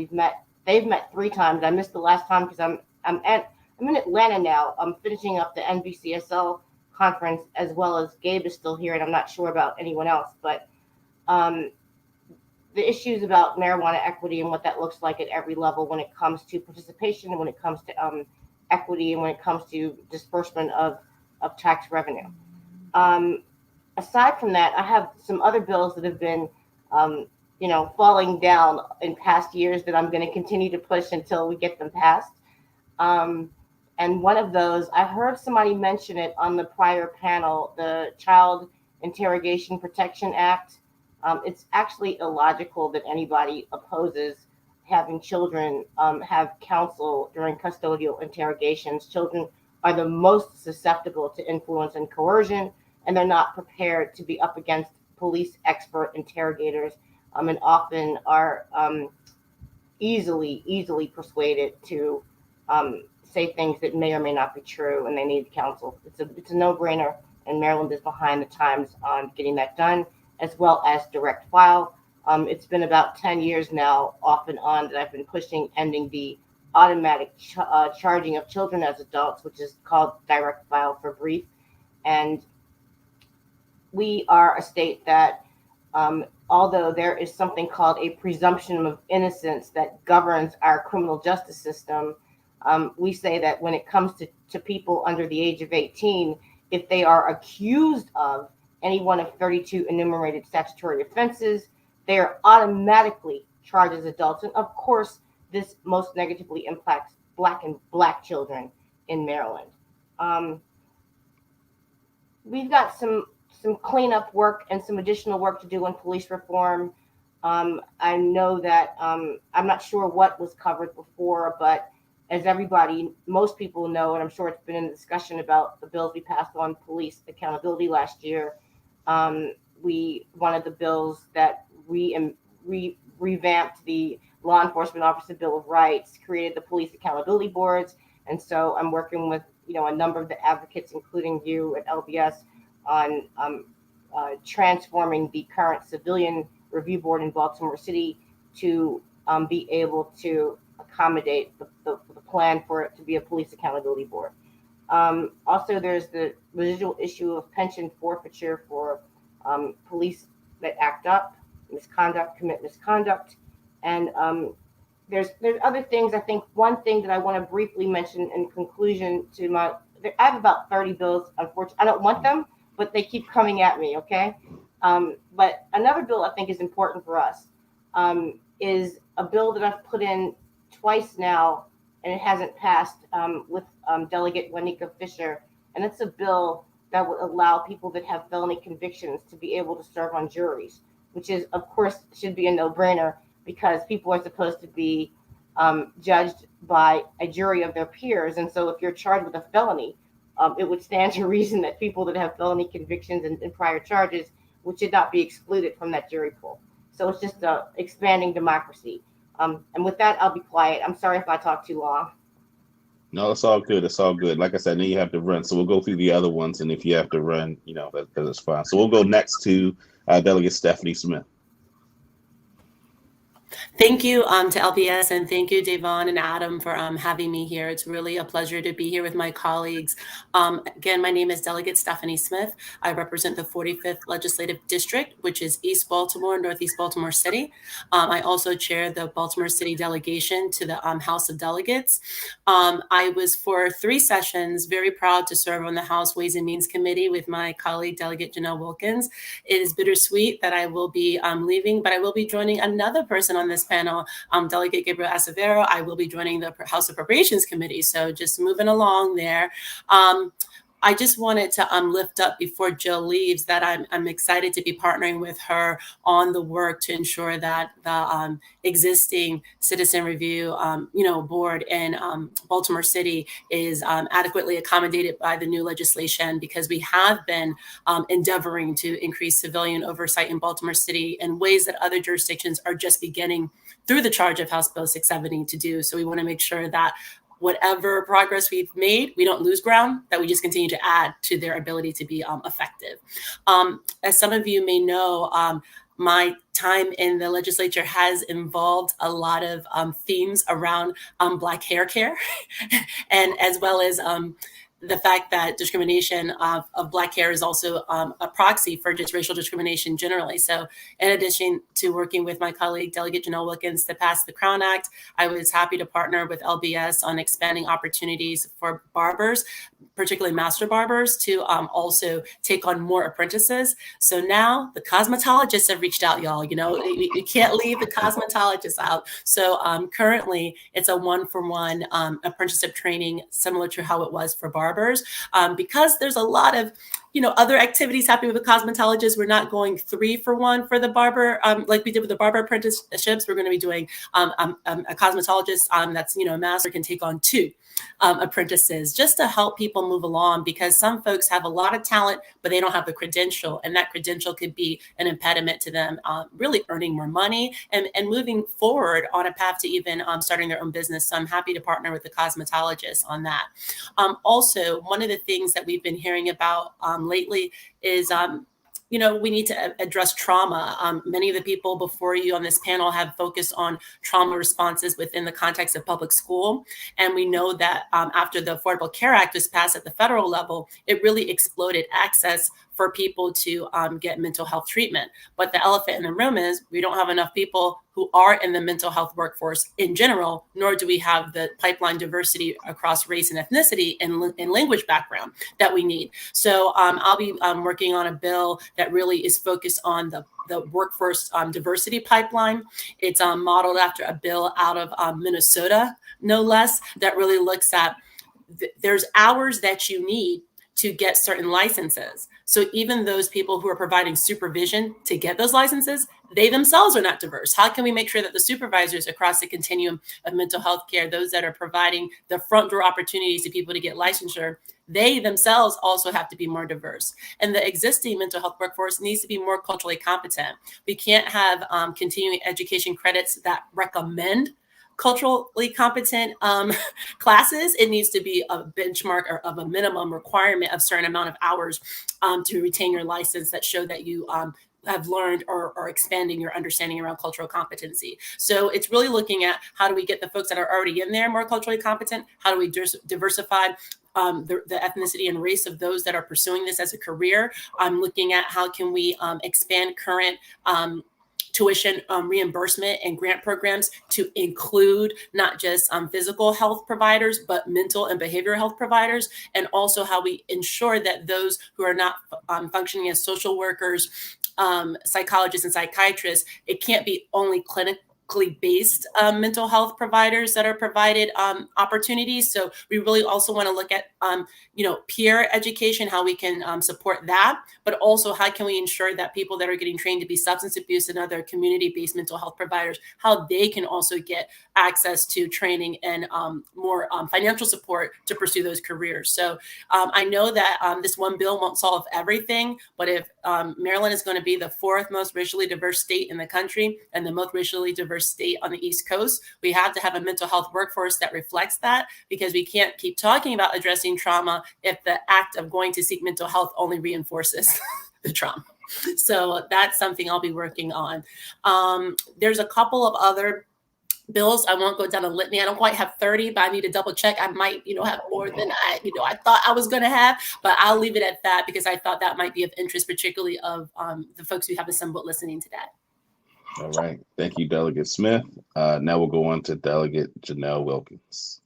they've met 3 times. I missed the last time because I'm in Atlanta now. I'm finishing up the NBCSL conference, as well as Gabe is still here, and I'm not sure about anyone else, but the issues about marijuana equity and what that looks like at every level when it comes to participation and when it comes to equity and when it comes to disbursement of tax revenue. Aside from that, I have some other bills that have been, falling down in past years that I'm going to continue to push until we get them passed. And one of those, I heard somebody mention it on the prior panel, the Child Interrogation Protection Act. It's actually illogical that anybody opposes having children have counsel during custodial interrogations. Children are the most susceptible to influence and coercion, and they're not prepared to be up against police expert interrogators, and often are easily persuaded to say things that may or may not be true, and they need counsel. It's a no-brainer, and Maryland is behind the times on getting that done, as well as direct file. It's been about 10 years now, off and on, that I've been pushing ending the automatic charging of children as adults, which is called direct file for brief. And we are a state that, although there is something called a presumption of innocence that governs our criminal justice system, we say that when it comes to people under the age of 18, if they are accused of any one of 32 enumerated statutory offenses, they are automatically charged as adults. And of course, this most negatively impacts Black children in Maryland. We've got some cleanup work and some additional work to do on police reform. I know that I'm not sure what was covered before, but as most people know, and I'm sure it's been in the discussion about the bills we passed on police accountability last year. One of the bills that revamped the Law Enforcement Officer Bill of Rights, created the police accountability boards. And so I'm working with, a number of the advocates, including you at LBS, on transforming the current civilian review board in Baltimore City to be able to accommodate the plan for it to be a police accountability board. Also, there's the residual issue of pension forfeiture for police that act up, commit misconduct. And there's other things. I think one thing that I want to briefly mention in conclusion to I have about 30 bills. Unfortunately, I don't want them, but they keep coming at me, okay? But another bill I think is important for us is a bill that I've put in twice now and it hasn't passed with Delegate Juanita Fisher. And it's a bill that would allow people that have felony convictions to be able to serve on juries, which is, of course, should be a no-brainer because people are supposed to be judged by a jury of their peers. And so if you're charged with a felony, it would stand to reason that people that have felony convictions and prior charges should not be excluded from that jury pool. So it's just expanding democracy. And with that, I'll be quiet. I'm sorry if I talk too long. No, it's all good. It's all good. Like I said, now you have to run. So we'll go through the other ones. And if you have to run, that's fine. So we'll go next to Delegate Stephanie Smith. Thank you to LBS, and thank you, Devon and Adam, for having me here. It's really a pleasure to be here with my colleagues. Again, my name is Delegate Stephanie Smith. I represent the 45th Legislative District, which is East Baltimore, Northeast Baltimore City. I also chair the Baltimore City delegation to the House of Delegates. I was, for 3 sessions, very proud to serve on the House Ways and Means Committee with my colleague, Delegate Jheanelle Wilkins. It is bittersweet that I will be leaving, but I will be joining another person on this panel, Delegate Gabriel Acevero. I will be joining the House Appropriations Committee. So just moving along there. I just wanted to lift up before Jill leaves that I'm excited to be partnering with her on the work to ensure that the existing citizen review, board in Baltimore City is adequately accommodated by the new legislation, because we have been endeavoring to increase civilian oversight in Baltimore City in ways that other jurisdictions are just beginning through the charge of House Bill 670 to do. So we want to make sure that whatever progress we've made, we don't lose ground, that we just continue to add to their ability to be effective. As some of you may know, my time in the legislature has involved a lot of themes around Black hair care, and as well as the fact that discrimination of Black hair is also a proxy for just racial discrimination generally. So in addition to working with my colleague, Delegate Jheanelle Wilkins, to pass the Crown Act, I was happy to partner with LBS on expanding opportunities for barbers, particularly master barbers, to also take on more apprentices. So now the cosmetologists have reached out, y'all. You can't leave the cosmetologists out. So currently it's a 1-for-1 apprenticeship training, similar to how it was for barbers. Because there's a lot of other activities happening with the cosmetologists. We're not going 3-for-1 for the barber, like we did with the barber apprenticeships. We're going to be doing a cosmetologist that's a master can take on 2 apprentices, just to help people move along, because some folks have a lot of talent, but they don't have the credential, and that credential could be an impediment to them really earning more money and moving forward on a path to even starting their own business. So I'm happy to partner with the cosmetologists on that. Also, one of the things that we've been hearing about lately is we need to address trauma. Many of the people before you on this panel have focused on trauma responses within the context of public school. And we know that after the Affordable Care Act was passed at the federal level, it really exploded access for people to get mental health treatment. But the elephant in the room is we don't have enough people who are in the mental health workforce in general, nor do we have the pipeline diversity across race and ethnicity and language background that we need. So I'll be working on a bill that really is focused on the workforce diversity pipeline. It's modeled after a bill out of Minnesota, no less, that really looks at there's hours that you need to get certain licenses. So even those people who are providing supervision to get those licenses, they themselves are not diverse. How can we make sure that the supervisors across the continuum of mental health care, those that are providing the front door opportunities to people to get licensure, they themselves also have to be more diverse? And the existing mental health workforce needs to be more culturally competent. We can't have continuing education credits that recommend culturally competent classes. It needs to be a benchmark or of a minimum requirement of certain amount of hours to retain your license that show that you have learned or are expanding your understanding around cultural competency. So it's really looking at how do we get the folks that are already in there more culturally competent? How do we diversify the ethnicity and race of those that are pursuing this as a career? I'm looking at how can we expand current tuition reimbursement and grant programs to include not just physical health providers, but mental and behavioral health providers, and also how we ensure that those who are not functioning as social workers, psychologists and psychiatrists, it can't be only based mental health providers that are provided opportunities. So we really also want to look at, peer education, how we can support that, but also how can we ensure that people that are getting trained to be substance abuse and other community-based mental health providers, how they can also get access to training and more financial support to pursue those careers. So I know that this one bill won't solve everything, but if Maryland is going to be the 4th most racially diverse state in the country and the most racially diverse state on the East Coast, we have to have a mental health workforce that reflects that, because we can't keep talking about addressing trauma if the act of going to seek mental health only reinforces the trauma. So that's something I'll be working on. There's a couple of other bills. I won't go down a litany. I don't quite have 30, but I need to double check. I might, have more than I thought I was going to have, but I'll leave it at that because I thought that might be of interest, particularly of the folks who have assembled listening today. All right. Thank you, Delegate Smith. Now we'll go on to Delegate Jheanelle Wilkins.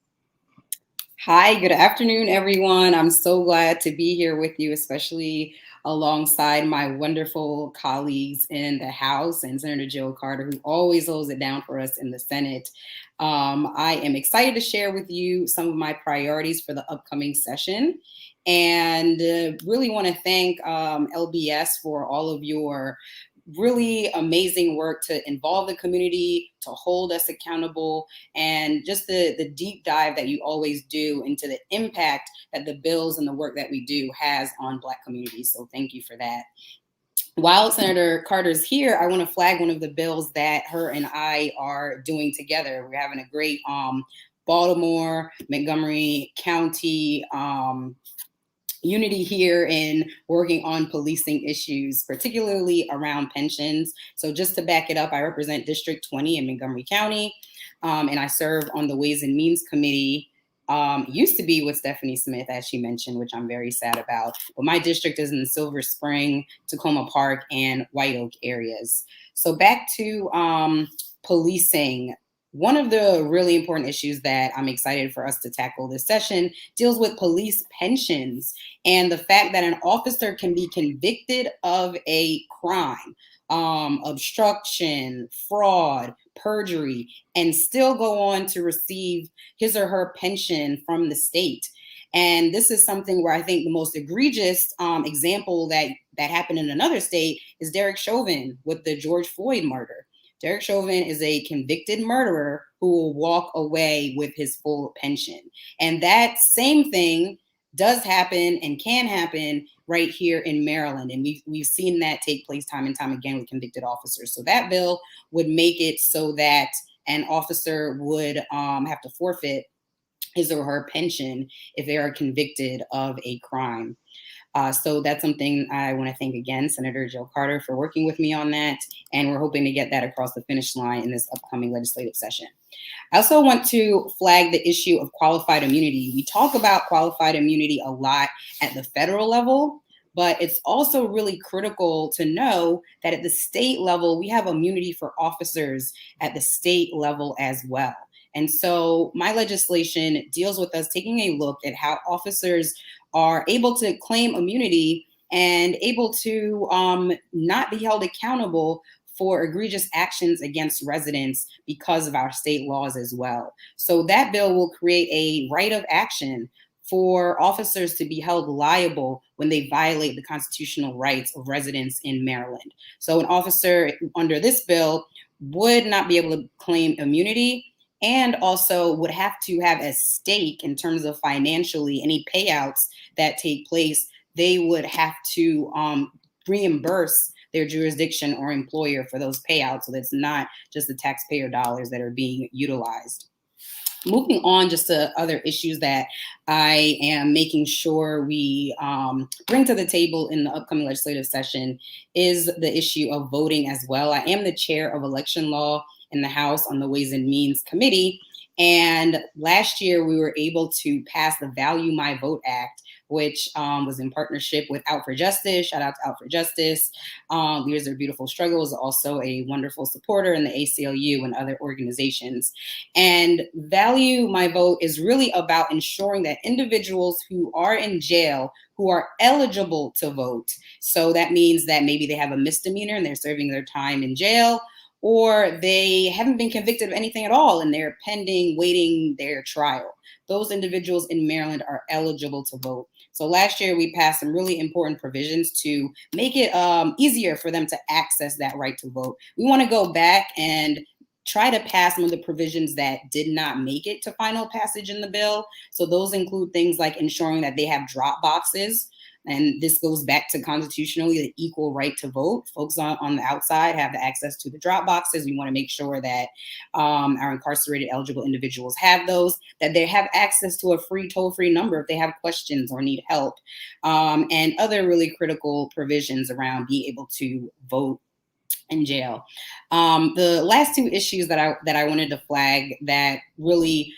Hi, good afternoon, everyone. I'm so glad to be here with you, especially alongside my wonderful colleagues in the House and Senator Jill Carter, who always holds it down for us in the Senate. I am excited to share with you some of my priorities for the upcoming session, and really want to thank LBS for all of your really amazing work to involve the community, to hold us accountable, and just the deep dive that you always do into the impact that the bills and the work that we do has on Black communities. So thank you for that. While Senator Carter's here, I want to flag one of the bills that her and I are doing together. We're having a great Baltimore, Montgomery County unity here in working on policing issues, particularly around pensions. So just to back it up, I represent District 20 in Montgomery County, and I serve on the Ways and Means Committee. Used to be with Stephanie Smith, as she mentioned, which I'm very sad about. But my district is in the Silver Spring, Tacoma Park, and White Oak areas. So back to policing. One of the really important issues that I'm excited for us to tackle this session deals with police pensions and the fact that an officer can be convicted of a crime, obstruction, fraud, perjury, and still go on to receive his or her pension from the state. And this is something where I think the most egregious example that happened in another state is Derek Chauvin with the George Floyd murder. Derek Chauvin is a convicted murderer who will walk away with his full pension. And that same thing does happen and can happen right here in Maryland. And we've seen that take place time and time again with convicted officers. So that bill would make it so that an officer would have to forfeit his or her pension if they are convicted of a crime. So that's something I want to thank again Senator Jill Carter for working with me on that. And we're hoping to get that across the finish line in this upcoming legislative session. I also want to flag the issue of qualified immunity. We talk about qualified immunity a lot at the federal level, but it's also really critical to know that at the state level, we have immunity for officers at the state level as well. And so my legislation deals with us taking a look at how officers are able to claim immunity and able to not be held accountable for egregious actions against residents because of our state laws as well. So that bill will create a right of action for officers to be held liable when they violate the constitutional rights of residents in Maryland. So an officer under this bill would not be able to claim immunity, and also would have to have a stake in terms of financially any payouts that take place. They would have to reimburse their jurisdiction or employer for those payouts. So that's not just the taxpayer dollars that are being utilized. Moving on just to other issues that I am making sure we bring to the table in the upcoming legislative session is the issue of voting as well. I am the chair of election law in the House on the Ways and Means Committee. And last year we were able to pass the Value My Vote Act, which was in partnership with Out for Justice. Shout out to Out for Justice. Leaders of Beautiful Struggle is also a wonderful supporter in the ACLU and other organizations. And Value My Vote is really about ensuring that individuals who are in jail, who are eligible to vote, so that means that maybe they have a misdemeanor and they're serving their time in jail, or they haven't been convicted of anything at all and they're pending, waiting their trial. Those individuals in Maryland are eligible to vote. So last year we passed some really important provisions to make it easier for them to access that right to vote. We want to go back and try to pass some of the provisions that did not make it to final passage in the bill. So those include things like ensuring that they have drop boxes. And this goes back to constitutionally the equal right to vote. Folks on the outside have the access to the drop boxes. We want to make sure that our incarcerated eligible individuals have those, that they have access to a free toll-free number if they have questions or need help, and other really critical provisions around being able to vote in jail. The last two issues that I wanted to flag that really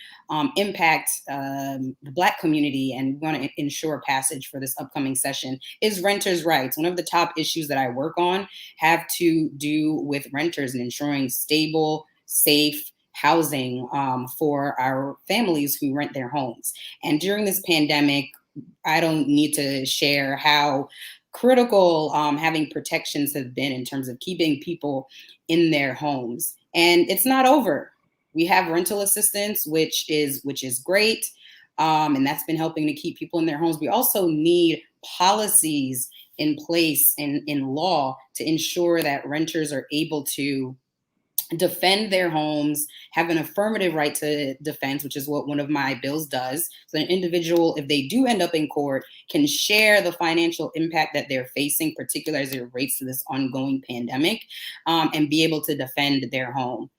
impact the Black community and want to ensure passage for this upcoming session is renters' rights. One of the top issues that I work on have to do with renters and ensuring stable, safe housing for our families who rent their homes. And during this pandemic, I don't need to share how critical having protections have been in terms of keeping people in their homes. And it's not over. We have rental assistance, which is great. And that's been helping to keep people in their homes. We also need policies in place in law to ensure that renters are able to defend their homes, have an affirmative right to defense, which is what one of my bills does. So an individual, if they do end up in court, can share the financial impact that they're facing, particularly as it relates to this ongoing pandemic, and be able to defend their home.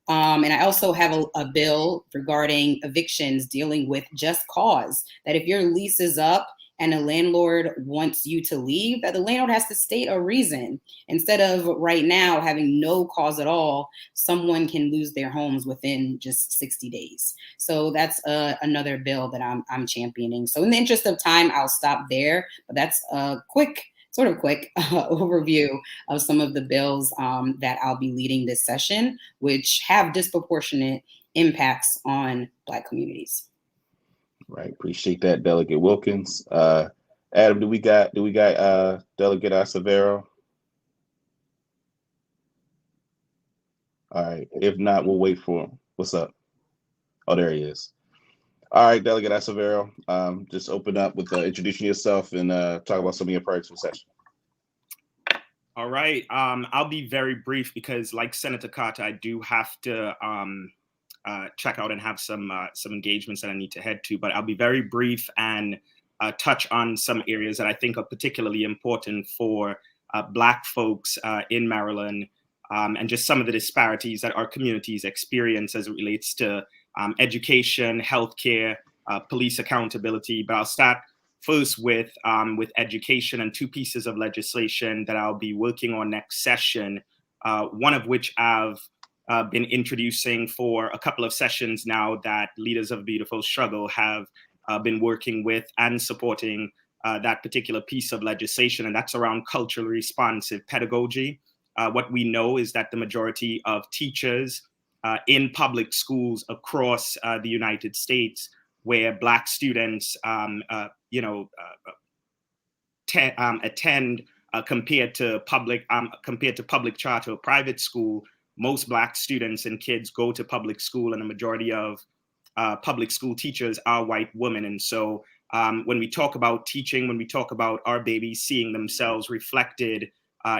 And I also have a bill regarding evictions dealing with just cause, that if your lease is up and a landlord wants you to leave, that the landlord has to state a reason. Instead of right now having no cause at all, someone can lose their homes within just 60 days. So that's another bill that I'm championing. So in the interest of time, I'll stop there, but that's a quick overview of some of the bills that I'll be leading this session, which have disproportionate impacts on Black communities. Right. Appreciate that, Delegate Wilkins. Adam, do we got Delegate Acevero? All right. If not, we'll wait for him. What's up? Oh, there he is. All right, Delegate Acevero. Just open up with introducing yourself and talk about some of your priorities for the session. All right. I'll be very brief because, like Senator Carter, I do have to check out and have some engagements that I need to head to, but I'll be very brief and touch on some areas that I think are particularly important for Black folks in Maryland, and just some of the disparities that our communities experience as it relates to education, healthcare, police accountability. But I'll start first with education and two pieces of legislation that I'll be working on next session, one of which I've been introducing for a couple of sessions now that leaders of beautiful struggle have been working with and supporting that particular piece of legislation, and that's around culturally responsive pedagogy. What we know is that the majority of teachers in public schools across the United States, where Black students attend compared to public charter or private school, most Black students and kids go to public school, and the majority of public school teachers are white women. And so when we talk about teaching, when we talk about our babies seeing themselves reflected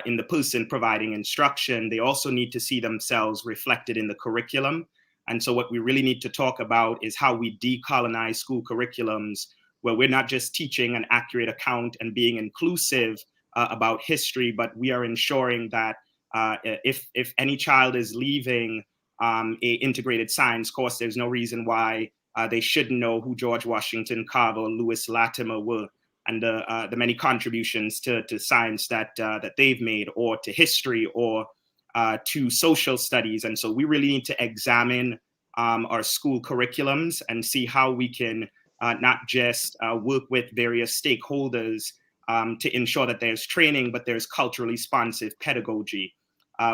in the person providing instruction, they also need to see themselves reflected in the curriculum. And so what we really need to talk about is how we decolonize school curriculums, where we're not just teaching an accurate account and being inclusive about history, but we are ensuring that if any child is leaving a integrated science course, there's no reason why they shouldn't know who George Washington Carver or Lewis Latimer were, and the many contributions to science that they've made, or to history, or to social studies. And so we really need to examine our school curriculums and see how we can not just work with various stakeholders to ensure that there's training, but there's culturally responsive pedagogy.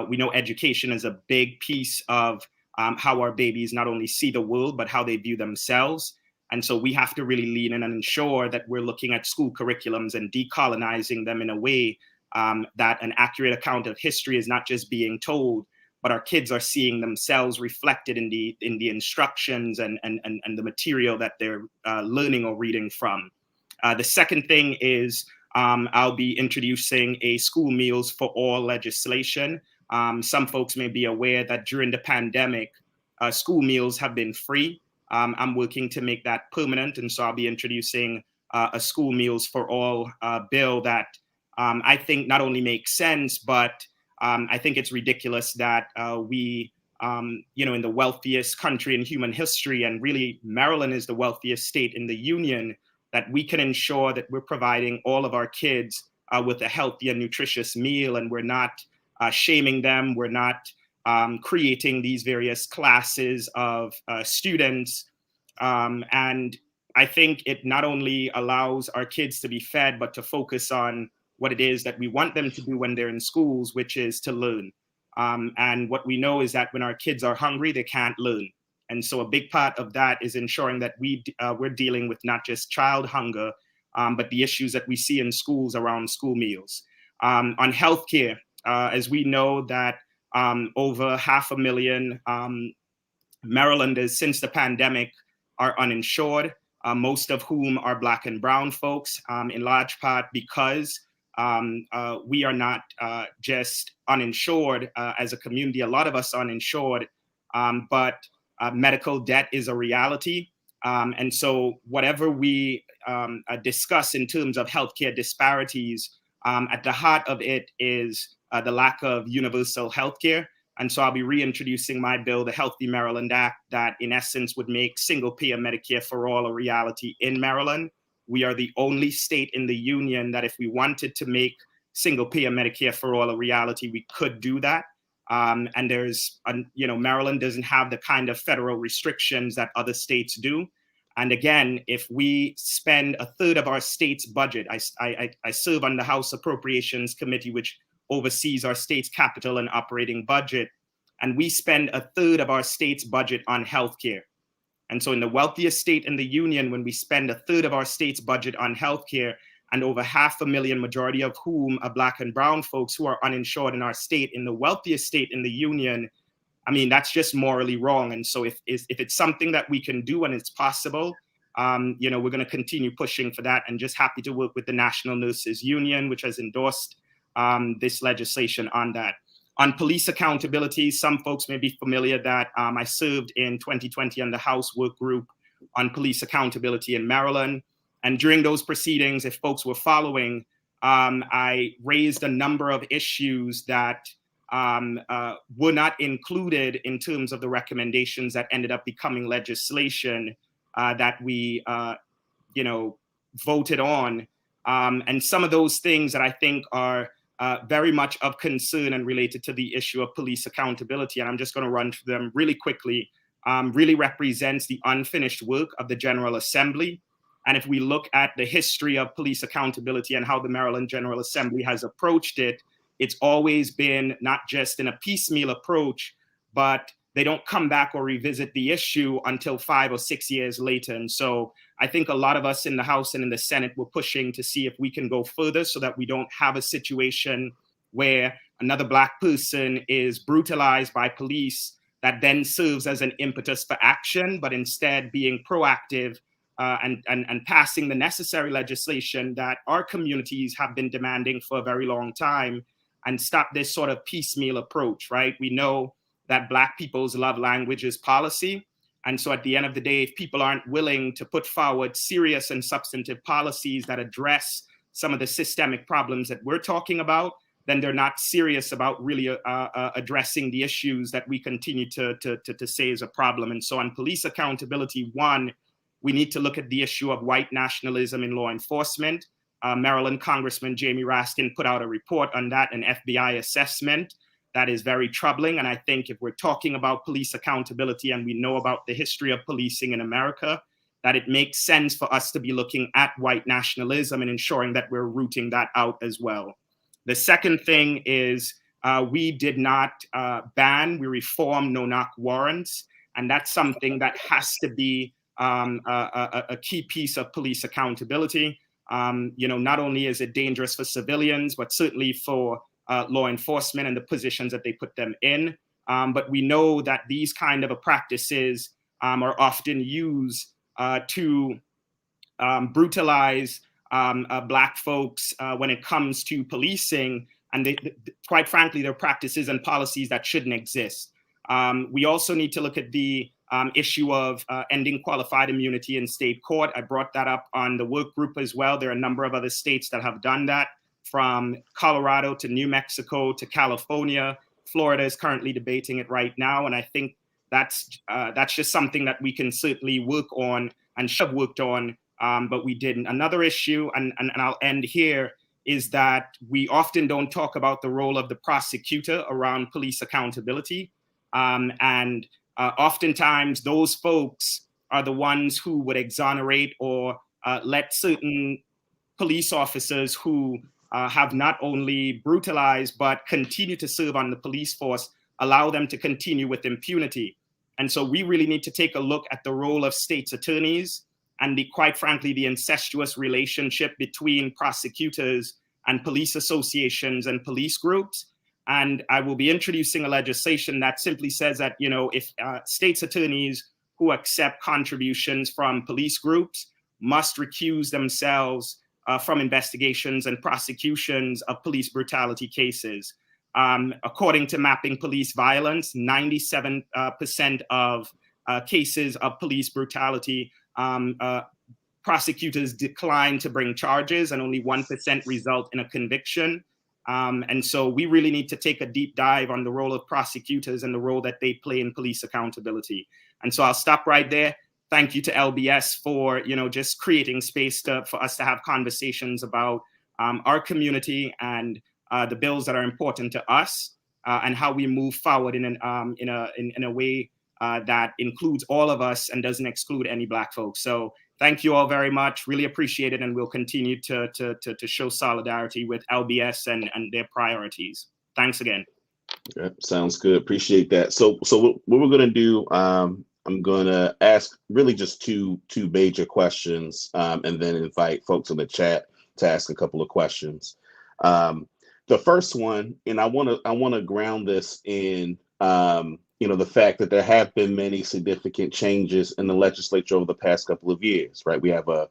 We know education is a big piece of how our babies not only see the world, but how they view themselves. And so we have to really lean in and ensure that we're looking at school curriculums and decolonizing them in a way that an accurate account of history is not just being told, but our kids are seeing themselves reflected in the instructions and the material that they're learning or reading from. The second thing is I'll be introducing a school meals for all legislation. Some folks may be aware that during the pandemic, school meals have been free. I'm working to make that permanent, and so I'll be introducing a school meals for all bill that I think not only makes sense, but I think it's ridiculous that we, in the wealthiest country in human history, and really Maryland is the wealthiest state in the union, that we can ensure that we're providing all of our kids with a healthy and nutritious meal, and we're not shaming them, we're not creating these various classes of students. And I think it not only allows our kids to be fed, but to focus on what it is that we want them to do when they're in schools, which is to learn. And what we know is that when our kids are hungry, they can't learn. And so a big part of that is ensuring that we're dealing with not just child hunger, but the issues that we see in schools around school meals. On healthcare, as we know that over 500,000 Marylanders since the pandemic are uninsured, most of whom are Black and brown folks, in large part because we are not just uninsured as a community. A lot of us are uninsured, but medical debt is a reality. And so whatever we discuss in terms of healthcare disparities, at the heart of it is the lack of universal healthcare. And so I'll be reintroducing my bill, the Healthy Maryland Act, that in essence would make single-payer Medicare for all a reality in Maryland. We are the only state in the union that if we wanted to make single-payer Medicare for all a reality, we could do that. And there's, Maryland doesn't have the kind of federal restrictions that other states do. And again, if we spend a third of our state's budget, I serve on the House Appropriations Committee, which oversees our state's capital and operating budget, and we spend a third of our state's budget on healthcare. And so in the wealthiest state in the union, when we spend a third of our state's budget on healthcare, and over 500,000, majority of whom are Black and brown folks who are uninsured in our state, in the wealthiest state in the union, I mean, that's just morally wrong. And so if it's something that we can do and it's possible, we're going to continue pushing for that, and just happy to work with the National Nurses Union, which has endorsed this legislation on that. On police accountability, some folks may be familiar that I served in 2020 on the House Work Group on police accountability in Maryland. And during those proceedings, if folks were following, I raised a number of issues that were not included in terms of the recommendations that ended up becoming legislation that we, voted on. And some of those things that I think are very much of concern and related to the issue of police accountability, and I'm just going to run through them really quickly, really represents the unfinished work of the General Assembly. And if we look at the history of police accountability and how the Maryland General Assembly has approached it, it's always been not just in a piecemeal approach, but they don't come back or revisit the issue until 5 or 6 years later. And so I think a lot of us in the House and in the Senate were pushing to see if we can go further so that we don't have a situation where another Black person is brutalized by police that then serves as an impetus for action, but instead being proactive and passing the necessary legislation that our communities have been demanding for a very long time, and stop this sort of piecemeal approach, right? We know that Black people's love language is policy. And so at the end of the day, if people aren't willing to put forward serious and substantive policies that address some of the systemic problems that we're talking about, then they're not serious about really addressing the issues that we continue to say is a problem. And so on police accountability, one, we need to look at the issue of white nationalism in law enforcement. Maryland Congressman Jamie Raskin put out a report on that, an FBI assessment that is very troubling. And I think if we're talking about police accountability and we know about the history of policing in America, that it makes sense for us to be looking at white nationalism and ensuring that we're rooting that out as well. The second thing is we did not ban, we reformed no-knock warrants. And that's something that has to be a key piece of police accountability. Not only is it dangerous for civilians, but certainly for law enforcement and the positions that they put them in. but we know that these kind of practices are often used to brutalize Black folks when it comes to policing, and quite frankly, they're practices and policies that shouldn't exist. We also need to look at the issue of ending qualified immunity in state court. I brought that up on the work group as well. There are a number of other states that have done that, from Colorado to New Mexico to California. Florida is currently debating it right now, and I think that's just something that we can certainly work on and should have worked on, but we didn't. Another issue, and I'll end here, is that we often don't talk about the role of the prosecutor around police accountability. Oftentimes those folks are the ones who would exonerate or let certain police officers who have not only brutalized but continue to serve on the police force, allow them to continue with impunity. And so we really need to take a look at the role of state's attorneys and quite frankly, the incestuous relationship between prosecutors and police associations and police groups. And I will be introducing a legislation that simply says that, if state's attorneys who accept contributions from police groups must recuse themselves from investigations and prosecutions of police brutality cases. According to Mapping Police Violence, 97% of cases of police brutality, prosecutors decline to bring charges, and only 1% result in a conviction. And so we really need to take a deep dive on the role of prosecutors and the role that they play in police accountability. And so I'll stop right there. Thank you to LBS for, just creating space for us to have conversations about our community and the bills that are important to us, and how we move forward in a way that includes all of us and doesn't exclude any Black folks. So thank you all very much. Really appreciate it, and we'll continue to show solidarity with LBS and their priorities. Thanks again. Yeah, sounds good. Appreciate that. So what we're gonna do, I'm gonna ask really just two major questions, and then invite folks in the chat to ask a couple of questions. The first one, and I want to ground this in the fact that there have been many significant changes in the legislature over the past couple of years, right? We have a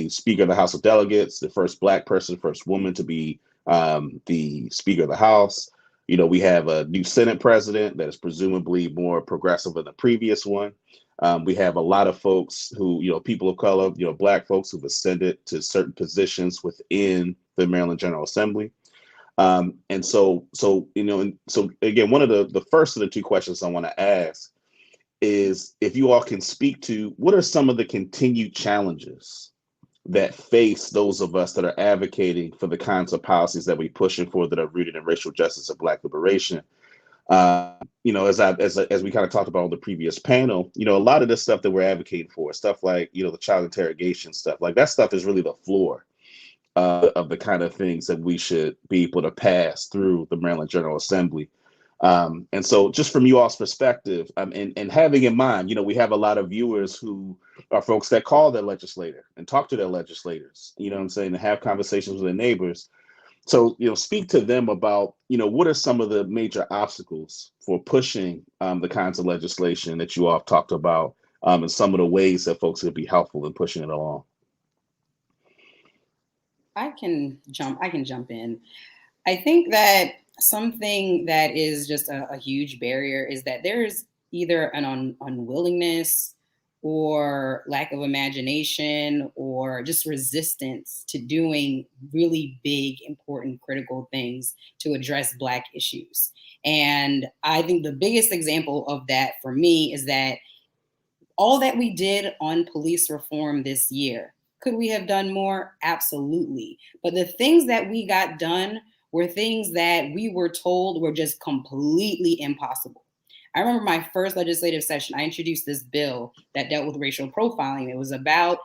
Speaker of the House of Delegates, the first Black person, first woman to be the Speaker of the House. We have a new Senate president that is presumably more progressive than the previous one. We have a lot of folks who, people of color, Black folks who've ascended to certain positions within the Maryland General Assembly. And so again, one of the first of the two questions I want to ask is if you all can speak to what are some of the continued challenges that face those of us that are advocating for the kinds of policies that we're pushing for that are rooted in racial justice and Black liberation. As we kind of talked about on the previous panel, a lot of this stuff that we're advocating for, stuff like, the child interrogation stuff, like that stuff is really the floor of the kind of things that we should be able to pass through the Maryland General Assembly. And so just from you all's perspective, and having in mind, we have a lot of viewers who are folks that call their legislator and talk to their legislators, and have conversations with their neighbors. So, speak to them about, what are some of the major obstacles for pushing the kinds of legislation that you all have talked about, and some of the ways that folks would be helpful in pushing it along. I can jump in. I think that something that is just a huge barrier is that there's either an unwillingness or lack of imagination or just resistance to doing really big, important, critical things to address Black issues. And I think the biggest example of that for me is that all that we did on police reform this year, could we have done more? Absolutely. But the things that we got done were things that we were told were just completely impossible. I remember my first legislative session, I introduced this bill that dealt with racial profiling. It was about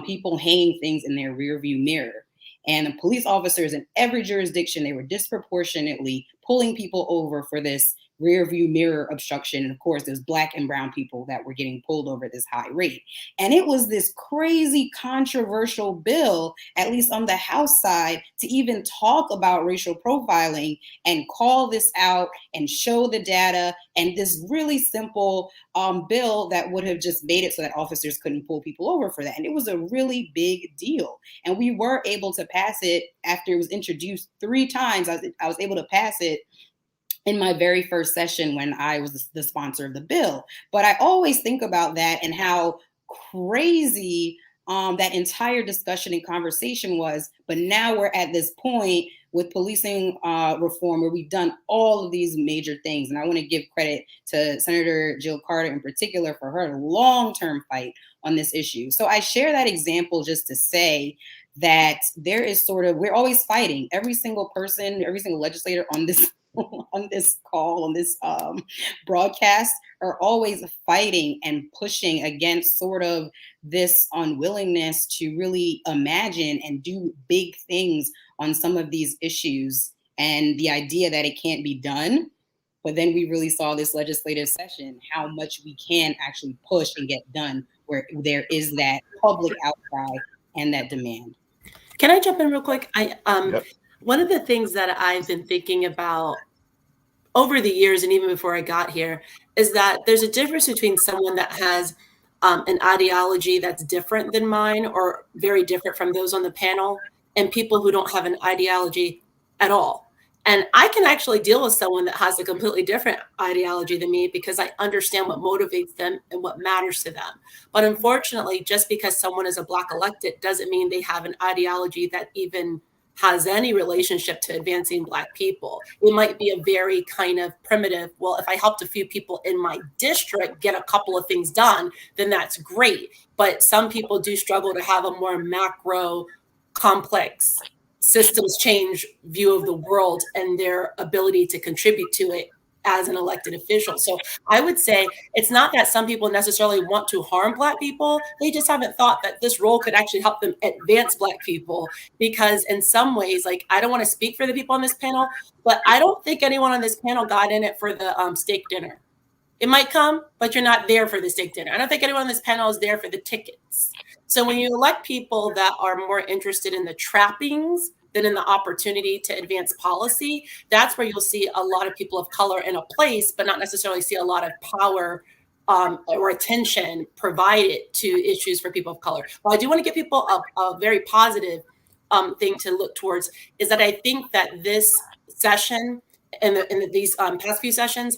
people hanging things in their rearview mirror. And the police officers in every jurisdiction, they were disproportionately pulling people over for this rear view mirror obstruction. And of course, there's Black and brown people that were getting pulled over at this high rate. And it was this crazy controversial bill, at least on the House side, to even talk about racial profiling and call this out and show the data, and this really simple bill that would have just made it so that officers couldn't pull people over for that. And it was a really big deal. And we were able to pass it after it was introduced 3 times. I was able to pass it in my very first session when I was the sponsor of the bill. But I always think about that and how crazy that entire discussion and conversation was. But now we're at this point with policing reform where we've done all of these major things. And I want to give credit to Senator Jill Carter in particular for her long-term fight on this issue. So I share that example just to say that there is we're always fighting. Every single person, every single legislator on this call, on this broadcast, are always fighting and pushing against sort of this unwillingness to really imagine and do big things on some of these issues, and the idea that it can't be done. But then we really saw this legislative session, how much we can actually push and get done where there is that public outcry and that demand. Can I jump in real quick? Yep. One of the things that I've been thinking about over the years, and even before I got here, is that there's a difference between someone that has an ideology that's different than mine or very different from those on the panel, and people who don't have an ideology at all. And I can actually deal with someone that has a completely different ideology than me because I understand what motivates them and what matters to them. But unfortunately, just because someone is a Black elected doesn't mean they have an ideology that even has any relationship to advancing Black people. It might be a very kind of primitive, well, if I helped a few people in my district get a couple of things done, then that's great. But some people do struggle to have a more macro, complex systems change view of the world and their ability to contribute to it as an elected official. So I would say it's not that some people necessarily want to harm Black people. They just haven't thought that this role could actually help them advance Black people. Because in some ways, like, I don't want to speak for the people on this panel, but I don't think anyone on this panel got in it for the steak dinner. It might come, but you're not there for the steak dinner. I don't think anyone on this panel is there for the tickets. So when you elect people that are more interested in the trappings than in the opportunity to advance policy, that's where you'll see a lot of people of color in a place, but not necessarily see a lot of power or attention provided to issues for people of color. Well, I do want to give people a very positive thing to look towards, is that I think that this session and these past few sessions,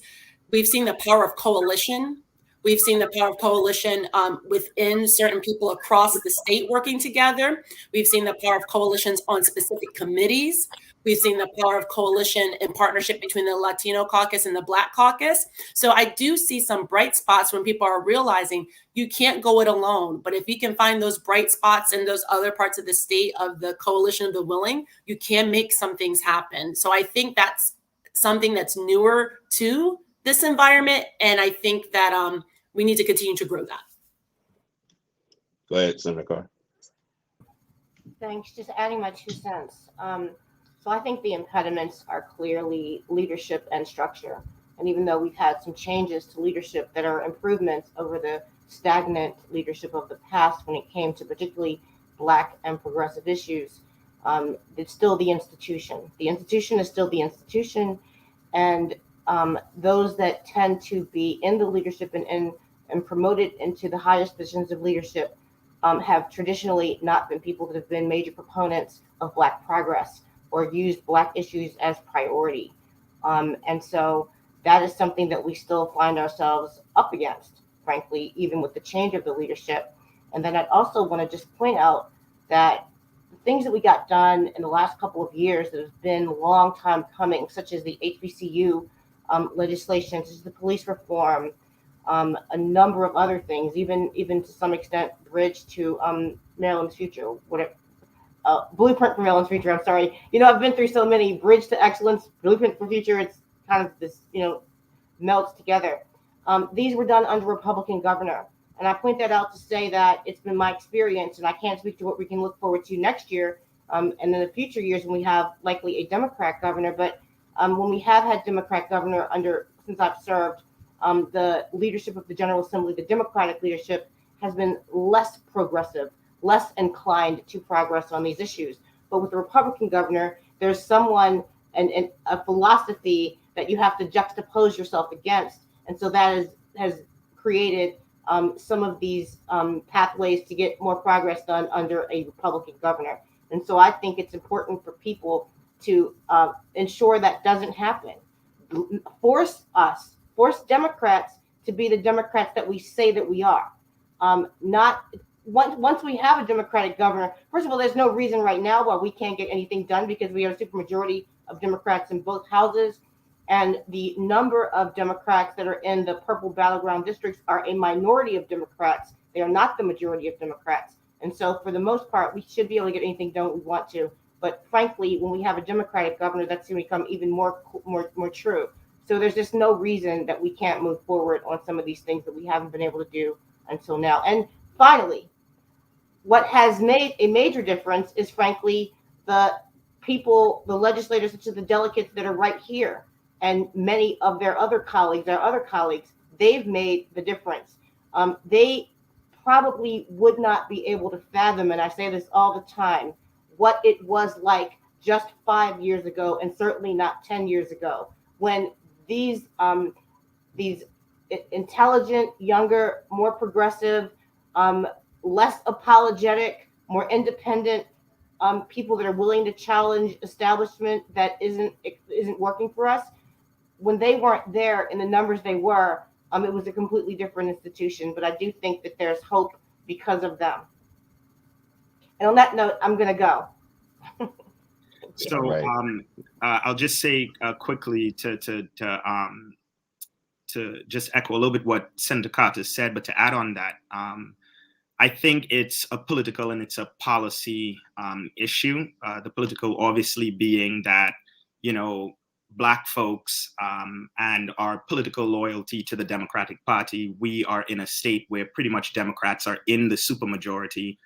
we've seen the power of coalition. We've seen the power of coalition within certain people across the state working together. We've seen the power of coalitions on specific committees. We've seen the power of coalition and partnership between the Latino caucus and the Black caucus. So I do see some bright spots when people are realizing you can't go it alone. But if you can find those bright spots in those other parts of the state of the coalition of the willing, you can make some things happen. So I think that's something that's newer to this environment. And I think that we need to continue to grow that. Go ahead, Senator Carr. Thanks. Just adding my 2 cents. So I think the impediments are clearly leadership and structure. And even though we've had some changes to leadership that are improvements over the stagnant leadership of the past when it came to particularly Black and progressive issues, it's still the institution. The institution is still the institution. And those that tend to be in the leadership and promoted into the highest positions of leadership have traditionally not been people that have been major proponents of Black progress or used Black issues as priority. And so that is something that we still find ourselves up against, frankly, even with the change of the leadership. And then I'd also want to just point out that the things that we got done in the last couple of years that have been long time coming, such as the HBCU legislation, such as the police reform, a number of other things, even to some extent, bridge to Maryland's future, blueprint for Maryland's future. I'm sorry. I've been through so many. Bridge to excellence, blueprint for future. It's kind of this, melts together. These were done under Republican governor. And I point that out to say that it's been my experience, and I can't speak to what we can look forward to next year and in the future years when we have likely a Democrat governor. But when we have had Democrat governor under since I've served, the leadership of the General Assembly, the Democratic leadership, has been less progressive, less inclined to progress on these issues. But with the Republican governor, there's someone and a philosophy that you have to juxtapose yourself against. And so that has created some of these pathways to get more progress done under a Republican governor. And so I think it's important for people to ensure that doesn't happen. Force Democrats to be the Democrats that we say that we are. Not once we have a Democratic governor, first of all, there's no reason right now why we can't get anything done because we have a supermajority of Democrats in both houses. And the number of Democrats that are in the purple battleground districts are a minority of Democrats. They are not the majority of Democrats. And so for the most part, we should be able to get anything done we want to. But frankly, when we have a Democratic governor, that's going to become even more true. So there's just no reason that we can't move forward on some of these things that we haven't been able to do until now. And finally, what has made a major difference is frankly the people, the legislators, such as the delegates that are right here, and many of their other colleagues, they've made the difference. They probably would not be able to fathom, and I say this all the time, what it was like just 5 years ago, and certainly not 10 years ago, when these intelligent, younger, more progressive, less apologetic, more independent people that are willing to challenge establishment that isn't working for us. When they weren't there in the numbers they were, it was a completely different institution. But I do think that there's hope because of them. And on that note, I'm going to go. So I'll just say quickly to just echo a little bit what Senator Carter said, but to add on that, I think it's a political and it's a policy issue. The political obviously being that, Black folks and our political loyalty to the Democratic Party, we are in a state where pretty much Democrats are in the supermajority.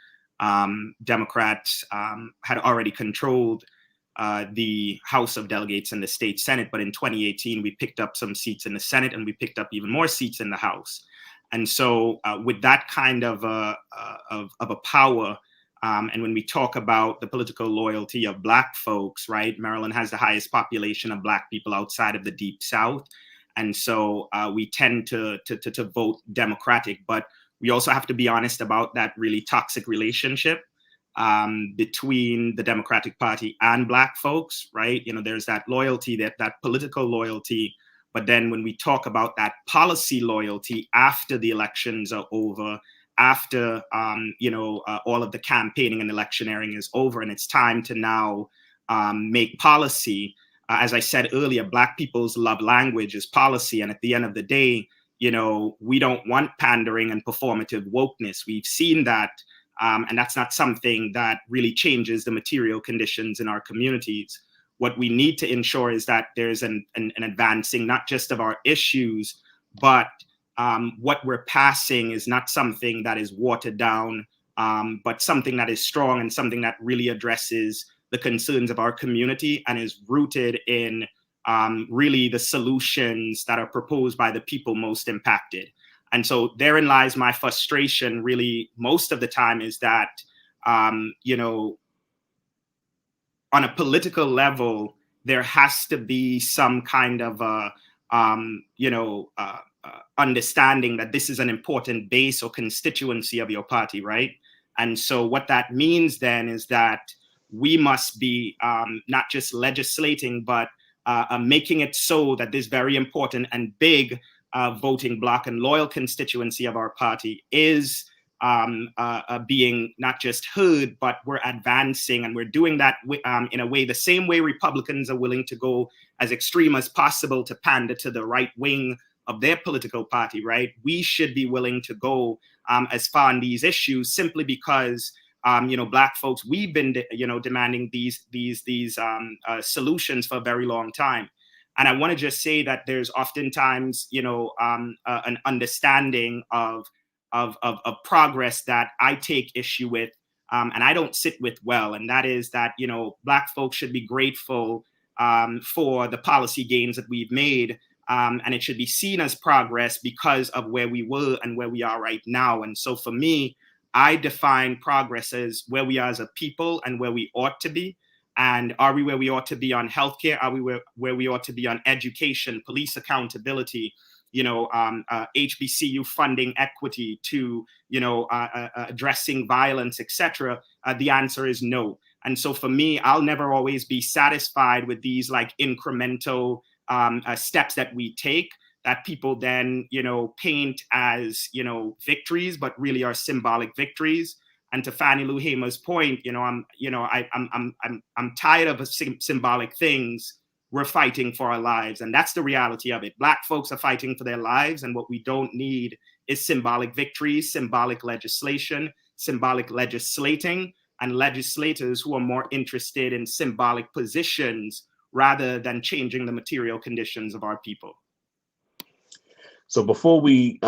Democrats had already controlled the House of Delegates and the state Senate, but in 2018, we picked up some seats in the Senate and we picked up even more seats in the House. And so with that kind of a power, and when we talk about the political loyalty of Black folks, right, Maryland has the highest population of Black people outside of the Deep South. And so we tend to vote Democratic, but we also have to be honest about that really toxic relationship between the Democratic Party and Black folks, right? There's that loyalty, that political loyalty. But then when we talk about that policy loyalty after the elections are over, after, all of the campaigning and electioneering is over, and it's time to now make policy. As I said earlier, Black people's love language is policy. And at the end of the day, we don't want pandering and performative wokeness. We've seen that. And that's not something that really changes the material conditions in our communities. What we need to ensure is that there's an advancing, not just of our issues, but what we're passing is not something that is watered down, but something that is strong and something that really addresses the concerns of our community and is rooted in really the solutions that are proposed by the people most impacted. And so therein lies my frustration really most of the time is that, on a political level, there has to be some kind of understanding that this is an important base or constituency of your party, right? And so what that means then is that we must be not just legislating, but making it so that this very important and big voting bloc and loyal constituency of our party is being not just heard, but we're advancing, and we're doing that in a way, the same way Republicans are willing to go as extreme as possible to pander to the right wing of their political party, right? We should be willing to go as far on these issues simply because, Black folks, we've been, demanding these solutions for a very long time. And I want to just say that there's oftentimes, an understanding of progress that I take issue with, and I don't sit with well. And that is that, Black folks should be grateful for the policy gains that we've made. and it should be seen as progress because of where we were and where we are right now. And so for me, I define progress as where we are as a people and where we ought to be. And are we where we ought to be on healthcare? Are we where we ought to be on education, police accountability, HBCU funding equity, to addressing violence, etc.? The answer is no. And so for me, I'll never always be satisfied with these like incremental steps that we take, that people then paint as victories, but really are symbolic victories. And to Fannie Lou Hamer's point, I'm tired of symbolic things. We're fighting for our lives, and that's the reality of it. Black folks are fighting for their lives, and what we don't need is symbolic victories, symbolic legislation, symbolic legislating, and legislators who are more interested in symbolic positions rather than changing the material conditions of our people. So before we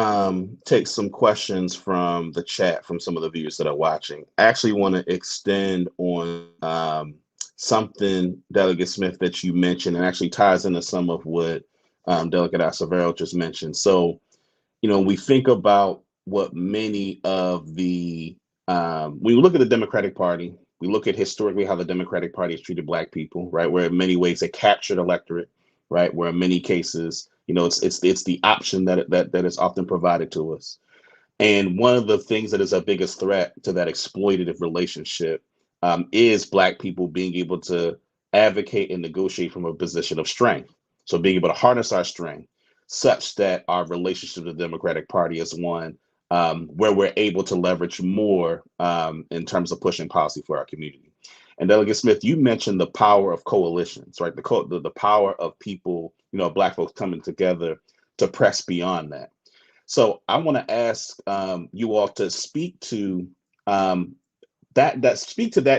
take some questions from the chat from some of the viewers that are watching, I actually want to extend on something, Delegate Smith, that you mentioned, and actually ties into some of what Delegate Acevero just mentioned. So, we think about what many of the, when we look at the Democratic Party, we look at historically how the Democratic Party has treated Black people, right? Where in many ways they captured electorate, right? Where in many cases, it's the option that is often provided to us. And one of the things that is our biggest threat to that exploitative relationship is Black people being able to advocate and negotiate from a position of strength. So being able to harness our strength such that our relationship to the Democratic Party is one where we're able to leverage more in terms of pushing policy for our community. And Delegate Smith, you mentioned the power of coalitions, right? The power of people, Black folks coming together to press beyond that. So I want to ask you all to speak to that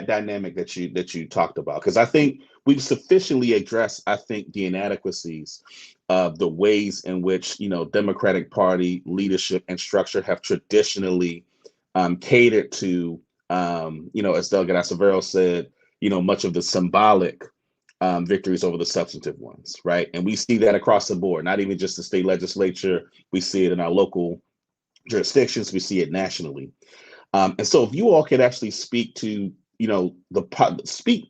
dynamic that you talked about, because I think we've sufficiently addressed, the inadequacies of the ways in which Democratic Party leadership and structure have traditionally catered to, as Delegate Acevero said, much of the symbolic victories over the substantive ones, right? And we see that across the board, not even just the state legislature. We see it in our local jurisdictions. We see it nationally. And so if you all could actually speak to, speak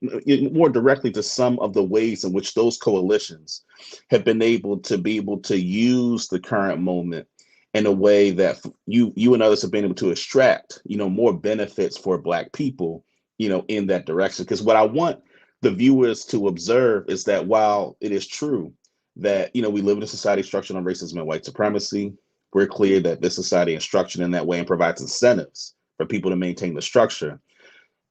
more directly to some of the ways in which those coalitions have been able to use the current moment in a way that you and others have been able to extract, more benefits for Black people, in that direction. Because what I want the viewers to observe is that while it is true that, we live in a society structured on racism and white supremacy, we're clear that this society is structured in that way and provides incentives for people to maintain the structure.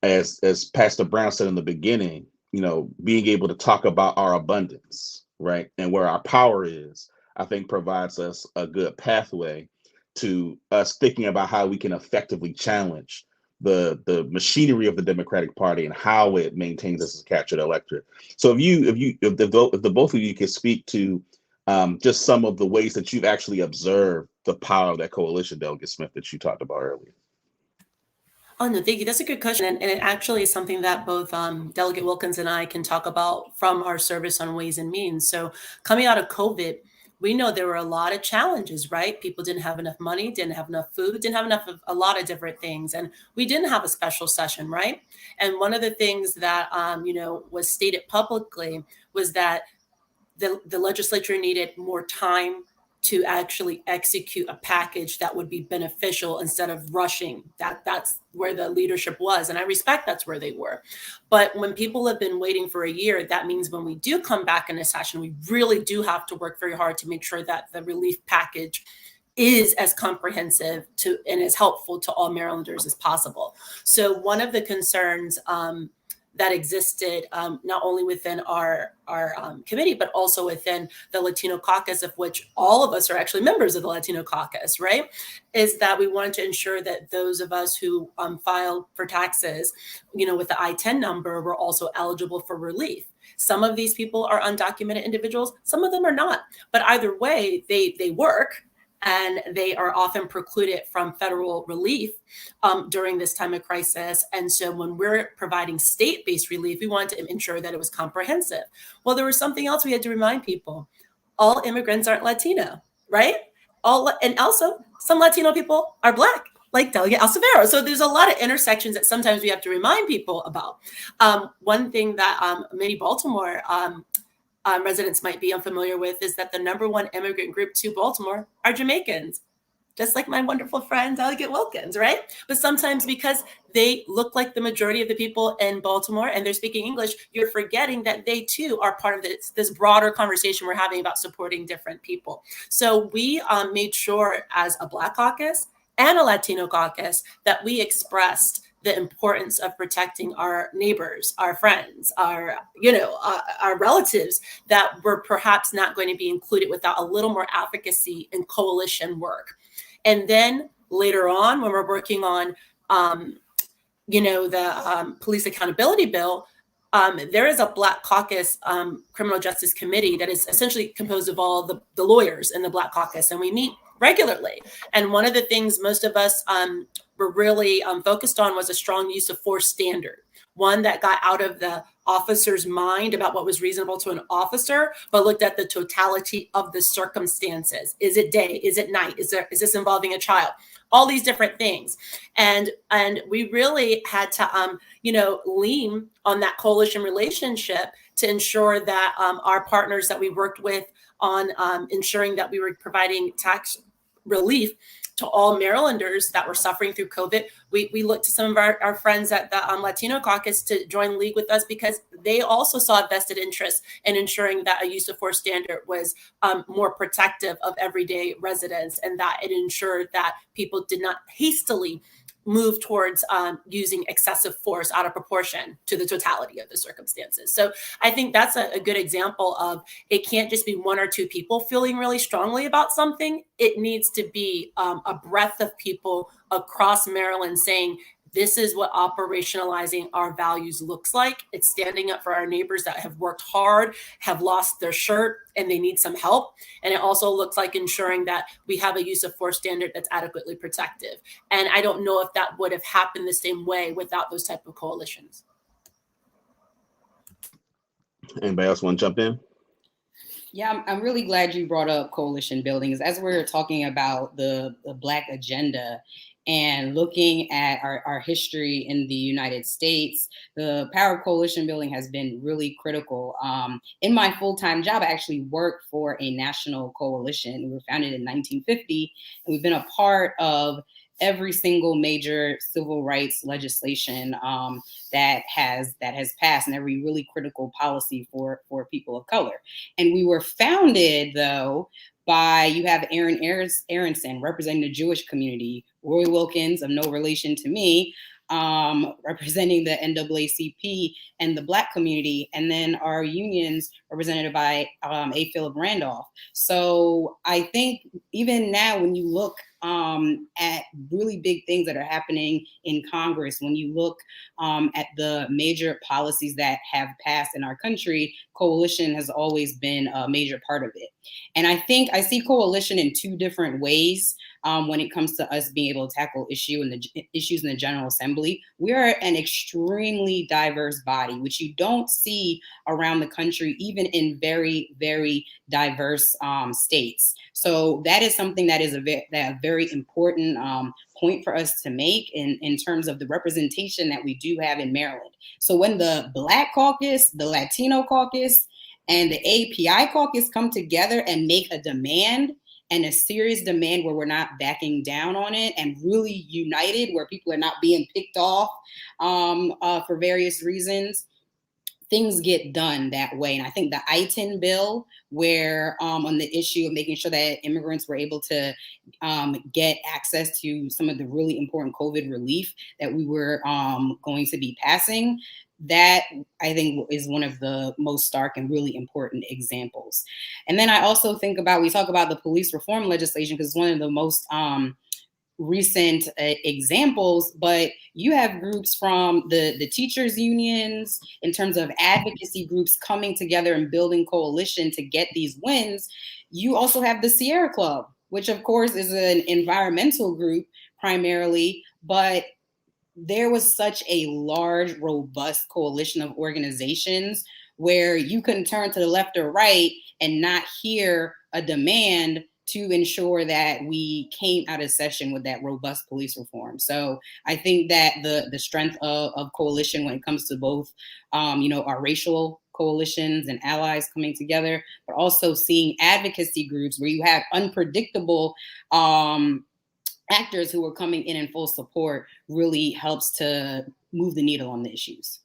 As Pastor Brown said in the beginning, being able to talk about our abundance, right, and where our power is, I think provides us a good pathway to us thinking about how we can effectively challenge the machinery of the Democratic Party and how it maintains us as a captured electorate. So if the both of you could speak to just some of the ways that you've actually observed the power of that coalition, Delegate Smith, that you talked about earlier. Oh, no, thank you. That's a good question. And it actually is something that both Delegate Wilkins and I can talk about from our service on Ways and Means. So coming out of COVID, we know there were a lot of challenges, right? People didn't have enough money, didn't have enough food, didn't have enough of a lot of different things. And we didn't have a special session, right? And one of the things that, was stated publicly was that the legislature needed more time to actually execute a package that would be beneficial instead of rushing. That's where the leadership was. And I respect that's where they were. But when people have been waiting for a year, that means when we do come back in a session, we really do have to work very hard to make sure that the relief package is as comprehensive and as helpful to all Marylanders as possible. So one of the concerns that existed not only within our committee, but also within the Latino caucus, of which all of us are actually members of the Latino caucus, right? Is that we wanted to ensure that those of us who filed for taxes, with the I-10 number, were also eligible for relief. Some of these people are undocumented individuals, some of them are not. But either way, they work, and they are often precluded from federal relief during this time of crisis. And so when we're providing state-based relief, we wanted to ensure that it was comprehensive. Well, there was something else we had to remind people. all immigrants aren't Latino, right? And also some Latino people are Black, like Delegate Acevero. So there's a lot of intersections that sometimes we have to remind people about. One thing that many Baltimore residents might be unfamiliar with is that the #1 immigrant group to Baltimore are Jamaicans, just like my wonderful friend Delegate Wilkins, right? But sometimes because they look like the majority of the people in Baltimore and they're speaking English, you're forgetting that they too are part of this broader conversation we're having about supporting different people. So we made sure as a Black caucus and a Latino caucus that we expressed the importance of protecting our neighbors, our friends, our relatives that were perhaps not going to be included without a little more advocacy and coalition work. And then later on, when we're working on, the police accountability bill, there is a Black caucus criminal justice committee that is essentially composed of all the lawyers in the Black caucus, and we meet regularly. And one of the things most of us were really focused on was a strong use of force standard, one that got out of the officer's mind about what was reasonable to an officer, but looked at the totality of the circumstances. Is it day? Is it night? Is this involving a child? All these different things. And we really had to, lean on that coalition relationship to ensure that our partners that we worked with on ensuring that we were providing tax relief to all Marylanders that were suffering through COVID. We looked to some of our friends at the Latino caucus to join league with us because they also saw a vested interest in ensuring that a use of force standard was more protective of everyday residents and that it ensured that people did not hastily move towards using excessive force out of proportion to the totality of the circumstances. So I think that's a good example of it can't just be one or two people feeling really strongly about something. It needs to be a breadth of people across Maryland saying, this is what operationalizing our values looks like. It's standing up for our neighbors that have worked hard, have lost their shirt, and they need some help. And it also looks like ensuring that we have a use of force standard that's adequately protective. And I don't know if that would have happened the same way without those type of coalitions. Anybody else want to jump in? Yeah, I'm really glad you brought up coalition buildings. As we're talking about the Black agenda, and looking at our history in the United States, the power of coalition building has been really critical. In my full-time job, I actually work for a national coalition. We were founded in 1950, and we've been a part of every single major civil rights legislation that has passed, and every really critical policy for people of color. And we were founded, though, by, you have Aaron Aronson representing the Jewish community, Roy Wilkins, of no relation to me, representing the NAACP and the Black community, and then our unions represented by A. Philip Randolph. So I think even now, when you look at really big things that are happening in Congress, when you look at the major policies that have passed in our country, coalition has always been a major part of it. And I think I see coalition in two different ways. When it comes to us being able to tackle issues in the General Assembly. We are an extremely diverse body, which you don't see around the country, even in very, very diverse states. So that is something that is a very important point for us to make in terms of the representation that we do have in Maryland. So when the Black caucus, the Latino caucus, and the API caucus come together and make a demand, and a serious demand where we're not backing down on it, and really united, where people are not being picked off for various reasons, things get done that way. And I think the I-10 bill, where on the issue of making sure that immigrants were able to get access to some of the really important COVID relief that we were going to be passing, that I think is one of the most stark and really important examples. And then I also think about, we talk about the police reform legislation because it's one of the most recent examples, but you have groups from the teachers unions in terms of advocacy groups coming together and building coalition to get these wins. You also have the Sierra Club, which of course is an environmental group primarily, but there was such a large, robust coalition of organizations where you couldn't turn to the left or right and not hear a demand to ensure that we came out of session with that robust police reform. So I think that the strength of coalition when it comes to both, our racial coalitions and allies coming together, but also seeing advocacy groups where you have unpredictable actors who are coming in full support really helps to move the needle on the issues.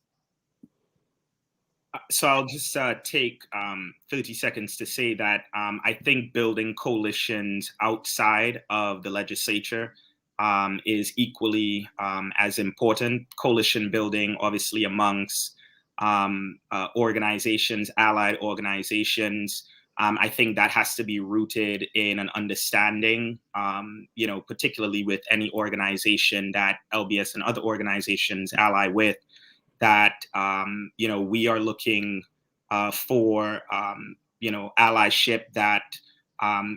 So I'll just take 30 seconds to say that I think building coalitions outside of the legislature is equally as important. Coalition building, obviously, amongst organizations, allied organizations. I think that has to be rooted in an understanding, particularly with any organization that LBS and other organizations ally with, that, we are looking for, allyship that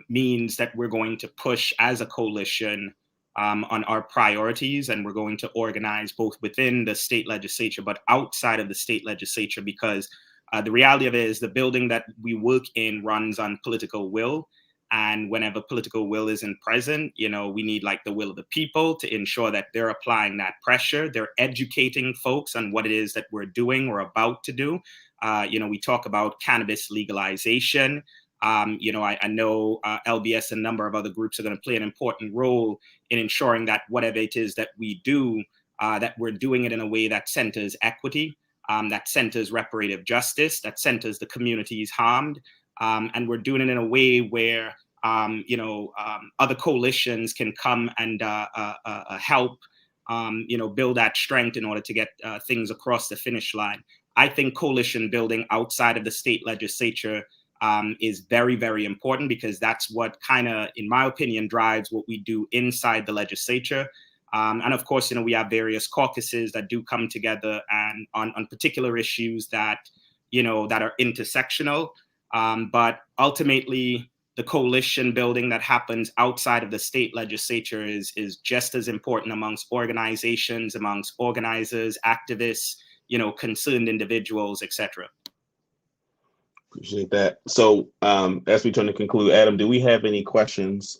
means that we're going to push as a coalition on our priorities, and we're going to organize both within the state legislature, but outside of the state legislature, because the reality of it is the building that we work in runs on political will. And whenever political will isn't present, we need like the will of the people to ensure that they're applying that pressure. They're educating folks on what it is that we're doing or about to do. We talk about cannabis legalization. I know LBS and a number of other groups are going to play an important role in ensuring that whatever it is that we do, that we're doing it in a way that centers equity, that centers reparative justice, that centers the communities harmed. And we're doing it in a way where, other coalitions can come and help, build that strength in order to get things across the finish line. I think coalition building outside of the state legislature is very, very important, because that's what kind of, in my opinion, drives what we do inside the legislature. And of course, we have various caucuses that do come together and on particular issues that, that are intersectional. But ultimately, the coalition building that happens outside of the state legislature is just as important amongst organizations, amongst organizers, activists, concerned individuals, etc. Appreciate that. So as we turn to conclude, Adam, do we have any questions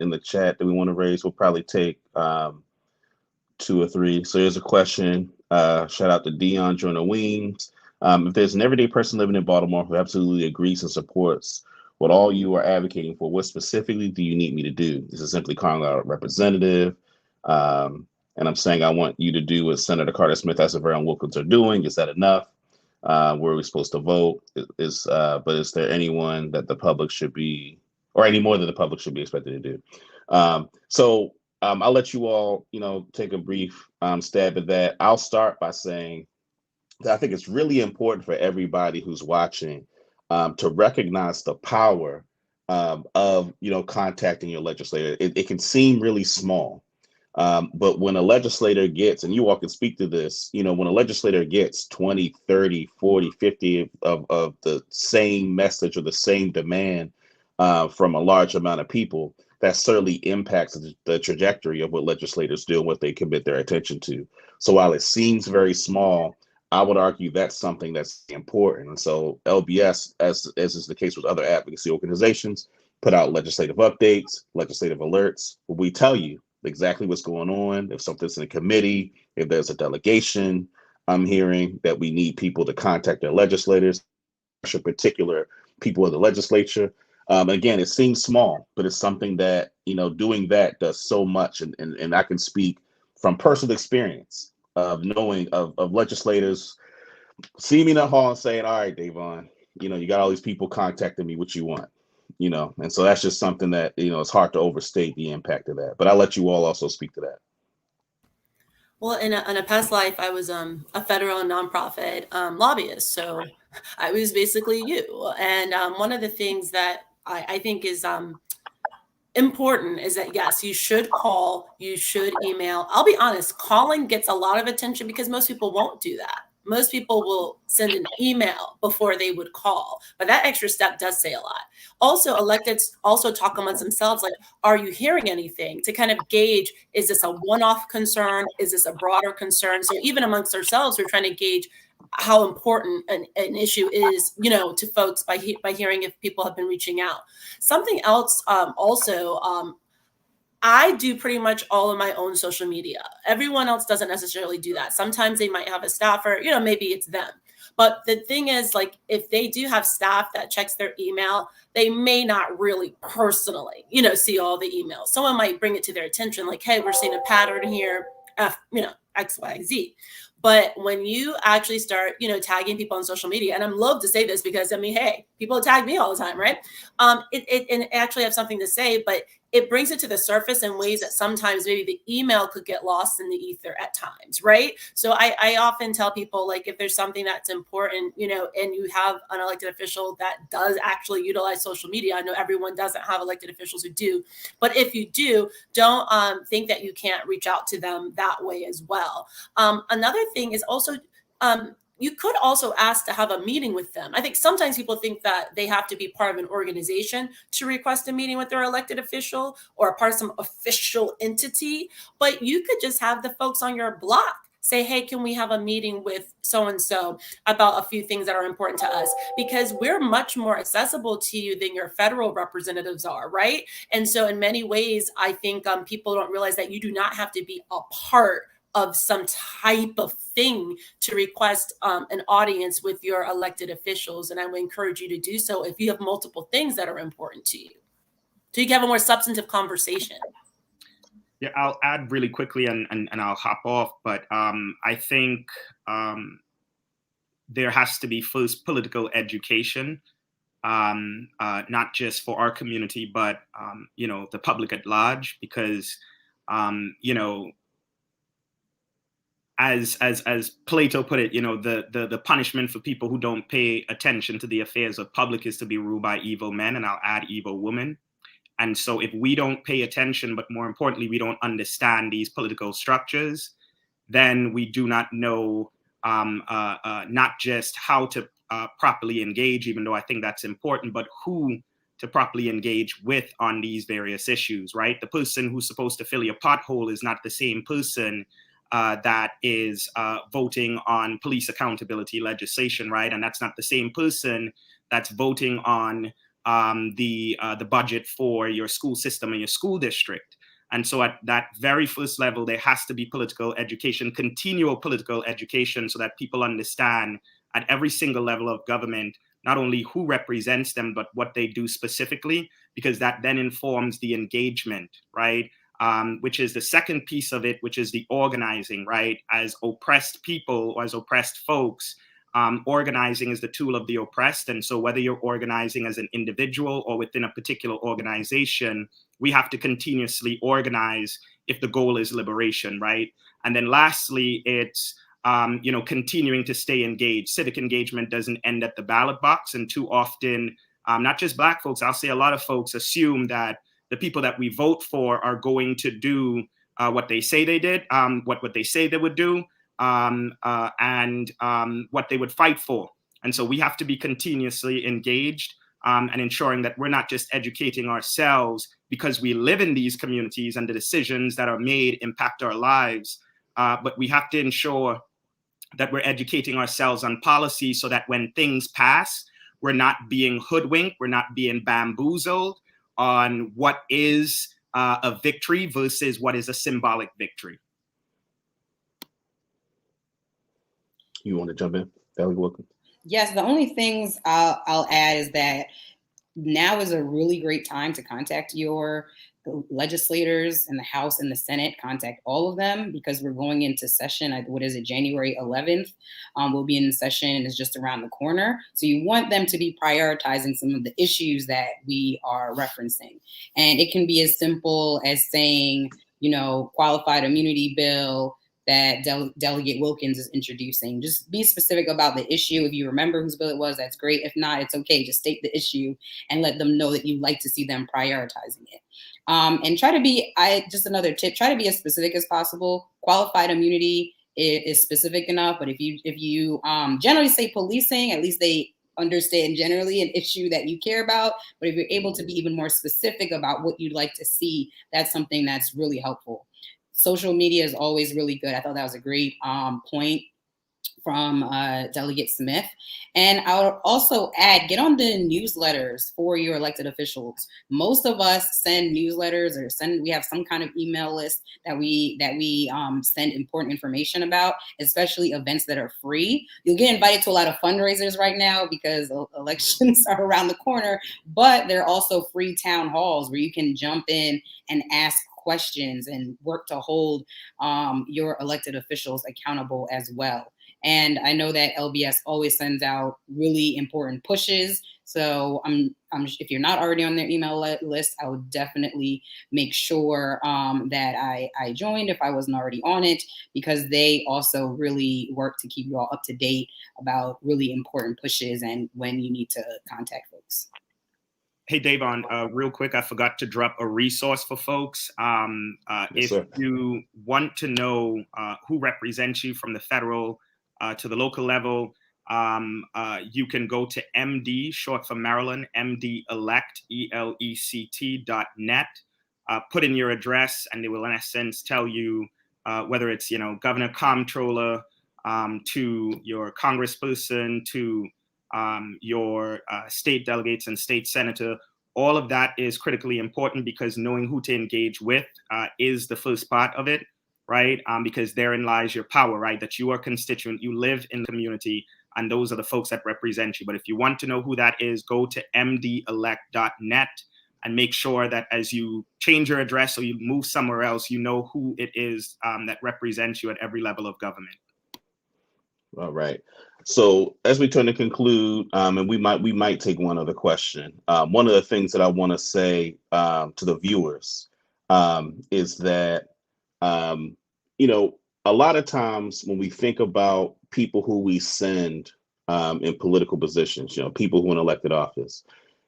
in the chat that we want to raise? We'll probably take 2 or 3. So here's a question. Shout out to Dion Joyner Weems. If there's an everyday person living in Baltimore who absolutely agrees and supports what all you are advocating for, what specifically do you need me to do? This is simply calling out a representative. And I'm saying I want you to do what Senator Carter Smith, Acevero, and Wilkins are doing. Is that enough? Where are we supposed to vote? But is there anyone that the public should be, or any more that the public should be expected to do? So I'll let you all, take a brief stab at that. I'll start by saying that I think it's really important for everybody who's watching to recognize the power of, contacting your legislator. It can seem really small, but when a legislator gets, and you all can speak to this, when a legislator gets 20, 30, 40, 50 of the same message or the same demand from a large amount of people, that certainly impacts the trajectory of what legislators do and what they commit their attention to. So while it seems very small, I would argue that's something that's important. And so LBS, as is the case with other advocacy organizations, put out legislative updates, legislative alerts, where we tell you exactly what's going on. If something's in a committee, if there's a delegation hearing, that we need people to contact their legislators, in particular people of the legislature. Again, it seems small, but it's something that, doing that does so much. And I can speak from personal experience of knowing of legislators seeing me in the hall and saying, all right, Davon, you got all these people contacting me, what you want, and so that's just something that, it's hard to overstate the impact of that. But I'll let you all also speak to that. Well, in a past life, I was a federal and nonprofit lobbyist. So I was basically you. And one of the things that I think is important is that, yes, you should call, you should email. I'll be honest, calling gets a lot of attention because most people won't do that. Most people will send an email before they would call, but that extra step does say a lot. Also, electeds also talk amongst themselves, like, are you hearing anything, to kind of gauge, is this a one-off concern? Is this a broader concern? So even amongst ourselves, we're trying to gauge how important an issue is, you know, to folks by hearing if people have been reaching out. Something else I do pretty much all of my own social media. Everyone else doesn't necessarily do that. Sometimes they might have a staffer, you know, maybe it's them. But the thing is, like, if they do have staff that checks their email, they may not really personally, you know, see all the emails. Someone might bring it to their attention, like, hey, we're seeing a pattern here, you know, X, Y, Z. But when you actually start, you know, tagging people on social media, and I'm loath to say this because, I mean, hey, people tag me all the time, right? It actually have something to say, but it brings it to the surface in ways that sometimes maybe the email could get lost in the ether at times, right? So I often tell people, like, if there's something that's important, you know, and you have an elected official that does actually utilize social media, I know everyone doesn't have elected officials who do, but if you do, don't think that you can't reach out to them that way as well. Another thing is also, you could also ask to have a meeting with them. I think sometimes people think that they have to be part of an organization to request a meeting with their elected official or a part of some official entity, but you could just have the folks on your block say, hey, can we have a meeting with so-and-so about a few things that are important to us? Because we're much more accessible to you than your federal representatives are, right? And so in many ways, I think people don't realize that you do not have to be a part of some type of thing to request an audience with your elected officials. And I would encourage you to do so if you have multiple things that are important to you, so you can have a more substantive conversation. Yeah, I'll add really quickly and I'll hop off, but I think there has to be first political education, not just for our community, but you know, the public at large, because you know, as Plato put it, you know, the punishment for people who don't pay attention to the affairs of public is to be ruled by evil men, and I'll add evil women. And so if we don't pay attention, but more importantly, we don't understand these political structures, then we do not know not just how to properly engage, even though I think that's important, but who to properly engage with on these various issues, right? The person who's supposed to fill your pothole is not the same person that is voting on police accountability legislation, right? And that's not the same person that's voting on the budget for your school system and your school district. And so at that very first level, there has to be political education, continual political education, so that people understand at every single level of government, not only who represents them, but what they do specifically, because that then informs the engagement, right? Which is the second piece of it, which is the organizing, right? As oppressed people or as oppressed folks, organizing is the tool of the oppressed. And so whether you're organizing as an individual or within a particular organization, we have to continuously organize if the goal is liberation, right? And then lastly, it's you know, continuing to stay engaged. Civic engagement doesn't end at the ballot box. And too often, not just Black folks, I'll say a lot of folks assume that the people that we vote for are going to do what they say they did, what they say they would do, and what they would fight for. And so we have to be continuously engaged and ensuring that we're not just educating ourselves because we live in these communities and the decisions that are made impact our lives, but we have to ensure that we're educating ourselves on policy so that when things pass, we're not being hoodwinked, we're not being bamboozled on what is a victory versus what is a symbolic victory. You want to jump in, Delegate Wilkins? Yes, the only things I'll add is that now is a really great time to contact your legislators in the House and the Senate. Contact all of them, because we're going into session. What is it, January 11th? We'll be in session, and it's just around the corner. So you want them to be prioritizing some of the issues that we are referencing. And it can be as simple as saying, you know, qualified immunity bill that Delegate Wilkins is introducing. Just be specific about the issue. If you remember whose bill it was, that's great. If not, it's okay. Just state the issue and let them know that you'd like to see them prioritizing it. And try to be, just another tip, try to be as specific as possible. Qualified immunity is specific enough. But if you generally say policing, at least they understand generally an issue that you care about. But if you're able to be even more specific about what you'd like to see, that's something that's really helpful. Social media is always really good. I thought that was a great point from Delegate Smith. And I would also add, get on the newsletters for your elected officials. Most of us send newsletters or we have some kind of email list that we send important information about, especially events that are free. You'll get invited to a lot of fundraisers right now because elections are around the corner, but there are also free town halls where you can jump in and ask questions and work to hold your elected officials accountable as well. And I know that LBS always sends out really important pushes. So if you're not already on their email list, I would definitely make sure that I joined if I wasn't already on it, because they also really work to keep you all up to date about really important pushes and when you need to contact folks. Hey, Davon, real quick, I forgot to drop a resource for folks. If you want to know who represents you from the federal to the local level, you can go to MD, short for Maryland, MDelect, ELECT.net. Put in your address, and they will, in essence, tell you whether it's, governor, comptroller, to your congressperson, to your state delegates and state senator. All of that is critically important, because knowing who to engage with is the first part of it, right? Because therein lies your power, right? That you are constituent, you live in the community, and those are the folks that represent you. But if you want to know who that is, go to mdelect.net and make sure that as you change your address or you move somewhere else, you know who it is that represents you at every level of government. All right. So as we turn to conclude, and we might take one other question. One of the things that I want to say to the viewers is that a lot of times when we think about people who we send in political positions, people who in elected office,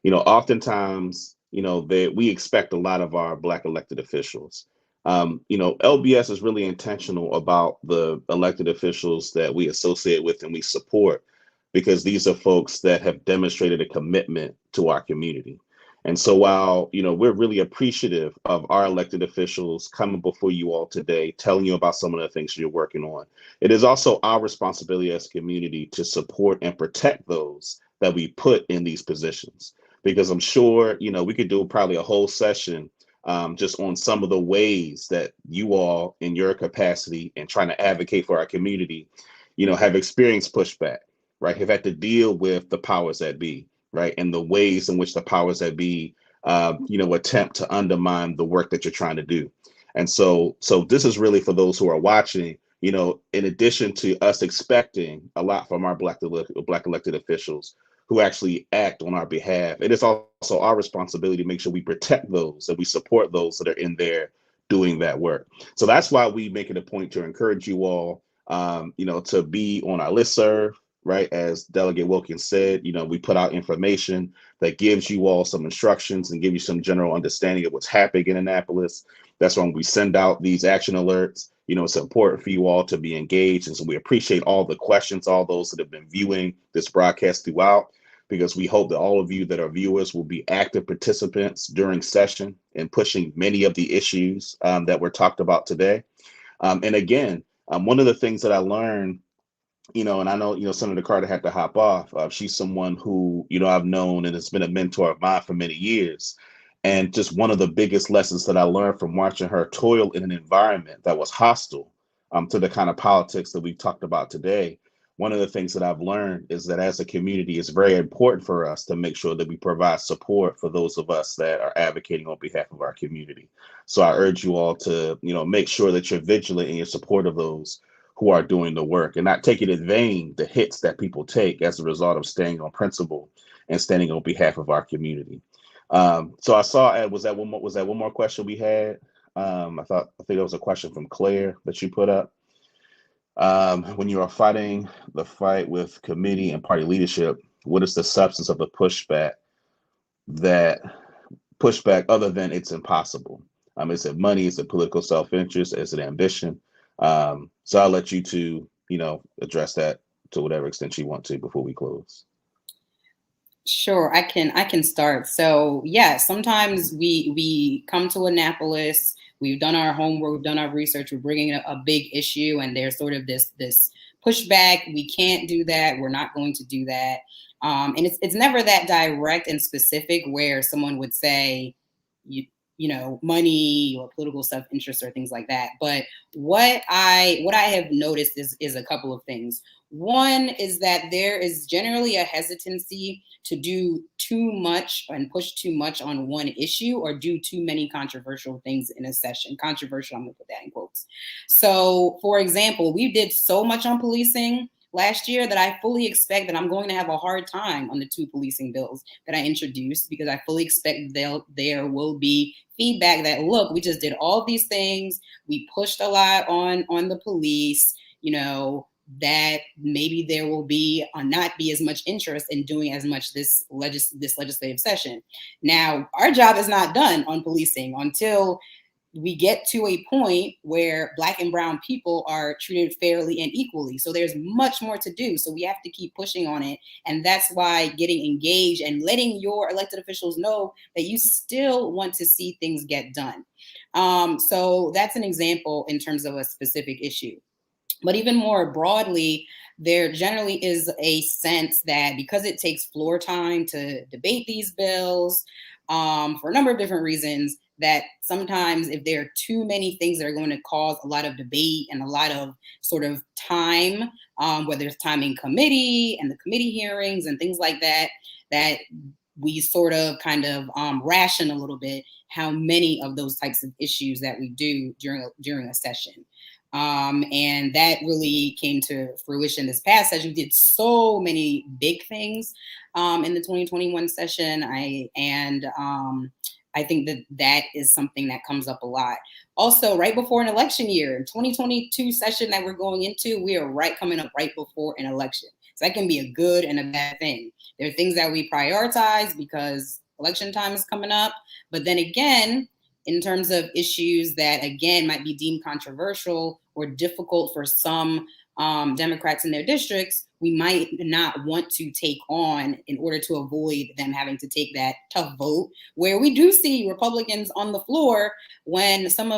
oftentimes we expect a lot of our Black elected officials. LBS is really intentional about the elected officials that we associate with and we support, because these are folks that have demonstrated a commitment to our community. And so while, we're really appreciative of our elected officials coming before you all today, telling you about some of the things you're working on, it is also our responsibility as a community to support and protect those that we put in these positions. Because I'm sure, we could do probably a whole session just on some of the ways that you all in your capacity and trying to advocate for our community, have experienced pushback, right? Have had to deal with the powers that be, right? And the ways in which the powers that be, attempt to undermine the work that you're trying to do. And so this is really for those who are watching, in addition to us expecting a lot from our Black elected officials who actually act on our behalf, it is also our responsibility to make sure we protect those and we support those that are in there doing that work. So that's why we make it a point to encourage you all, to be on our listserv, right? As Delegate Wilkins said, we put out information that gives you all some instructions and give you some general understanding of what's happening in Annapolis. That's when we send out these action alerts. It's important for you all to be engaged. And so we appreciate all the questions, all those that have been viewing this broadcast throughout, because we hope that all of you that are viewers will be active participants during session and pushing many of the issues that were talked about today. And again, one of the things that I learned, and I know, Senator Carter had to hop off. She's someone who, I've known and has been a mentor of mine for many years. And just one of the biggest lessons that I learned from watching her toil in an environment that was hostile to the kind of politics that we've talked about today. One of the things that I've learned is that as a community, it's very important for us to make sure that we provide support for those of us that are advocating on behalf of our community. So I urge you all to, make sure that you're vigilant in your support of those who are doing the work and not taking in vain the hits that people take as a result of staying on principle and standing on behalf of our community. So I saw, was that one more question we had? I think there was a question from Claire that you put up. When you are fighting the fight with committee and party leadership, what is the substance of the pushback other than it's impossible? Is it money? Is it political self-interest? Is it ambition? So I'll let you two, address that to whatever extent you want to before we close. Sure, I can start. So yeah, sometimes we come to Annapolis, we've done our homework, we've done our research, we're bringing a big issue, and there's sort of this pushback. We can't do that. We're not going to do that. And it's never that direct and specific where someone would say, money or political self-interest or things like that. But what I have noticed is a couple of things. One is that there is generally a hesitancy to do too much and push too much on one issue or do too many controversial things in a session. Controversial, I'm gonna put that in quotes. So for example, we did so much on policing last year that I fully expect that I'm going to have a hard time on the 2 policing bills that I introduced, because I fully expect there will be feedback that, look, we just did all these things. We pushed a lot on the police, that maybe there will be not be as much interest in doing as much this legislative session. Now, our job is not done on policing until we get to a point where Black and brown people are treated fairly and equally. So there's much more to do. So we have to keep pushing on it. And that's why getting engaged and letting your elected officials know that you still want to see things get done. So that's an example in terms of a specific issue. But even more broadly, there generally is a sense that because it takes floor time to debate these bills for a number of different reasons, that sometimes if there are too many things that are going to cause a lot of debate and a lot of sort of time, whether it's time in committee and the committee hearings and things like that, that we sort of kind of ration a little bit how many of those types of issues that we do during a session. And that really came to fruition this past session. We did so many big things in the 2021 session. I think that is something that comes up a lot. Also, right before an election year, 2022 session that we're going into, we are coming up right before an election. So that can be a good and a bad thing. There are things that we prioritize because election time is coming up. But then again, in terms of issues that, again, might be deemed controversial or difficult for some Democrats in their districts, we might not want to take on in order to avoid them having to take that tough vote, where we do see Republicans on the floor when some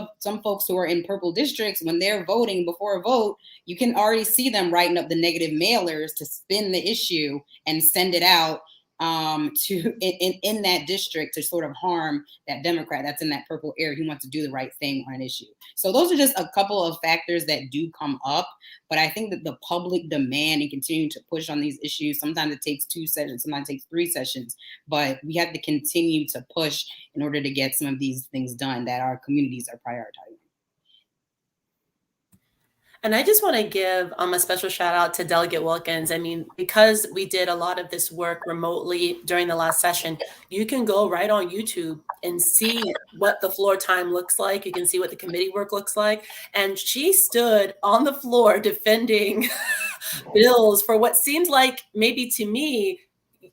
folks who are in purple districts, when they're voting before a vote, you can already see them writing up the negative mailers to spin the issue and send it out in that district to sort of harm that Democrat that's in that purple area who wants to do the right thing on an issue. So those are just a couple of factors that do come up. But I think that the public demand and continuing to push on these issues, sometimes it takes 2 sessions, sometimes it takes 3 sessions, but we have to continue to push in order to get some of these things done that our communities are prioritizing. And I just want to give a special shout out to Delegate Wilkins. I mean, because we did a lot of this work remotely during the last session, you can go right on YouTube and see what the floor time looks like. You can see what the committee work looks like. And she stood on the floor defending bills for what seemed like, maybe to me,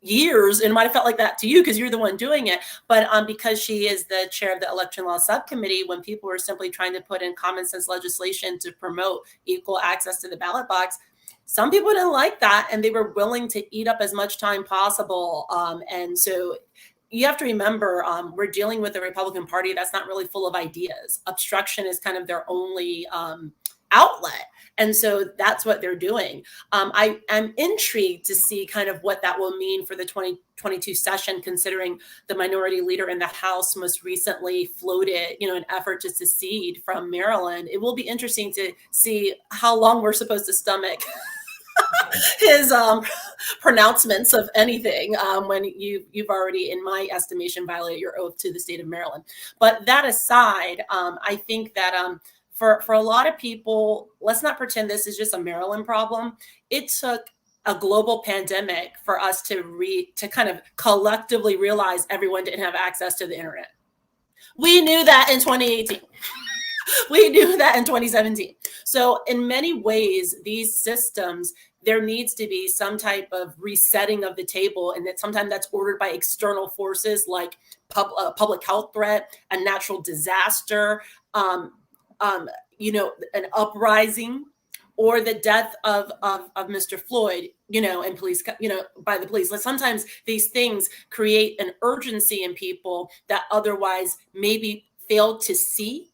years, and it might have felt like that to you because you're the one doing it, but because she is the chair of the election law subcommittee, when people were simply trying to put in common sense legislation to promote equal access to the ballot box, some people didn't like that and they were willing to eat up as much time possible. And so you have to remember, we're dealing with a Republican Party that's not really full of ideas. Obstruction is kind of their only outlet. And so that's what they're doing. I am intrigued to see kind of what that will mean for the 2022 session, considering the minority leader in the House most recently floated, an effort to secede from Maryland. It will be interesting to see how long we're supposed to stomach his pronouncements of anything when you've already, in my estimation, violated your oath to the state of Maryland. But that aside, I think that for a lot of people, let's not pretend this is just a Maryland problem. It took a global pandemic for us to kind of collectively realize everyone didn't have access to the internet. We knew that in 2018. We knew that in 2017. So in many ways, these systems, there needs to be some type of resetting of the table, and that sometimes that's ordered by external forces like public health threat, a natural disaster, an uprising or the death of Mr. Floyd, and police, by the police. Like sometimes these things create an urgency in people that otherwise maybe failed to see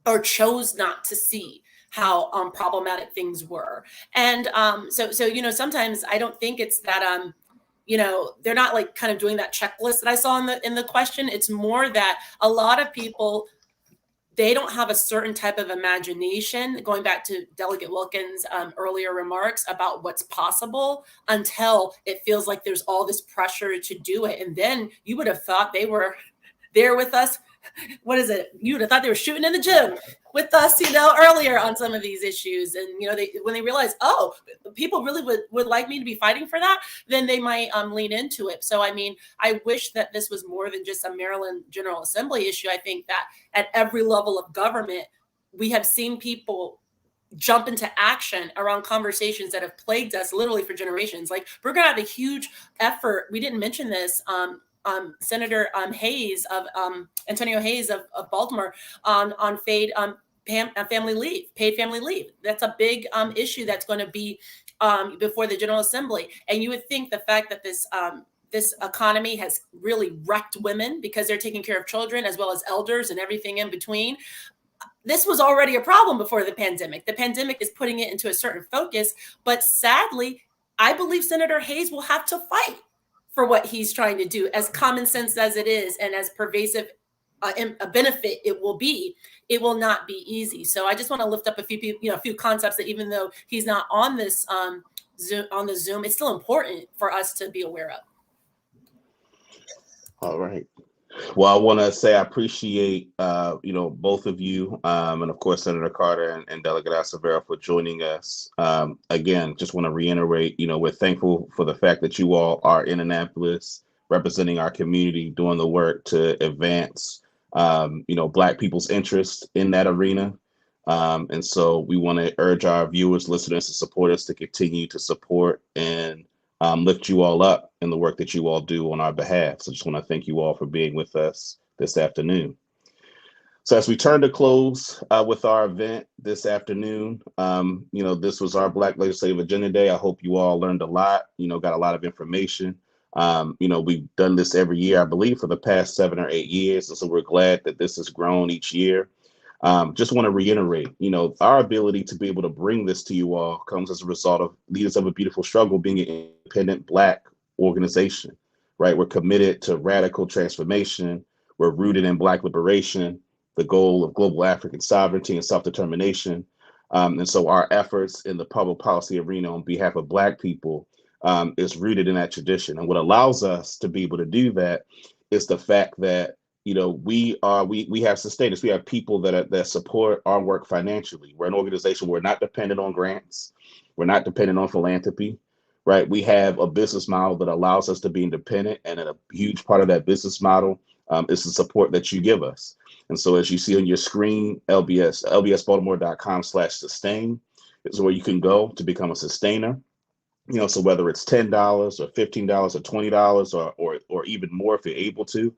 or chose not to see how problematic things were. And so sometimes I don't think it's that they're not like kind of doing that checklist that I saw in the question. It's more that a lot of people, they don't have a certain type of imagination, going back to Delegate Wilkins' earlier remarks about what's possible, until it feels like there's all this pressure to do it. And then you would have thought they were there with us. What is it? You would have thought they were shooting in the gym with us, earlier on some of these issues. And, when they realize, oh, people really would like me to be fighting for that, then they might lean into it. So, I wish that this was more than just a Maryland General Assembly issue. I think that at every level of government, we have seen people jump into action around conversations that have plagued us literally for generations. Like, we're going to have a huge effort. We didn't mention this, Senator Hayes of Antonio Hayes of Baltimore on family leave, paid family leave. That's a big issue that's going to be before the General Assembly. And you would think the fact that this economy has really wrecked women because they're taking care of children as well as elders and everything in between. This was already a problem before the pandemic. The pandemic is putting it into a certain focus, but sadly, I believe Senator Hayes will have to fight for what he's trying to do, as common sense as it is and as pervasive a benefit it will be. It will not be easy. So I just want to lift up a few people, a few concepts that even though he's not on this Zoom, it's still important for us to be aware of. All right. Well, I want to say I appreciate, both of you, and of course, Senator Carter and Delegate Acevero for joining us. Again, just want to reiterate, we're thankful for the fact that you all are in Annapolis, representing our community, doing the work to advance, Black people's interest in that arena. And so we want to urge our viewers, listeners, and supporters to continue to support and lift you all up in the work that you all do on our behalf. So just want to thank you all for being with us this afternoon. So as we turn to close with our event this afternoon, this was our Black Legislative Agenda Day. I hope you all learned a lot, got a lot of information. We've done this every year, I believe, for the past 7 or 8 years. And so we're glad that this has grown each year. Just want to reiterate, our ability to be able to bring this to you all comes as a result of Leaders of a Beautiful Struggle being an independent Black organization, right? We're committed to radical transformation. We're rooted in Black liberation, the goal of global African sovereignty and self-determination. And so our efforts in the public policy arena on behalf of Black people is rooted in that tradition. And what allows us to be able to do that is the fact that we have sustainers. We have people that support our work financially. We're an organization where we're not dependent on grants. We're not dependent on philanthropy, right? We have a business model that allows us to be independent, and a huge part of that business model is the support that you give us. And so as you see on your screen, lbsbaltimore.com/sustain is where you can go to become a sustainer. So whether it's $10 or $15 or $20 or even more if you're able to,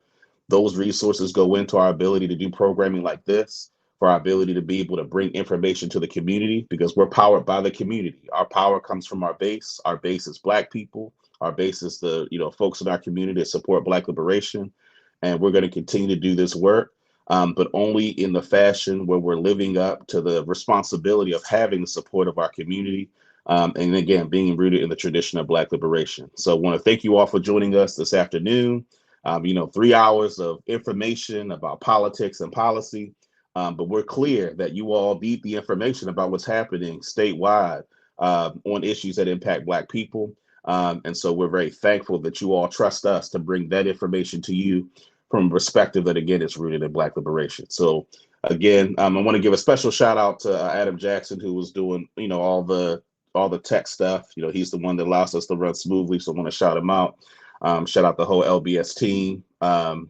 those resources go into our ability to do programming like this, for our ability to be able to bring information to the community, because we're powered by the community. Our power comes from our base. Our base is Black people. Our base is the folks in our community that support Black liberation. And we're going to continue to do this work, but only in the fashion where we're living up to the responsibility of having the support of our community. And again, being rooted in the tradition of Black liberation. So I want to thank you all for joining us this afternoon. 3 hours of information about politics and policy, but we're clear that you all need the information about what's happening statewide on issues that impact Black people. And so we're very thankful that you all trust us to bring that information to you from a perspective that, again, is rooted in Black liberation. So again, I want to give a special shout out to Adam Jackson, who was doing, all the tech stuff. He's the one that allows us to run smoothly. So I want to shout him out. Shout out the whole LBS team.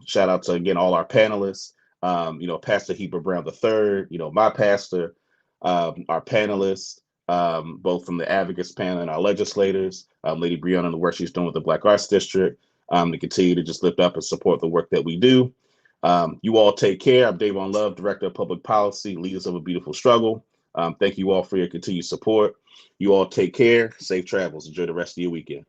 Shout out to, again, all our panelists, Pastor Heber Brown III, my pastor, our panelists, both from the Advocacy panel and our legislators, Lady Brion and the work she's doing with the Black Arts District, to continue to just lift up and support the work that we do. You all take care. I'm Davon Love, Director of Public Policy, Leaders of a Beautiful Struggle. Thank you all for your continued support. You all take care. Safe travels. Enjoy the rest of your weekend.